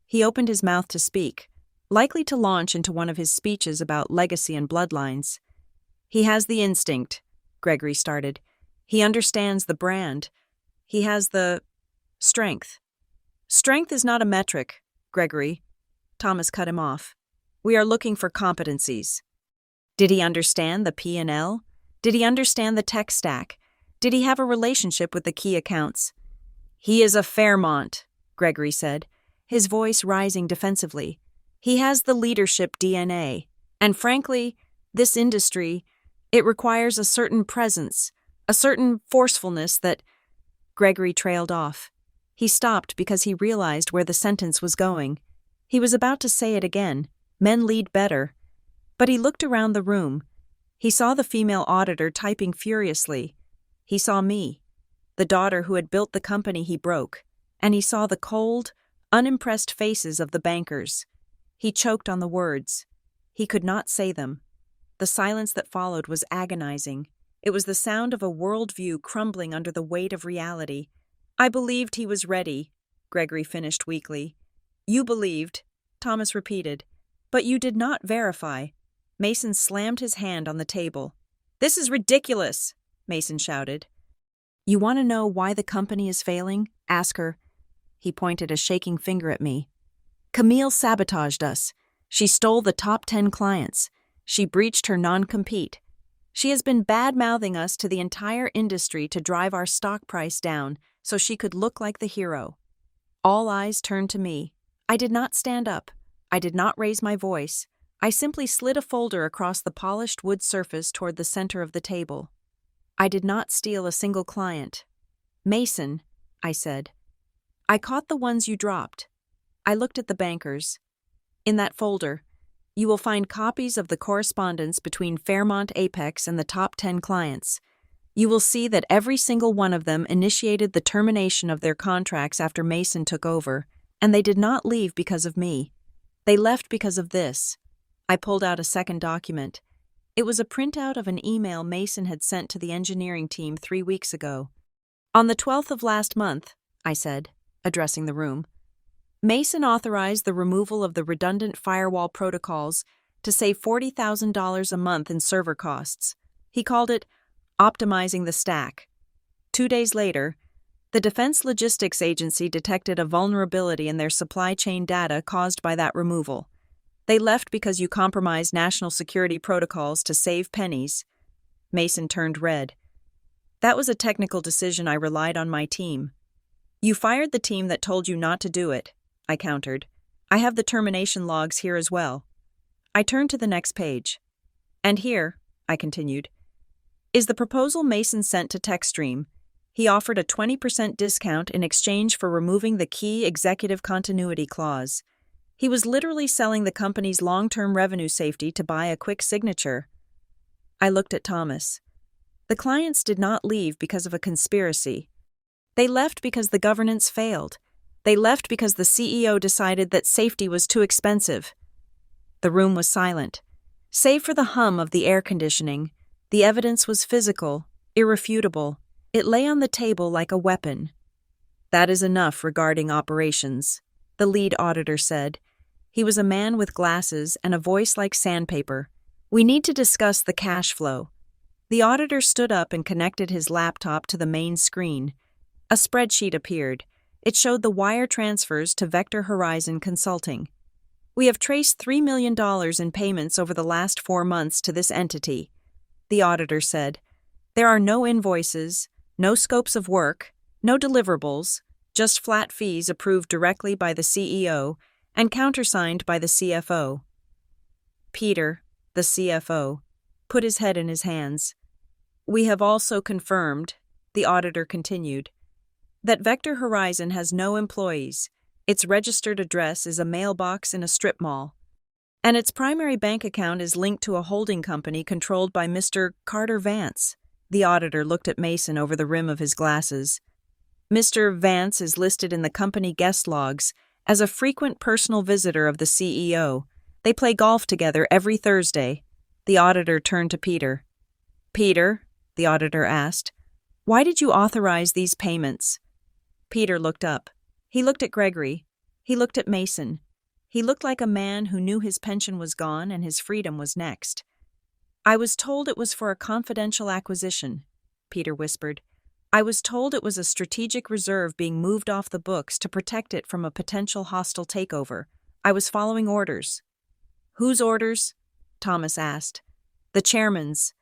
He opened his mouth to speak, likely to launch into one of his speeches about legacy and bloodlines. "He has the instinct," Gregory started. "He understands the brand. He has the strength." "Strength is not a metric, Gregory," Thomas cut him off. "We are looking for competencies." Did he understand the P&L? Did he understand the tech stack? Did he have a relationship with the key accounts? "He is a Fairmont," Gregory said, his voice rising defensively. "He has the leadership DNA. And frankly, this industry, it requires a certain presence, a certain forcefulness that—" Gregory trailed off. He stopped because he realized where the sentence was going. He was about to say it again. Men lead better. But he looked around the room. He saw the female auditor typing furiously. He saw me, the daughter who had built the company he broke, and he saw the cold, unimpressed faces of the bankers. He choked on the words. He could not say them. The silence that followed was agonizing. It was the sound of a worldview crumbling under the weight of reality. "I believed he was ready," Gregory finished weakly. "You believed," Thomas repeated, "but you did not verify." Mason slammed his hand on the table. "This is ridiculous," Mason shouted. "You want to know why the company is failing? Ask her." He pointed a shaking finger at me. "Camille sabotaged us. She stole the top 10 clients. She breached her non-compete. She has been bad-mouthing us to the entire industry to drive our stock price down so she could look like the hero." All eyes turned to me. I did not stand up. I did not raise my voice. I simply slid a folder across the polished wood surface toward the center of the table. "I did not steal a single client. Mason," I said. "I caught the ones you dropped." I looked at the bankers. "In that folder, you will find copies of the correspondence between Fairmont Apex and the top 10 clients. You will see that every single one of them initiated the termination of their contracts after Mason took over, and they did not leave because of me. They left because of this." I pulled out a second document. It was a printout of an email Mason had sent to the engineering team 3 weeks ago. On the 12th of last month, I said, addressing the room, Mason authorized the removal of the redundant firewall protocols to save $40,000 a month in server costs. He called it optimizing the stack. 2 days later, the Defense Logistics Agency detected a vulnerability in their supply chain data caused by that removal. They left because you compromised national security protocols to save pennies. Mason turned red. That was a technical decision I relied on my team. You fired the team that told you not to do it, I countered. I have the termination logs here as well. I turned to the next page. And here, I continued, is the proposal Mason sent to TechStream. He offered a 20% discount in exchange for removing the key executive continuity clause. He was literally selling the company's long-term revenue safety to buy a quick signature. I looked at Thomas. The clients did not leave because of a conspiracy. They left because the governance failed. They left because the CEO decided that safety was too expensive. The room was silent. Save for the hum of the air conditioning, the evidence was physical, irrefutable. It lay on the table like a weapon. That is enough regarding operations, the lead auditor said. He was a man with glasses and a voice like sandpaper. We need to discuss the cash flow. The auditor stood up and connected his laptop to the main screen. A spreadsheet appeared. It showed the wire transfers to Vector Horizon Consulting. We have traced $3 million in payments over the last 4 months to this entity, the auditor said. There are no invoices, no scopes of work, no deliverables, just flat fees approved directly by the CEO and countersigned by the CFO. Peter, the CFO, put his head in his hands. We have also confirmed, the auditor continued, that Vector Horizon has no employees. Its registered address is a mailbox in a strip mall, and its primary bank account is linked to a holding company controlled by Mr. Carter Vance. The auditor looked at Mason over the rim of his glasses. Mr. Vance is listed in the company guest logs as a frequent personal visitor of the CEO. They play golf together every Thursday. The auditor turned to Peter. Peter, the auditor asked, why did you authorize these payments? Peter looked up. He looked at Gregory. He looked at Mason. He looked like a man who knew his pension was gone and his freedom was next. I was told it was for a confidential acquisition, Peter whispered. I was told it was a strategic reserve being moved off the books to protect it from a potential hostile takeover. I was following orders. Whose orders? Thomas asked. The chairman's,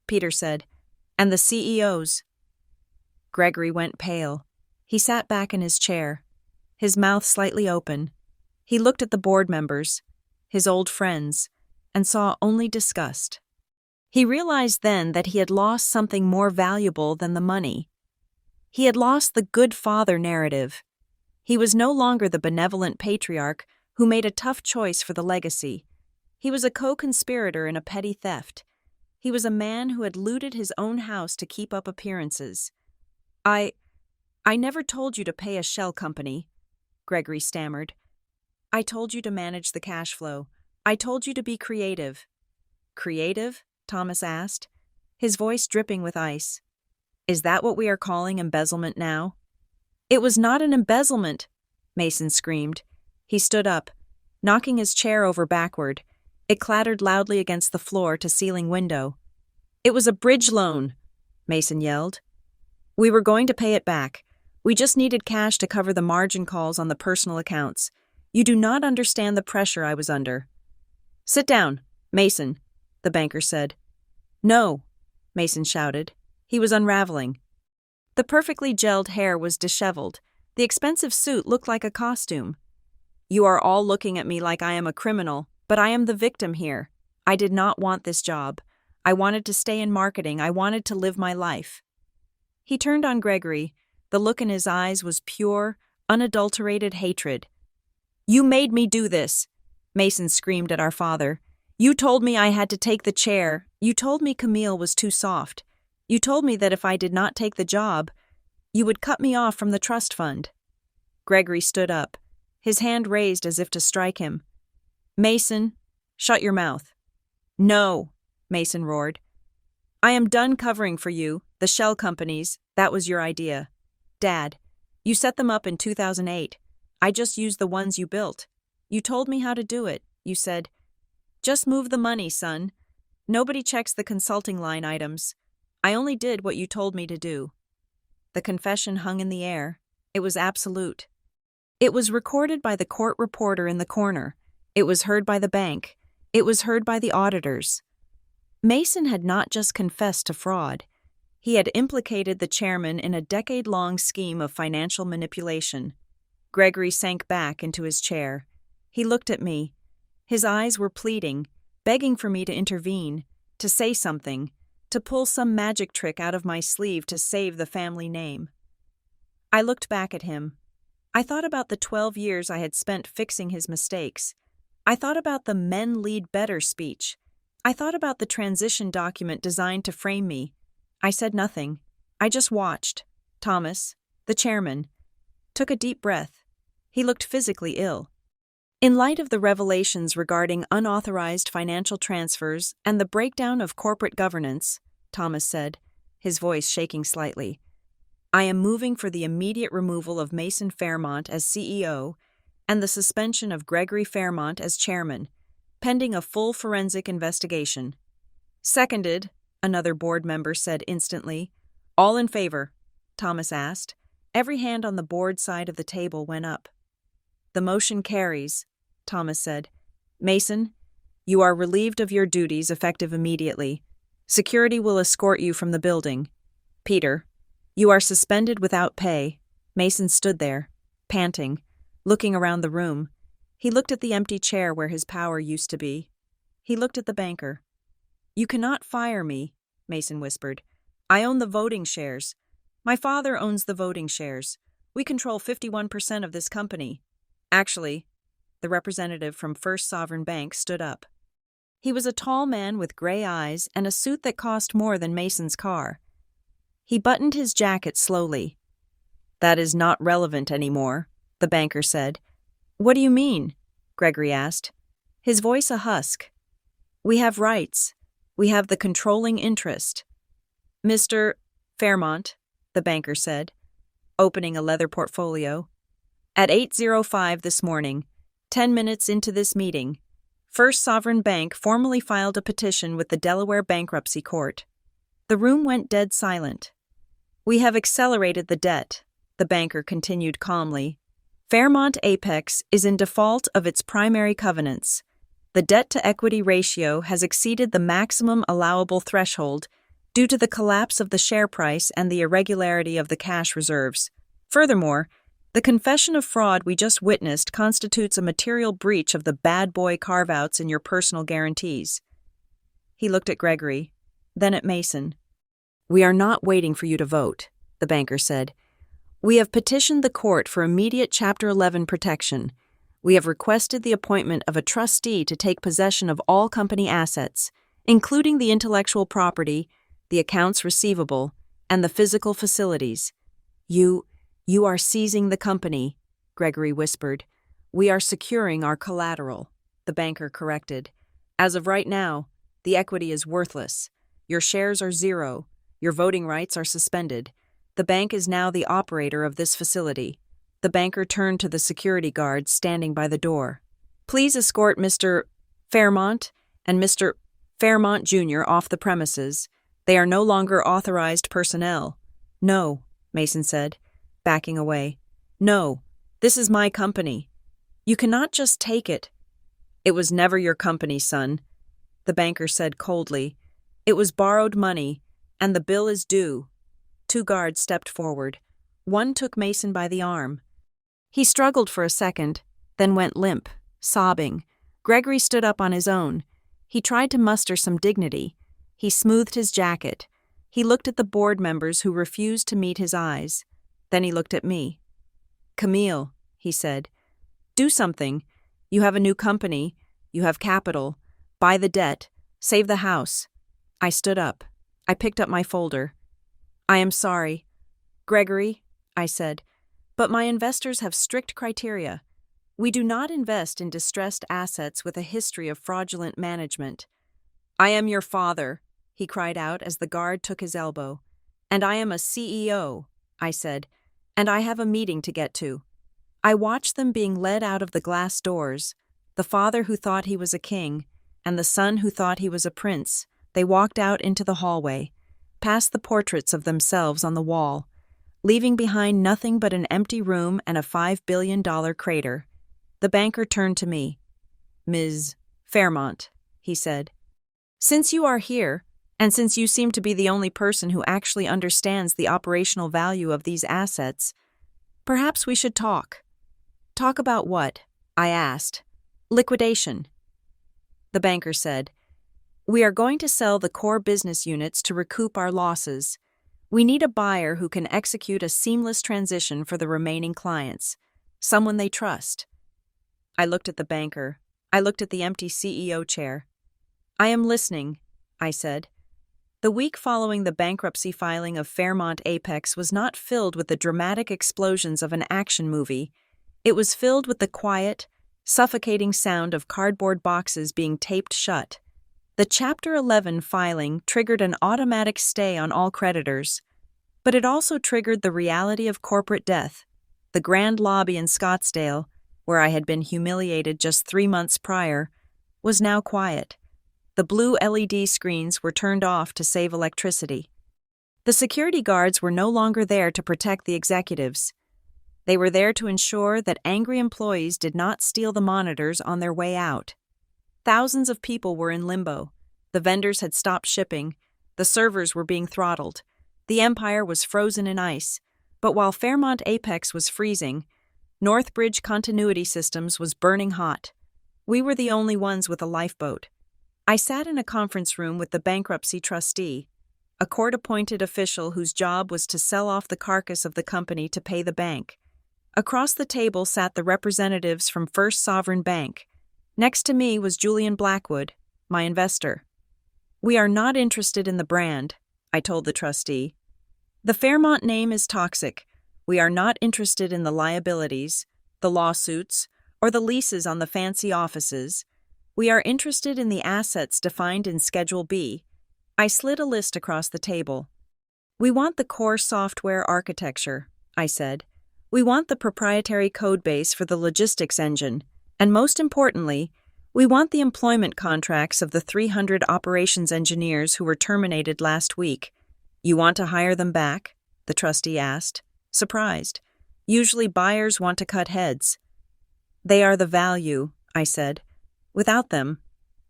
Peter said, and the CEO's. Gregory went pale. He sat back in his chair, his mouth slightly open. He looked at the board members, his old friends, and saw only disgust. He realized then that he had lost something more valuable than the money. He had lost the good father narrative. He was no longer the benevolent patriarch who made a tough choice for the legacy. He was a co-conspirator in a petty theft. He was a man who had looted his own house to keep up appearances. I never told you to pay a shell company, Gregory stammered. I told you to manage the cash flow. I told you to be creative. Creative? Thomas asked, his voice dripping with ice. Is that what we are calling embezzlement now? It was not an embezzlement, Mason screamed. He stood up, knocking his chair over backward. It clattered loudly against the floor-to-ceiling window. It was a bridge loan, Mason yelled. We were going to pay it back. We just needed cash to cover the margin calls on the personal accounts. You do not understand the pressure I was under. Sit down, Mason, the banker said. No, Mason shouted. He was unraveling. The perfectly gelled hair was disheveled. The expensive suit looked like a costume. You are all looking at me like I am a criminal, but I am the victim here. I did not want this job. I wanted to stay in marketing. I wanted to live my life. He turned on Gregory. The look in his eyes was pure, unadulterated hatred. You made me do this, Mason screamed at our father. You told me I had to take the chair. You told me Camille was too soft. You told me that if I did not take the job, you would cut me off from the trust fund. Gregory stood up, his hand raised as if to strike him. Mason, shut your mouth. No, Mason roared. I am done covering for you, the shell companies. That was your idea. Dad, you set them up in 2008. I just used the ones you built. You told me how to do it. You said, just move the money, son. Nobody checks the consulting line items. I only did what you told me to do. The confession hung in the air. It was absolute. It was recorded by the court reporter in the corner. It was heard by the bank. It was heard by the auditors. Mason had not just confessed to fraud. He had implicated the chairman in a decade-long scheme of financial manipulation. Gregory sank back into his chair. He looked at me. His eyes were pleading, begging for me to intervene, to say something, to pull some magic trick out of my sleeve to save the family name. I looked back at him. I thought about the 12 years I had spent fixing his mistakes. I thought about the "men lead better" speech. I thought about the transition document designed to frame me. I said nothing. I just watched. Thomas, the chairman, took a deep breath. He looked physically ill. In light of the revelations regarding unauthorized financial transfers and the breakdown of corporate governance, Thomas said, his voice shaking slightly, I am moving for the immediate removal of Mason Fairmont as CEO and the suspension of Gregory Fairmont as chairman, pending a full forensic investigation. Seconded, another board member said instantly. All in favor? Thomas asked. Every hand on the board side of the table went up. The motion carries, Thomas said. Mason, you are relieved of your duties effective immediately. Security will escort you from the building. Peter, you are suspended without pay. Mason stood there, panting, looking around the room. He looked at the empty chair where his power used to be. He looked at the banker. You cannot fire me, Mason whispered. I own the voting shares. My father owns the voting shares. We control 51% of this company. Actually, the representative from First Sovereign Bank stood up. He was a tall man with gray eyes and a suit that cost more than Mason's car. He buttoned his jacket slowly. That is not relevant anymore, the banker said. What do you mean? Gregory asked, his voice a husk. We have rights. We have the controlling interest. Mr. Fairmont, the banker said, opening a leather portfolio. At 8:05 this morning, 10 minutes into this meeting, First Sovereign Bank formally filed a petition with the Delaware Bankruptcy Court. The room went dead silent. We have accelerated the debt, the banker continued calmly. Fairmont Apex is in default of its primary covenants. The debt-to-equity ratio has exceeded the maximum allowable threshold due to the collapse of the share price and the irregularity of the cash reserves. Furthermore, the confession of fraud we just witnessed constitutes a material breach of the bad boy carve-outs in your personal guarantees. He looked at Gregory, then at Mason. We are not waiting for you to vote, the banker said. We have petitioned the court for immediate Chapter 11 protection. We have requested the appointment of a trustee to take possession of all company assets, including the intellectual property, the accounts receivable, and the physical facilities. You are seizing the company, Gregory whispered. We are securing our collateral, the banker corrected. As of right now, the equity is worthless. Your shares are zero. Your voting rights are suspended. The bank is now the operator of this facility. The banker turned to the security guard standing by the door. Please escort Mr. Fairmont and Mr. Fairmont Jr. off the premises. They are no longer authorized personnel. No, Mason said, backing away. No, this is my company. You cannot just take it. It was never your company, son, the banker said coldly. It was borrowed money, and the bill is due. Two guards stepped forward. One took Mason by the arm. He struggled for a second, then went limp, sobbing. Gregory stood up on his own. He tried to muster some dignity. He smoothed his jacket. He looked at the board members who refused to meet his eyes. Then he looked at me. Camille, he said, do something. You have a new company. You have capital. Buy the debt. Save the house. I stood up. I picked up my folder. I am sorry, Gregory, I said, but my investors have strict criteria. We do not invest in distressed assets with a history of fraudulent management. "I am your father," he cried out as the guard took his elbow. "And I am a CEO," I said, "and I have a meeting to get to." I watched them being led out of the glass doors, the father who thought he was a king, and the son who thought he was a prince. They walked out into the hallway, past the portraits of themselves on the wall, leaving behind nothing but an empty room and a $5 billion crater. The banker turned to me. "Ms. Fairmont," he said, "since you are here, and since you seem to be the only person who actually understands the operational value of these assets, perhaps we should talk." "Talk about what?" I asked. "Liquidation." The banker said, "We are going to sell the core business units to recoup our losses. We need a buyer who can execute a seamless transition for the remaining clients, someone they trust." I looked at the banker. I looked at the empty CEO chair. "I am listening," I said. The week following the bankruptcy filing of Fairmont Apex was not filled with the dramatic explosions of an action movie. It was filled with the quiet, suffocating sound of cardboard boxes being taped shut. The Chapter 11 filing triggered an automatic stay on all creditors, but it also triggered the reality of corporate death. The Grand Lobby in Scottsdale, where I had been humiliated just 3 months prior, was now quiet. The blue LED screens were turned off to save electricity. The security guards were no longer there to protect the executives. They were there to ensure that angry employees did not steal the monitors on their way out. Thousands of people were in limbo. The vendors had stopped shipping. The servers were being throttled. The empire was frozen in ice. But while Fairmont Apex was freezing, Northbridge Continuity Systems was burning hot. We were the only ones with a lifeboat. I sat in a conference room with the bankruptcy trustee, a court-appointed official whose job was to sell off the carcass of the company to pay the bank. Across the table sat the representatives from First Sovereign Bank. Next to me was Julian Blackwood, my investor. "We are not interested in the brand," I told the trustee. "The Fairmont name is toxic. We are not interested in the liabilities, the lawsuits, or the leases on the fancy offices. We are interested in the assets defined in Schedule B." I slid a list across the table. "We want the core software architecture," I said. "We want the proprietary codebase for the logistics engine. And most importantly, we want the employment contracts of the 300 operations engineers who were terminated last week." "You want to hire them back?" the trustee asked, surprised. "Usually buyers want to cut heads." "They are the value," I said. "Without them,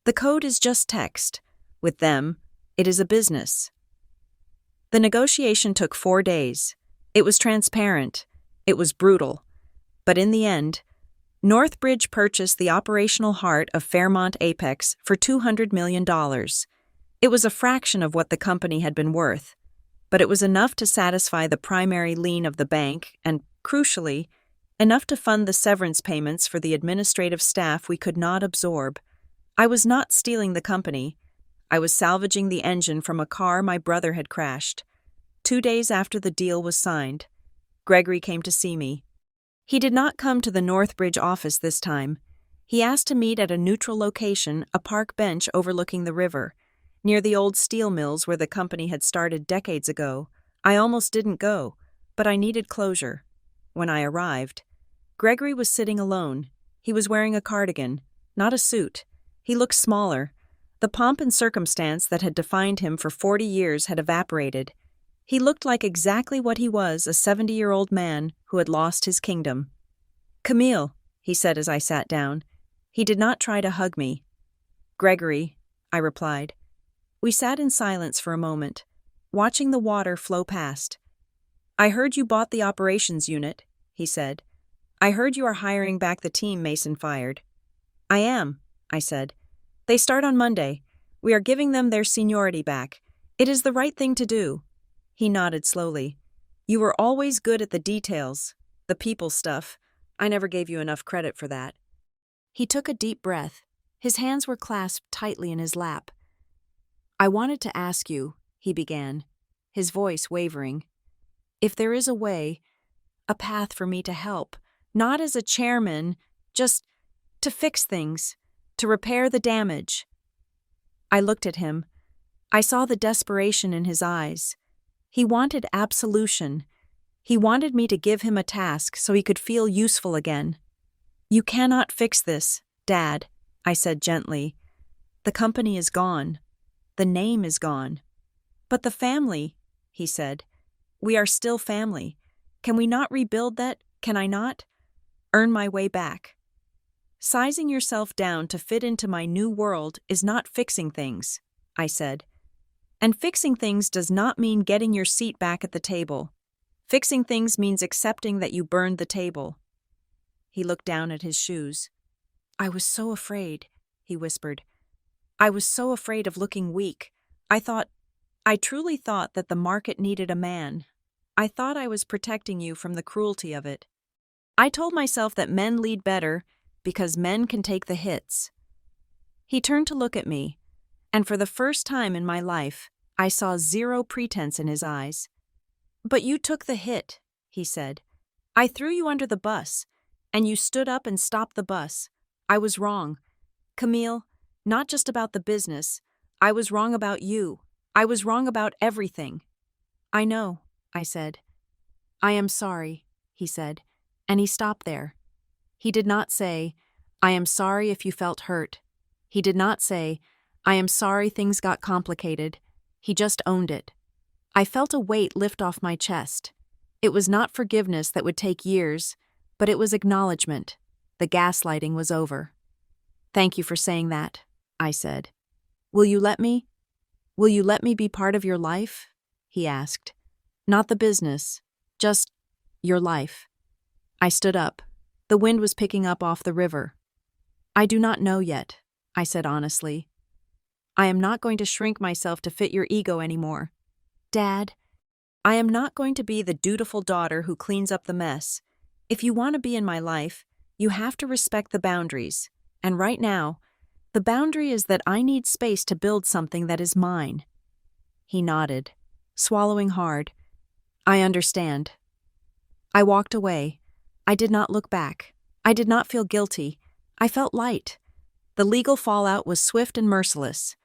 the code is just text. With them, it is a business." The negotiation took 4 days. It was transparent. It was brutal. But in the end, Northbridge purchased the operational heart of Fairmont Apex for $200 million. It was a fraction of what the company had been worth, but it was enough to satisfy the primary lien of the bank and, crucially, enough to fund the severance payments for the administrative staff we could not absorb. I was not stealing the company. I was salvaging the engine from a car my brother had crashed. 2 days after the deal was signed, Gregory came to see me. He did not come to the Northbridge office this time. He asked to meet at a neutral location, a park bench overlooking the river, near the old steel mills where the company had started decades ago. I almost didn't go, but I needed closure. When I arrived, Gregory was sitting alone. He was wearing a cardigan, not a suit. He looked smaller. The pomp and circumstance that had defined him for 40 years had evaporated. He looked like exactly what he was, a 70-year-old man who had lost his kingdom. "Camille," he said as I sat down. He did not try to hug me. "Gregory," I replied. We sat in silence for a moment, watching the water flow past. "I heard you bought the operations unit," he said. "I heard you are hiring back the team Mason fired." "I am," I said. "They start on Monday. We are giving them their seniority back. It is the right thing to do." He nodded slowly. "You were always good at the details, the people stuff. I never gave you enough credit for that." He took a deep breath. His hands were clasped tightly in his lap. "I wanted to ask you," he began, his voice wavering, "if there is a way, a path for me to help, not as a chairman, just to fix things, to repair the damage." I looked at him. I saw the desperation in his eyes. He wanted absolution. He wanted me to give him a task so he could feel useful again. "You cannot fix this, Dad," I said gently. "The company is gone. The name is gone." "But the family," he said. "We are still family. Can we not rebuild that? Can I not? Earn my way back?" "Sizing yourself down to fit into my new world is not fixing things," I said. "And fixing things does not mean getting your seat back at the table. Fixing things means accepting that you burned the table." He looked down at his shoes. "I was so afraid," he whispered. "I was so afraid of looking weak. I truly thought that the market needed a man. I thought I was protecting you from the cruelty of it. I told myself that men lead better because men can take the hits." He turned to look at me, and for the first time in my life, I saw zero pretense in his eyes. "But you took the hit," he said. "I threw you under the bus, and you stood up and stopped the bus. I was wrong. Camille, not just about the business. I was wrong about you. I was wrong about everything." "I know," I said. "I am sorry," he said, and he stopped there. He did not say, "I am sorry if you felt hurt." He did not say, "I am sorry things got complicated." He just owned it. I felt a weight lift off my chest. It was not forgiveness that would take years, but it was acknowledgement. The gaslighting was over. "Thank you for saying that," I said. Will you let me be part of your life?" he asked. "Not the business, just your life." I stood up. The wind was picking up off the river. "I do not know yet," I said honestly. "I am not going to shrink myself to fit your ego anymore. Dad, I am not going to be the dutiful daughter who cleans up the mess. If you want to be in my life, you have to respect the boundaries. And right now, the boundary is that I need space to build something that is mine." He nodded, swallowing hard. "I understand." I walked away. I did not look back. I did not feel guilty. I felt light. The legal fallout was swift and merciless.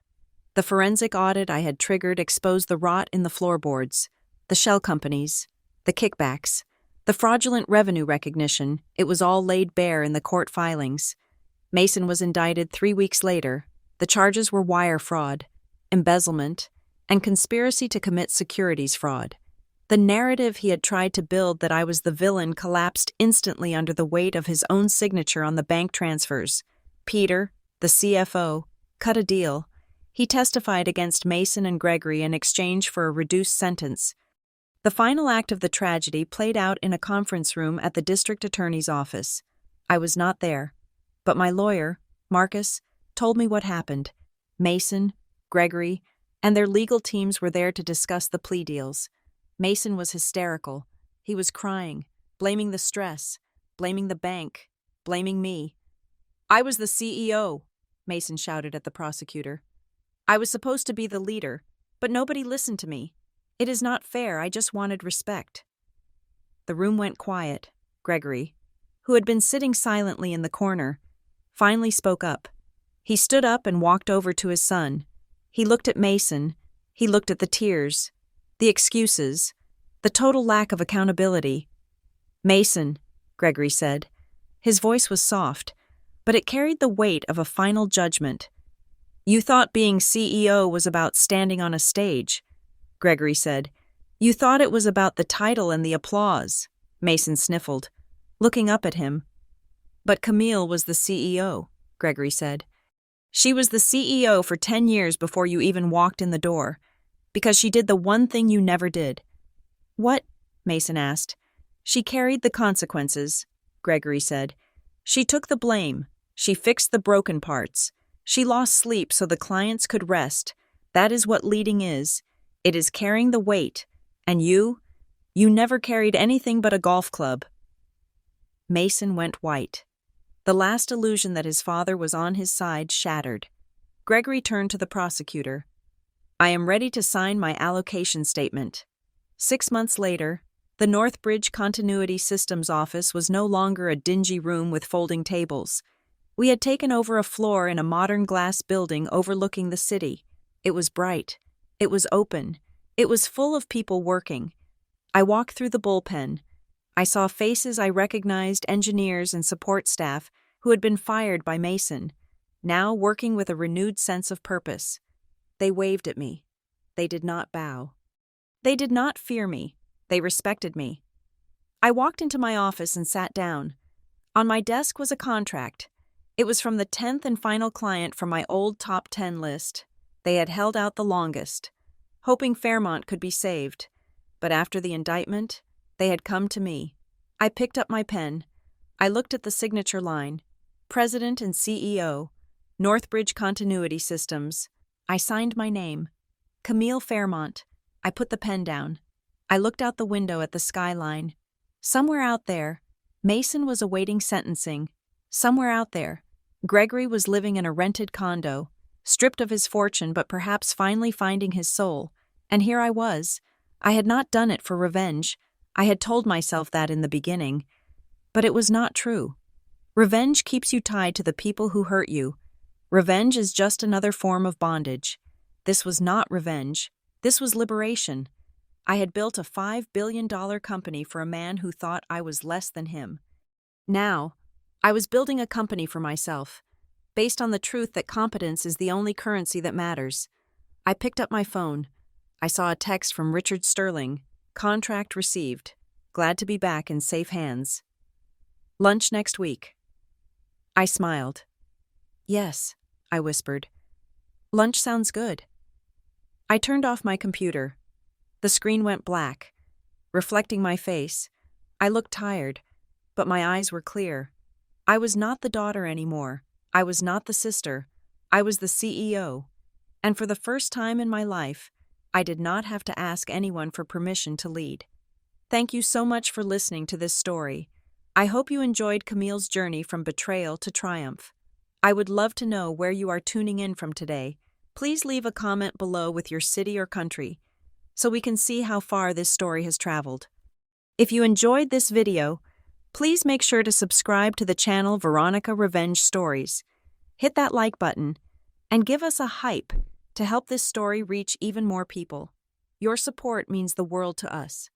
The forensic audit I had triggered exposed the rot in the floorboards, the shell companies, the kickbacks, the fraudulent revenue recognition. It was all laid bare in the court filings. Mason was indicted 3 weeks later. The charges were wire fraud, embezzlement, and conspiracy to commit securities fraud. The narrative he had tried to build that I was the villain collapsed instantly under the weight of his own signature on the bank transfers. Peter, the CFO, cut a deal. He testified against Mason and Gregory in exchange for a reduced sentence. The final act of the tragedy played out in a conference room at the district attorney's office. I was not there, but my lawyer, Marcus, told me what happened. Mason, Gregory, and their legal teams were there to discuss the plea deals. Mason was hysterical. He was crying, blaming the stress, blaming the bank, blaming me. "I was the CEO," Mason shouted at the prosecutor. "I was supposed to be the leader, but nobody listened to me. It is not fair, I just wanted respect." The room went quiet. Gregory, who had been sitting silently in the corner, finally spoke up. He stood up and walked over to his son. He looked at Mason. He looked at the tears, the excuses, the total lack of accountability. "Mason," Gregory said. His voice was soft, but it carried the weight of a final judgment. "You thought being CEO was about standing on a stage," Gregory said. "You thought it was about the title and the applause," Mason sniffled, looking up at him. "But Camille was the CEO," Gregory said. "She was the CEO for 10 years before you even walked in the door, because she did the one thing you never did." "What?" Mason asked. "She carried the consequences," Gregory said. "She took the blame. She fixed the broken parts. She lost sleep so the clients could rest. That is what leading is. It is carrying the weight. And you never carried anything but a golf club." Mason went white. The last illusion that his father was on his side shattered. Gregory turned to the prosecutor. "I am ready to sign my allocation statement." 6 months later, the Northbridge Continuity Systems office was no longer a dingy room with folding tables. We had taken over a floor in a modern glass building overlooking the city. It was bright. It was open. It was full of people working. I walked through the bullpen. I saw faces I recognized, engineers and support staff who had been fired by Mason, now working with a renewed sense of purpose. They waved at me. They did not bow. They did not fear me. They respected me. I walked into my office and sat down. On my desk was a contract. It was from the 10th and final client from my old top 10 list. They had held out the longest, hoping Fairmont could be saved. But after the indictment, they had come to me. I picked up my pen. I looked at the signature line. President and CEO, Northbridge Continuity Systems. I signed my name. Camille Fairmont. I put the pen down. I looked out the window at the skyline. Somewhere out there, Mason was awaiting sentencing. Somewhere out there, Gregory was living in a rented condo, stripped of his fortune but perhaps finally finding his soul. And here I was. I had not done it for revenge. I had told myself that in the beginning. But it was not true. Revenge keeps you tied to the people who hurt you. Revenge is just another form of bondage. This was not revenge. This was liberation. I had built a $5 billion company for a man who thought I was less than him. Now, I was building a company for myself, based on the truth that competence is the only currency that matters. I picked up my phone. I saw a text from Richard Sterling. Contract received. Glad to be back in safe hands. Lunch next week. I smiled. Yes, I whispered. Lunch sounds good. I turned off my computer. The screen went black, reflecting my face. I looked tired, but my eyes were clear. I was not the daughter anymore. I was not the sister. I was the CEO. And for the first time in my life, I did not have to ask anyone for permission to lead. Thank you so much for listening to this story. I hope you enjoyed Camille's journey from betrayal to triumph. I would love to know where you are tuning in from today. Please leave a comment below with your city or country, so we can see how far this story has traveled. If you enjoyed this video, please make sure to subscribe to the channel Veronica Revenge Stories. Hit that like button and give us a hype to help this story reach even more people. Your support means the world to us.